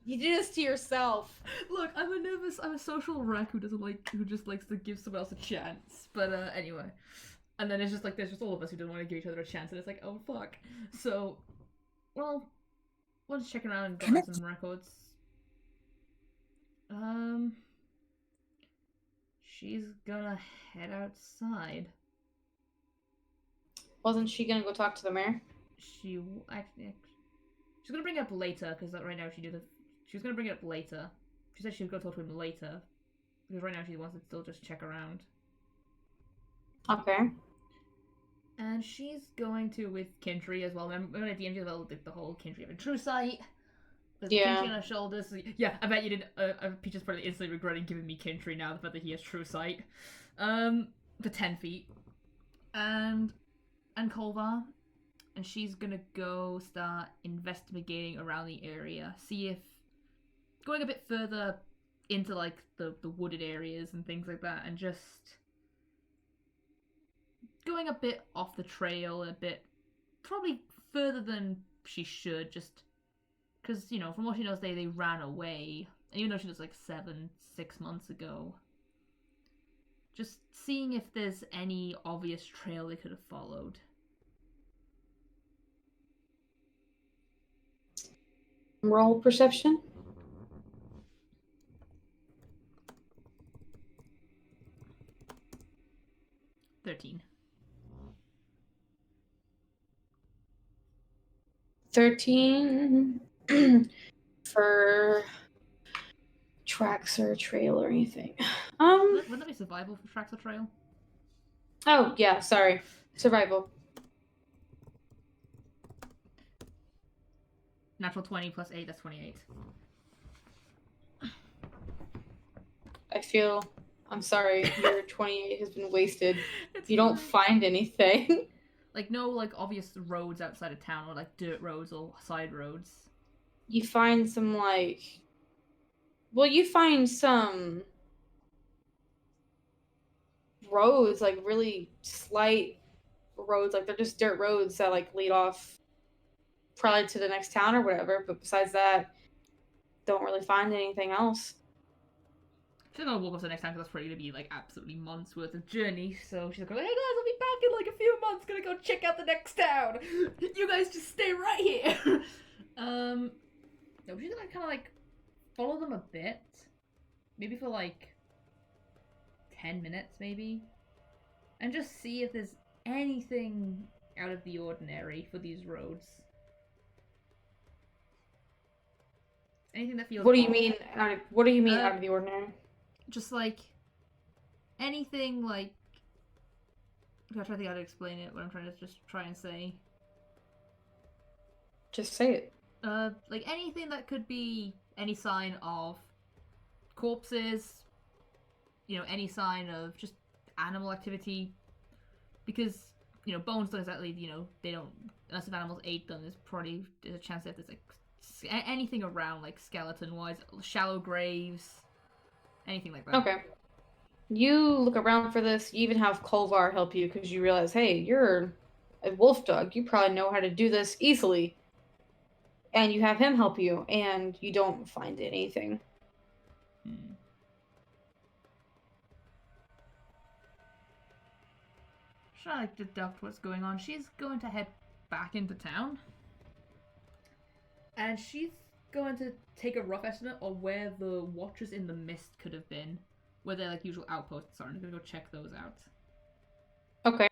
You did this to yourself. Look, I'm a social wreck who just likes to give someone else a chance. But anyway. And then it's just like, there's just all of us who don't want to give each other a chance, and it's like, oh fuck. So, well, we'll just check around and go some records. She's gonna head outside. Wasn't she gonna go talk to the mayor? She's gonna bring it up later, because right now she's gonna bring it up later. She said she would go talk to him later, because right now she wants to still just check around. Okay. And she's going to with Kintry as well. Remember at the end of the whole Kintry having true sight? There's Yeah. Kintry on her shoulders. Yeah, I bet you did. Peach is probably instantly regretting giving me Kintry now, the fact that he has true sight. For 10 feet. and Kolvar, and she's gonna go start investigating around the area, see if going a bit further into like the wooded areas and things like that, and just going a bit off the trail, a bit probably further than she should, just because, you know, from what she knows, they ran away, and even though she was like 6 months ago, just seeing if there's any obvious trail they could have followed. Roll perception. $13. 13 for tracks or trail or anything. Wouldn't that be survival for tracks or trail? Oh yeah, sorry. Survival. Natural 20 plus 8, that's 28. I'm sorry, your 28 has been wasted. You don't find anything. Like, no, like, obvious roads outside of town, or, like, dirt roads or side roads. You find some, like... Well, you find some... roads, like, really slight roads. Like, they're just dirt roads that, like, lead off probably to the next town or whatever. But besides that, don't really find anything else. She's gonna walk up to the next town because that's probably gonna be, like, absolutely months worth of journey. So she's like, hey guys, I'll be back in, like, a few months. Gonna go check out the next town. You guys just stay right here. No, she's gonna kind of, like, follow them a bit. Maybe for, like, 10 minutes, maybe. And just see if there's anything out of the ordinary for these roads. Anything that feels What do you off. mean? What do you mean out of the ordinary? Just like anything, like, I'm trying to think how to explain it. What I'm trying to just try and say. Just say it. Like anything that could be any sign of corpses, you know, any sign of just animal activity, because, you know, bones don't exactly, you know, they don't, unless if animals ate them, there's a chance that there's like anything around, like skeleton wise, shallow graves, anything like that. Okay. You look around for this. You even have Kolvar help you because you realize, hey, you're a wolf dog. You probably know how to do this easily. And you have him help you, and you don't find anything. Trying to deduct what's going on. She's going to head back into town. And she's going to take a rough estimate of where the Watchers in the Mist could have been. Where their, like, usual outposts are. I'm going to go check those out. Okay.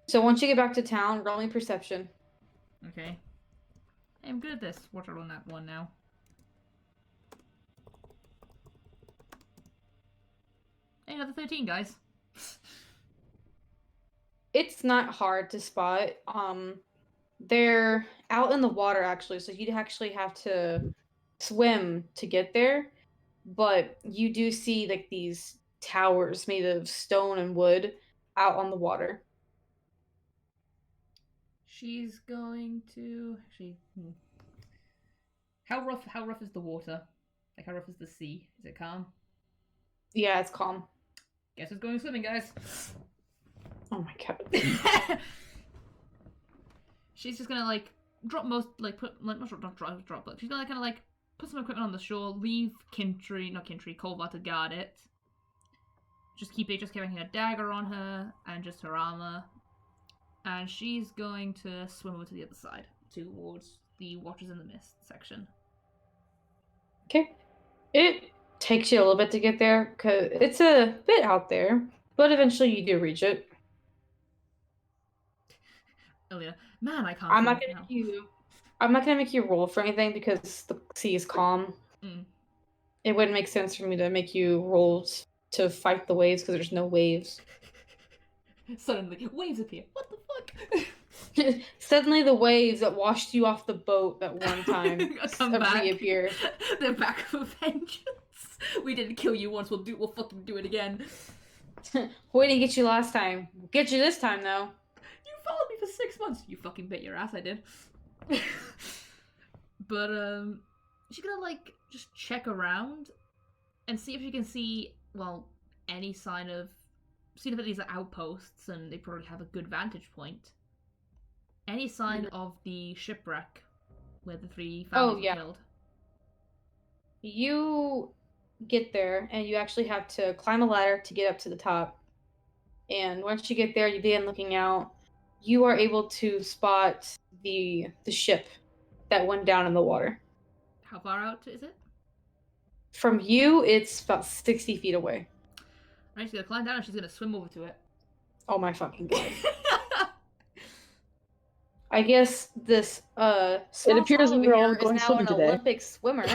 So once you get back to town, roll me perception. Okay. I'm good at this. Watch out on that one now. Hey, another 13, guys. It's not hard to spot. They're out in the water, actually, so you'd actually have to swim to get there. But you do see, like, these towers made of stone and wood out on the water. She's going to actually. How rough is the water? Like, how rough is the sea? Is it calm? Yeah, it's calm. Guess it's going swimming, guys. Oh my god. She's just gonna, like, drop most, like, put, like, not drop, but she's gonna kind of, like, put some equipment on the shore, leave Kolvar to guard it. Just keeping a dagger on her, and just her armor. And she's going to swim over to the other side, towards the Watchers in the Mist section. Okay. It takes you a little bit to get there, because it's a bit out there, but eventually you do reach it. Elena, man, I can't. I'm not gonna make you roll for anything because the sea is calm. It wouldn't make sense for me to make you roll to fight the waves because there's no waves. Suddenly, waves appear. What the fuck? Suddenly, the waves that washed you off the boat that one time reappear. They're back for vengeance. We didn't kill you once. We'll fucking do it again. We didn't get you last time. We'll get you this time, though. for 6 months. You fucking bit your ass, I did. But she's gonna like just check around and see if she can see, well, any sign of, see if these are outposts and they probably have a good vantage point. Any sign of the shipwreck where the 3 families were killed. You get there and you actually have to climb a ladder to get up to the top. And once you get there, you begin looking out. You are able to spot the ship that went down in the water. How far out is it? From you, it's about 60 feet away. Right, she's gonna climb down and she's gonna swim over to it. Oh my fucking god. I guess this It appears over we're all here going is now swimming an today. Olympic swimmer.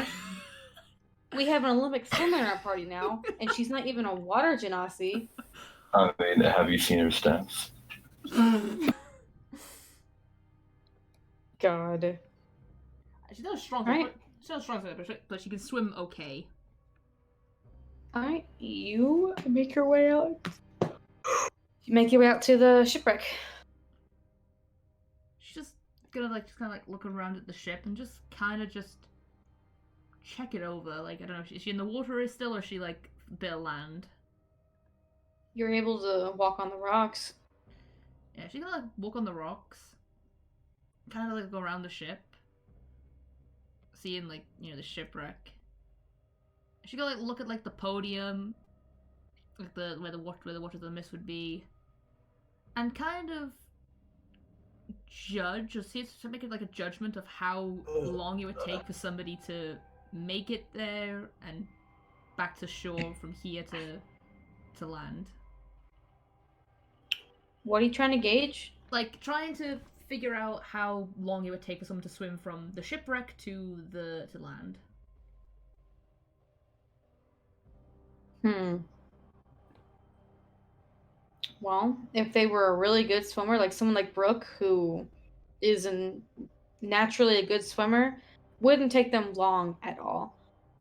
We have an Olympic swimmer in our party now, and she's not even a water genasi. I mean, have you seen her stats? God. She's not strong, Right. she's not strong, but she can swim okay. Alright, you make your way out. You make your way out to the shipwreck. She's just gonna like look around at the ship and just kind of just check it over. Like, I don't know, is she in the water still, or is she like a bit of land? You're able to walk on the rocks. Yeah, she's gonna like walk on the rocks, kind of like go around the ship, seeing like, you know, the shipwreck. She gonna like look at like the podium, like the where the Watch of the Mist would be, and kind of judge or see to make it like a judgment of how long it would take for somebody to make it there and back to shore from here to land. What are you trying to gauge? Like, trying to figure out how long it would take for someone to swim from the shipwreck to land. Well, if they were a really good swimmer, like someone like Brooke, who is naturally a good swimmer, wouldn't take them long at all.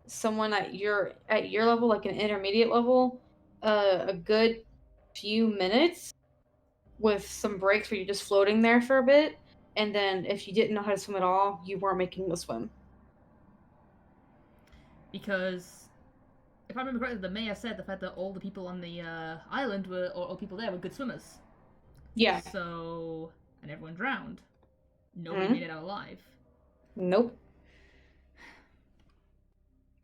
Someone at your level, like an intermediate level, a good few minutes with some breaks where you're just floating there for a bit, and then if you didn't know how to swim at all, you weren't making the swim. Because if I remember correctly, the mayor said the fact that all the people on the island were, or all people there were good swimmers. Yeah. So, and everyone drowned. Nobody made it out alive. Nope.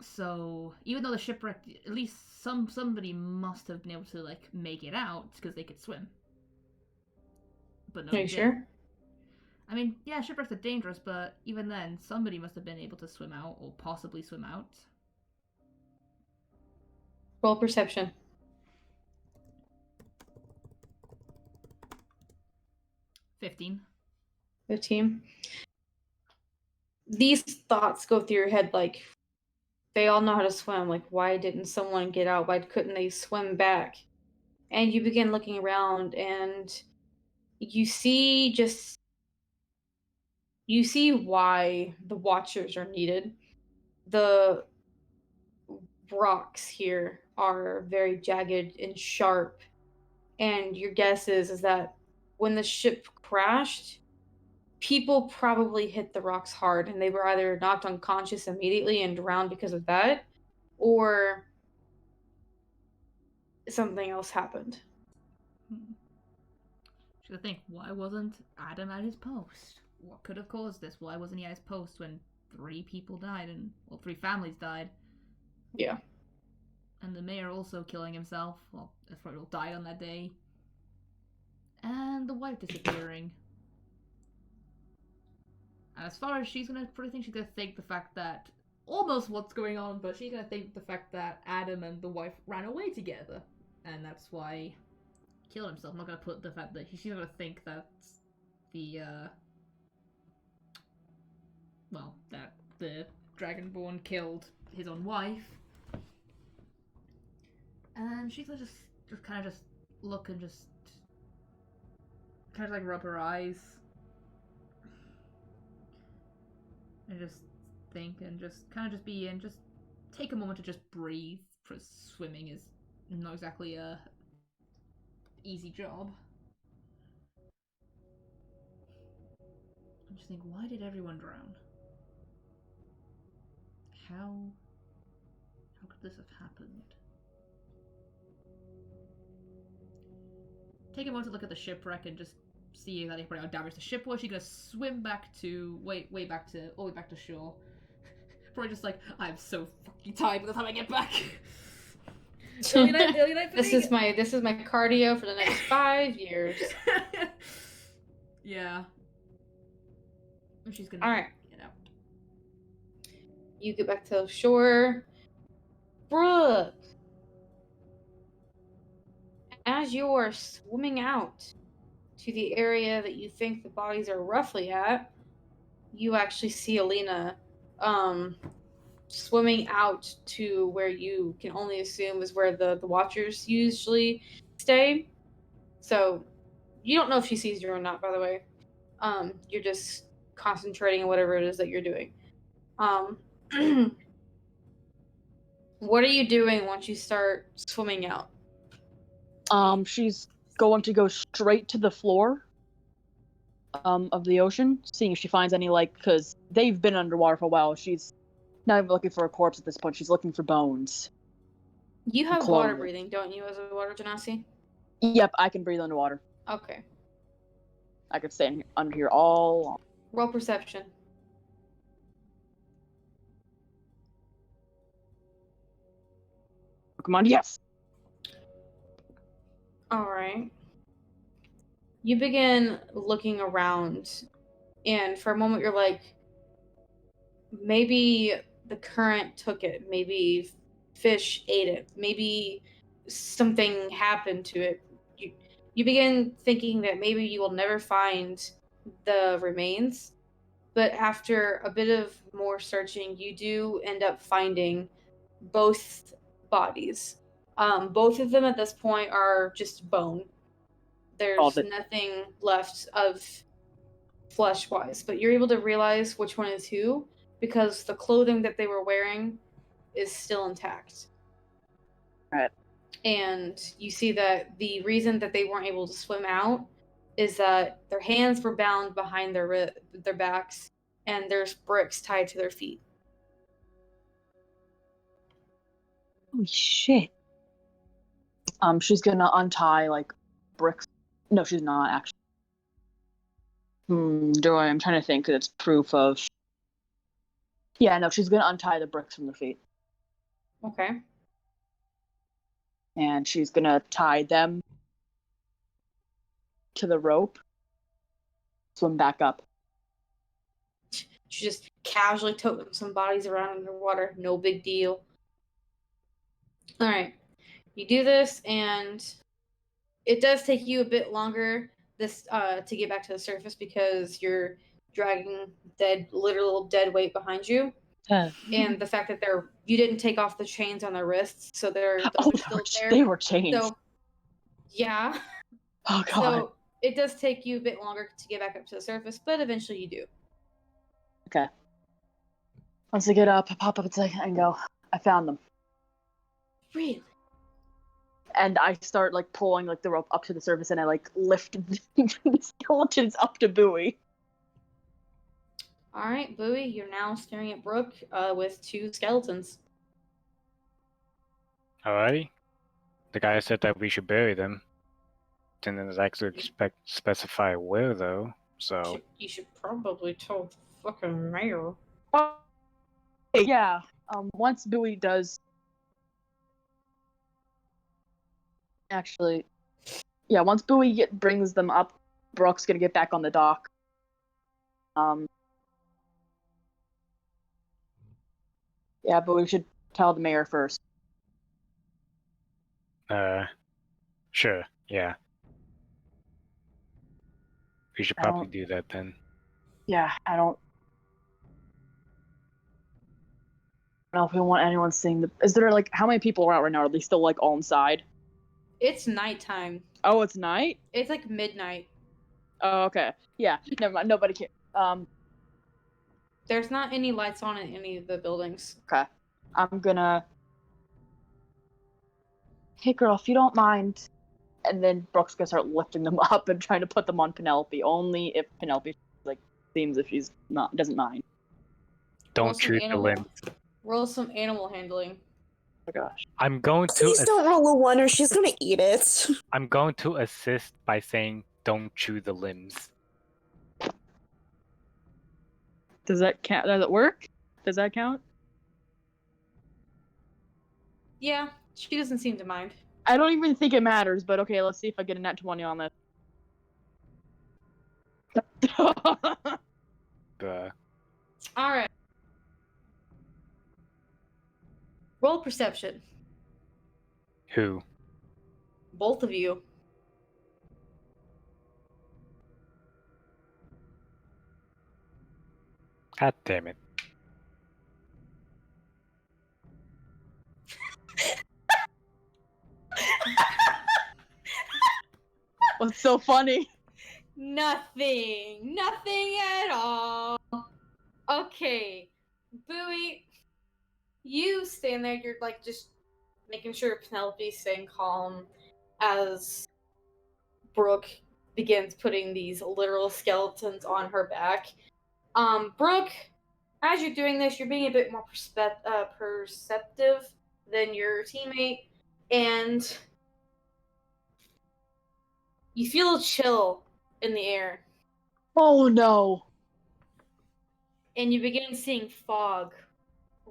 So, even though the shipwreck, at least somebody must have been able to like make it out because they could swim. But no. Are you sure? I mean, yeah, shipwrecks are dangerous, but even then, somebody must have been able to swim out, or possibly swim out. Roll perception. 15. 15. These thoughts go through your head like, they all know how to swim. Like, why didn't someone get out? Why couldn't they swim back? And you begin looking around, and you see why the watchers are needed. The rocks here are very jagged and sharp, and your guess is that when the ship crashed, people probably hit the rocks hard, and they were either knocked unconscious immediately and drowned because of that, or something else happened. Should I think, why wasn't Adam at his post? What could have caused this? Why wasn't he at his post when 3 people died and, well, 3 families died? Yeah. And the mayor also killing himself. Well, that's probably all died on that day. And the wife disappearing. And as far as she's gonna think the fact that almost what's going on, but she's gonna think the fact that Adam and the wife ran away together, and that's why he killed himself. I'm not gonna put the fact that she's gonna think that that the Dragonborn killed his own wife. And she's gonna just kind of just look and just kind of like rub her eyes and just think and just kind of just be and just take a moment to just breathe, because swimming is not exactly a easy job. just think, why did everyone drown? How could this have happened? Take a moment to look at the shipwreck and just see exactly how damaged the ship was. You're gonna swim back to all the way back to shore. Probably just like, I'm so fucking tired by the time I get back. Early night for This me. is my cardio for the next 5 years. Yeah. And she's gonna Alright. get out. You get back to the shore. Brooke, as you're swimming out to the area that you think the bodies are roughly at, you actually see Alina swimming out to where you can only assume is where the watchers usually stay. So you don't know if she sees you or not, by the way. You're just concentrating on whatever it is that you're doing. What are you doing once you start swimming out? She's going to go straight to the floor of the ocean, seeing if she finds any, because they've been underwater for a while. She's not even looking for a corpse at this point. She's looking for bones. You have Clone water it. breathing, don't you, as a water genasi? Yep, I can breathe underwater. Okay. I could stay under here all along. Roll perception. Come on, yes! Alright. You begin looking around, and for a moment you're like, maybe the current took it. Maybe fish ate it. Maybe something happened to it. You begin thinking that maybe you will never find the remains, but after a bit of more searching, you do end up finding both bodies. Both of them at this point are just bone. There's nothing left of flesh-wise, but you're able to realize which one is who because the clothing that they were wearing is still intact. Right. And you see that the reason that they weren't able to swim out is that their hands were bound behind their backs, and there's bricks tied to their feet. Holy shit. She's gonna untie, bricks. No, she's not, actually. I'm trying to think that it's proof of... Yeah, no, she's gonna untie the bricks from the feet. Okay. And she's gonna tie them to the rope, swim back up. She just casually toting some bodies around underwater. No big deal. All right. You do this, and it does take you a bit longer to get back to the surface because you're dragging literal dead weight behind you. And the fact that you didn't take off the chains on their wrists, so those are still there. They were chained. So, yeah. Oh god. So it does take you a bit longer to get back up to the surface, but eventually you do. Okay. Once I get up, I pop up and go, I found them. Really? And I start pulling the rope up to the surface, and I lift the skeletons up to Bowie. All right, Bowie, you're now staring at Brooke with two skeletons. Alrighty. The guy said that we should bury them. Didn't actually specify where though. So you should probably tell the fucking mayor. Yeah. Once Bowie does. Actually, yeah. Once Bowie brings them up, Brooke's gonna get back on the dock. Yeah, but we should tell the mayor first. Sure, yeah. We should probably do that then. Yeah, I don't know if we want anyone seeing the... Is there, how many people are out right now? Are they still, all inside? It's nighttime. Oh, it's night? It's, midnight. Oh, okay. Yeah, never mind. Nobody can... There's not any lights on in any of the buildings. Okay. I'm gonna... Hey, girl, if you don't mind... And then Brooke's gonna start lifting them up and trying to put them on Penelope. Only if Penelope's, themes if she's not doesn't mind. Roll Don't some choose the animal- limbs. Roll some animal handling. Oh my gosh. I'm going to Please don't roll a 1 or she's gonna eat it. I'm going to assist by saying don't chew the limbs. Does that count? Does it work? Does that count? Yeah, she doesn't seem to mind. I don't even think it matters, but okay, let's see if I get a nat 20 on this. All right. Roll perception. Who? Both of you. God damn it. What's so funny? Nothing. Nothing at all. Okay. Bowie, you stand there, you're like just making sure Penelope's staying calm as Brooke begins putting these literal skeletons on her back. Brooke, as you're doing this, you're being a bit more perceptive than your teammate, and you feel a chill in the air, Oh no. and you begin seeing fog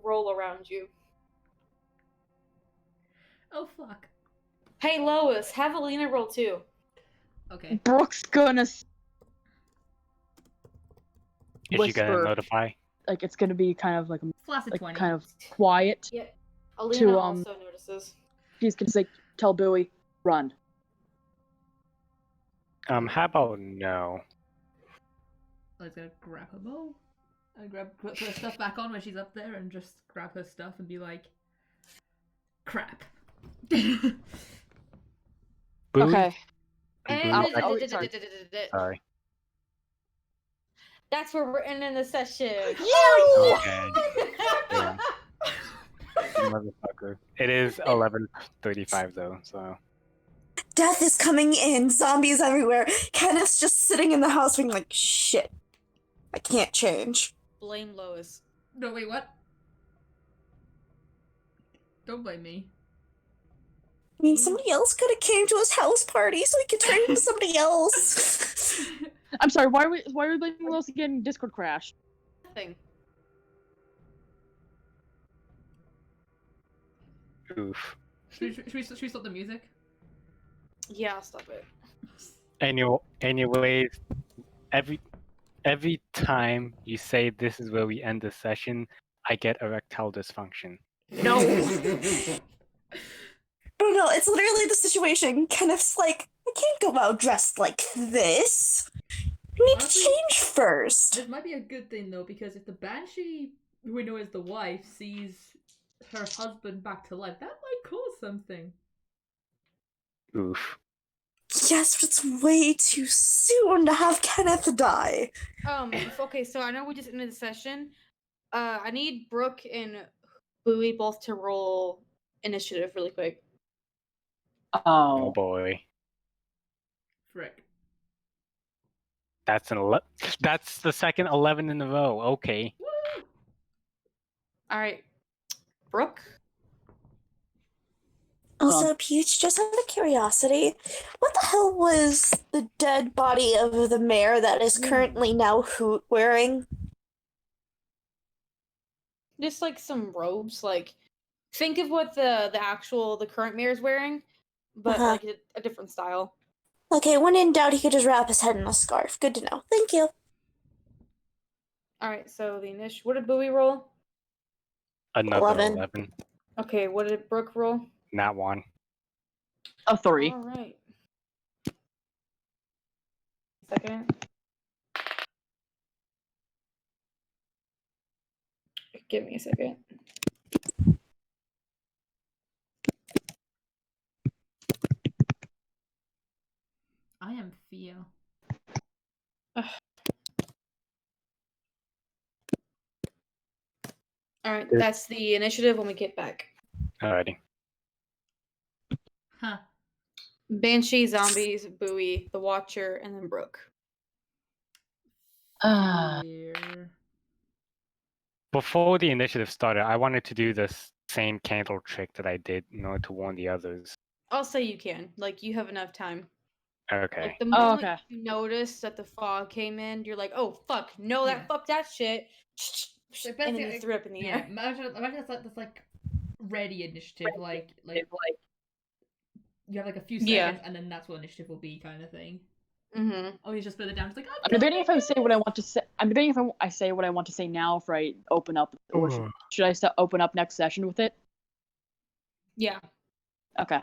roll around you. Oh fuck. Hey Lois, have Alina roll too. Okay. Brooke's gonna Is she gonna whisper, notify? like it's gonna be kind of like Flaccid 20. kind of quiet. Yeah, Alina To, also notices. She's gonna say, "Tell Bowie, run." How about no? I was gonna grab her bow and put her stuff back on when she's up there and just grab her stuff and be like, crap. Bowie? Okay. And sorry. Sorry. that's where we're ending the session. Okay. Yeah. Motherfucker. It is 11:35 though, so. Death is coming in, zombies everywhere. Kenneth's just sitting in the house being like, shit, I can't change. Blame Lois. No, wait, what? Don't blame me. I mean, somebody else could have came to his house party so he could turn into somebody else. I'm sorry. Why are we blaming Lois again? Discord crashed. Nothing. Oof. Should we stop the music? Yeah, I'll stop it. Anyways, every time you say this is where we end the session, I get erectile dysfunction. No. Oh no, it's literally the situation. Kenneth's like, I can't go out dressed like this. I need to Honestly, change first. This might be a good thing though, because if the Banshee, who we know is the wife, sees her husband back to life, that might cause something. Oof. Yes, but it's way too soon to have Kenneth die. Okay, so I know we just ended the session. I need Brooke and Bowie both to roll initiative really quick. Oh Oh. boy. Frick. That's That's the second 11 in a row. Okay. Woo! Alright. Brooke? Also, Peach, just out of curiosity, what the hell was the dead body of the mayor that is currently now Hoot wearing? Just like some robes, like think of what the current mayor's wearing, but Uh-huh. like a different style. Okay, when in doubt, he could just wrap his head in a scarf. Good to know. Thank you. Alright, so the initial what did Bowie roll? Another 11. 11. Okay, what did Brooke roll? Not one. A 3. Alright. Second. Give me a second. I am Theo. Alright, that's the initiative when we get back. Alrighty. Huh. Banshee, zombies, Bowie, the Watcher, and then Brooke. Here. Before the initiative started, I wanted to do this same candle trick that I did in order to warn the others. I'll say you can. Like, you have enough time. Okay. Like, the Oh, moment okay. you notice that the fog came in, you're like, oh, fuck, no, Yeah. fuck that shit. So And basically, then you threw it up in the yeah, air. imagine it's like this like ready initiative, like you have like a few Yeah. seconds, and then that's what initiative will be, kind of thing. Mm-hmm. Oh, he's just put it down. It's like I'm debating if I say what I want to say. I'm debating if I say what I want to say now, if I open up, or should I open up next session with it? Yeah. Okay.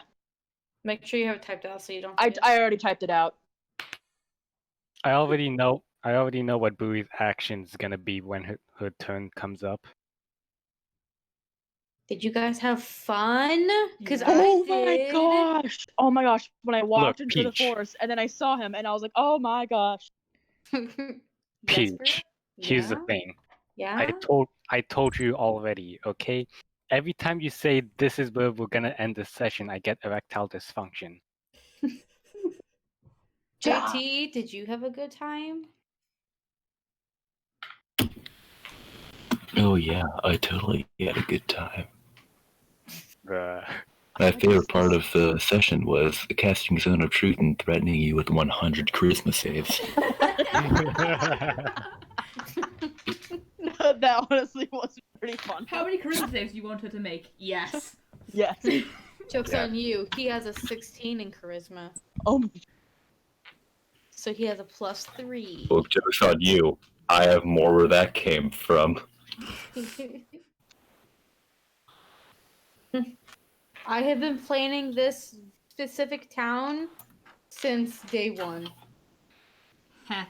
Make sure you have it typed out so you don't I forget. already typed it out. I already know what Bowie's action is gonna be when her turn comes up. Did you guys have fun? Because Yeah. I Oh did. my gosh! When I walked into the Peach. forest and then I saw him and I was like, oh my gosh. Peach. Jesper? Here's the Yeah? thing. Yeah? I told you already, okay? Every time you say this is where we're gonna end the session, I get erectile dysfunction. JT, did you have a good time? Oh yeah, I totally had a good time. Bruh. My favorite part of the session was the casting Zone of Truth and threatening you with 100 charisma saves. That honestly was pretty fun. How many charisma saves you want her to make? Yes. Yes. Joke's Yeah. on you. He has a 16 in charisma. Oh my. So he has a +3. Well, joke's on you. I have more where that came from. I have been planning this specific town since day 1. Heh.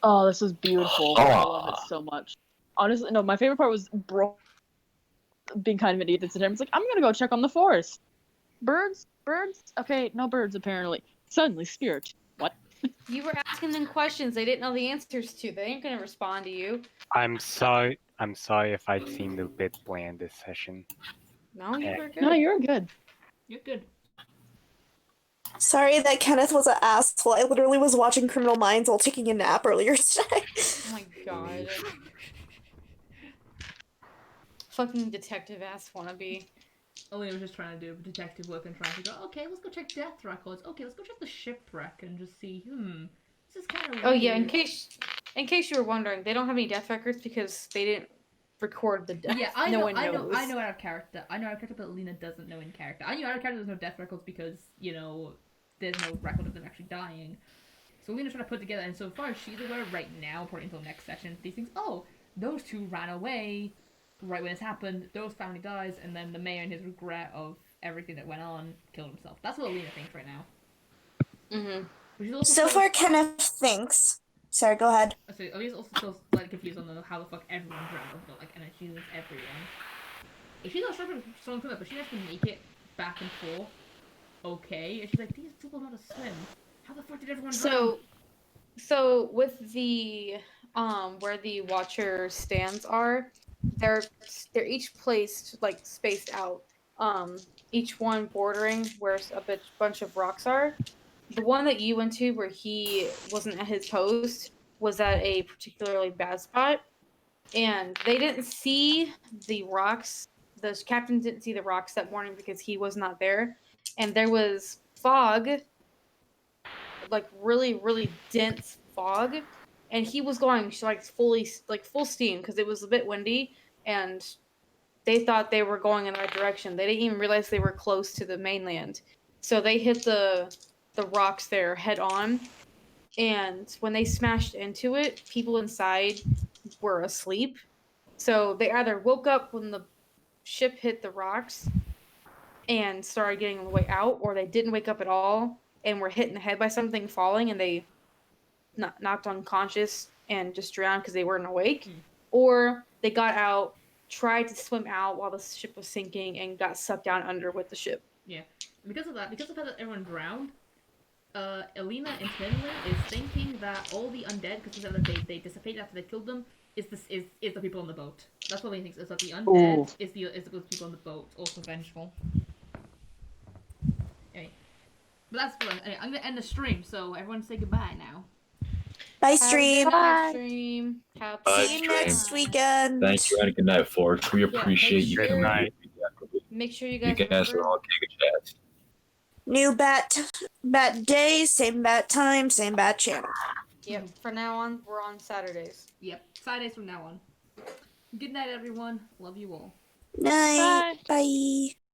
Oh, this is beautiful. I love it so much. Honestly, no, my favorite part was being kind of an idiot at the time. It's like, I'm gonna go check on the forest. Birds? Okay, no birds apparently. Suddenly, spirit. What? You were asking them questions they didn't know the answers to. They ain't gonna respond to you. I'm sorry if I seemed a bit bland this session. No, you were good. No, you're good. You're good. Sorry that Kenneth was an asshole. I literally was watching Criminal Minds while taking a nap earlier today. Oh my god. Fucking detective ass wannabe. Elena was just trying to do detective work and trying to go, okay, let's go check death records. Okay, let's go check the shipwreck and just see, this is kind of Oh yeah, in case you were wondering, they don't have any death records because they didn't record the death. Yeah, I no know, one I knows. know out of character. I know out of character, but Lena doesn't know in character. I knew out of character there's no death records because, there's no record of them actually dying. So Lena's trying to put together, and so far as she's aware right now, probably until next session, these things, those two ran away right when this happened, those family dies, and then the mayor in his regret of everything that went on killed himself. That's what Lena thinks right now. Mm-hmm. But she's also So far, Kenneth thinks. Sorry, go ahead. So Lena's also still slightly confused on how the fuck everyone drowned, but and she knows everyone. If she's not sure if it's strong but she has to make it back and forth. Okay, and she's like, these people know how to swim. How the fuck did everyone drown? So with the where the watcher stands are, they're each placed like spaced out. Each one bordering where a bunch of rocks are. The one that you went to where he wasn't at his post was at a particularly bad spot, and they didn't see the rocks. The captain didn't see the rocks that morning because he was not there, and there was fog, like really, really dense fog, and he was going full steam because it was a bit windy, and they thought they were going in the right direction. They didn't even realize they were close to the mainland, so they hit the rocks there head on, and when they smashed into it, people inside were asleep, so they either woke up when the ship hit the rocks and started getting on the way out, or they didn't wake up at all and were hit in the head by something falling and they knocked unconscious and just drowned because they weren't awake, or they got out, tried to swim out while the ship was sinking and got sucked down under with the ship. Yeah, because of the fact that everyone drowned, Elena internally is thinking that all the undead, because they dissipate after they killed them, is the people on the boat. That's what Elena thinks, is that the undead is the people on the boat, also vengeful. Anyway. But that's fun. Anyway, I'm gonna end the stream, so everyone say goodbye now. Bye, Have a stream. good night, Bye. stream. Happy Bye, See you stream. next weekend. Thank you and good night, Forks. We appreciate you sure- Good coming. night. Make sure you You guys guys are remember. all Giga Chats. New bat day, same bat time, same bat channel. Yep. For now on, we're on Saturdays. Yep, Saturdays from now on. Good night, everyone. Love you all. Night. Bye. Bye.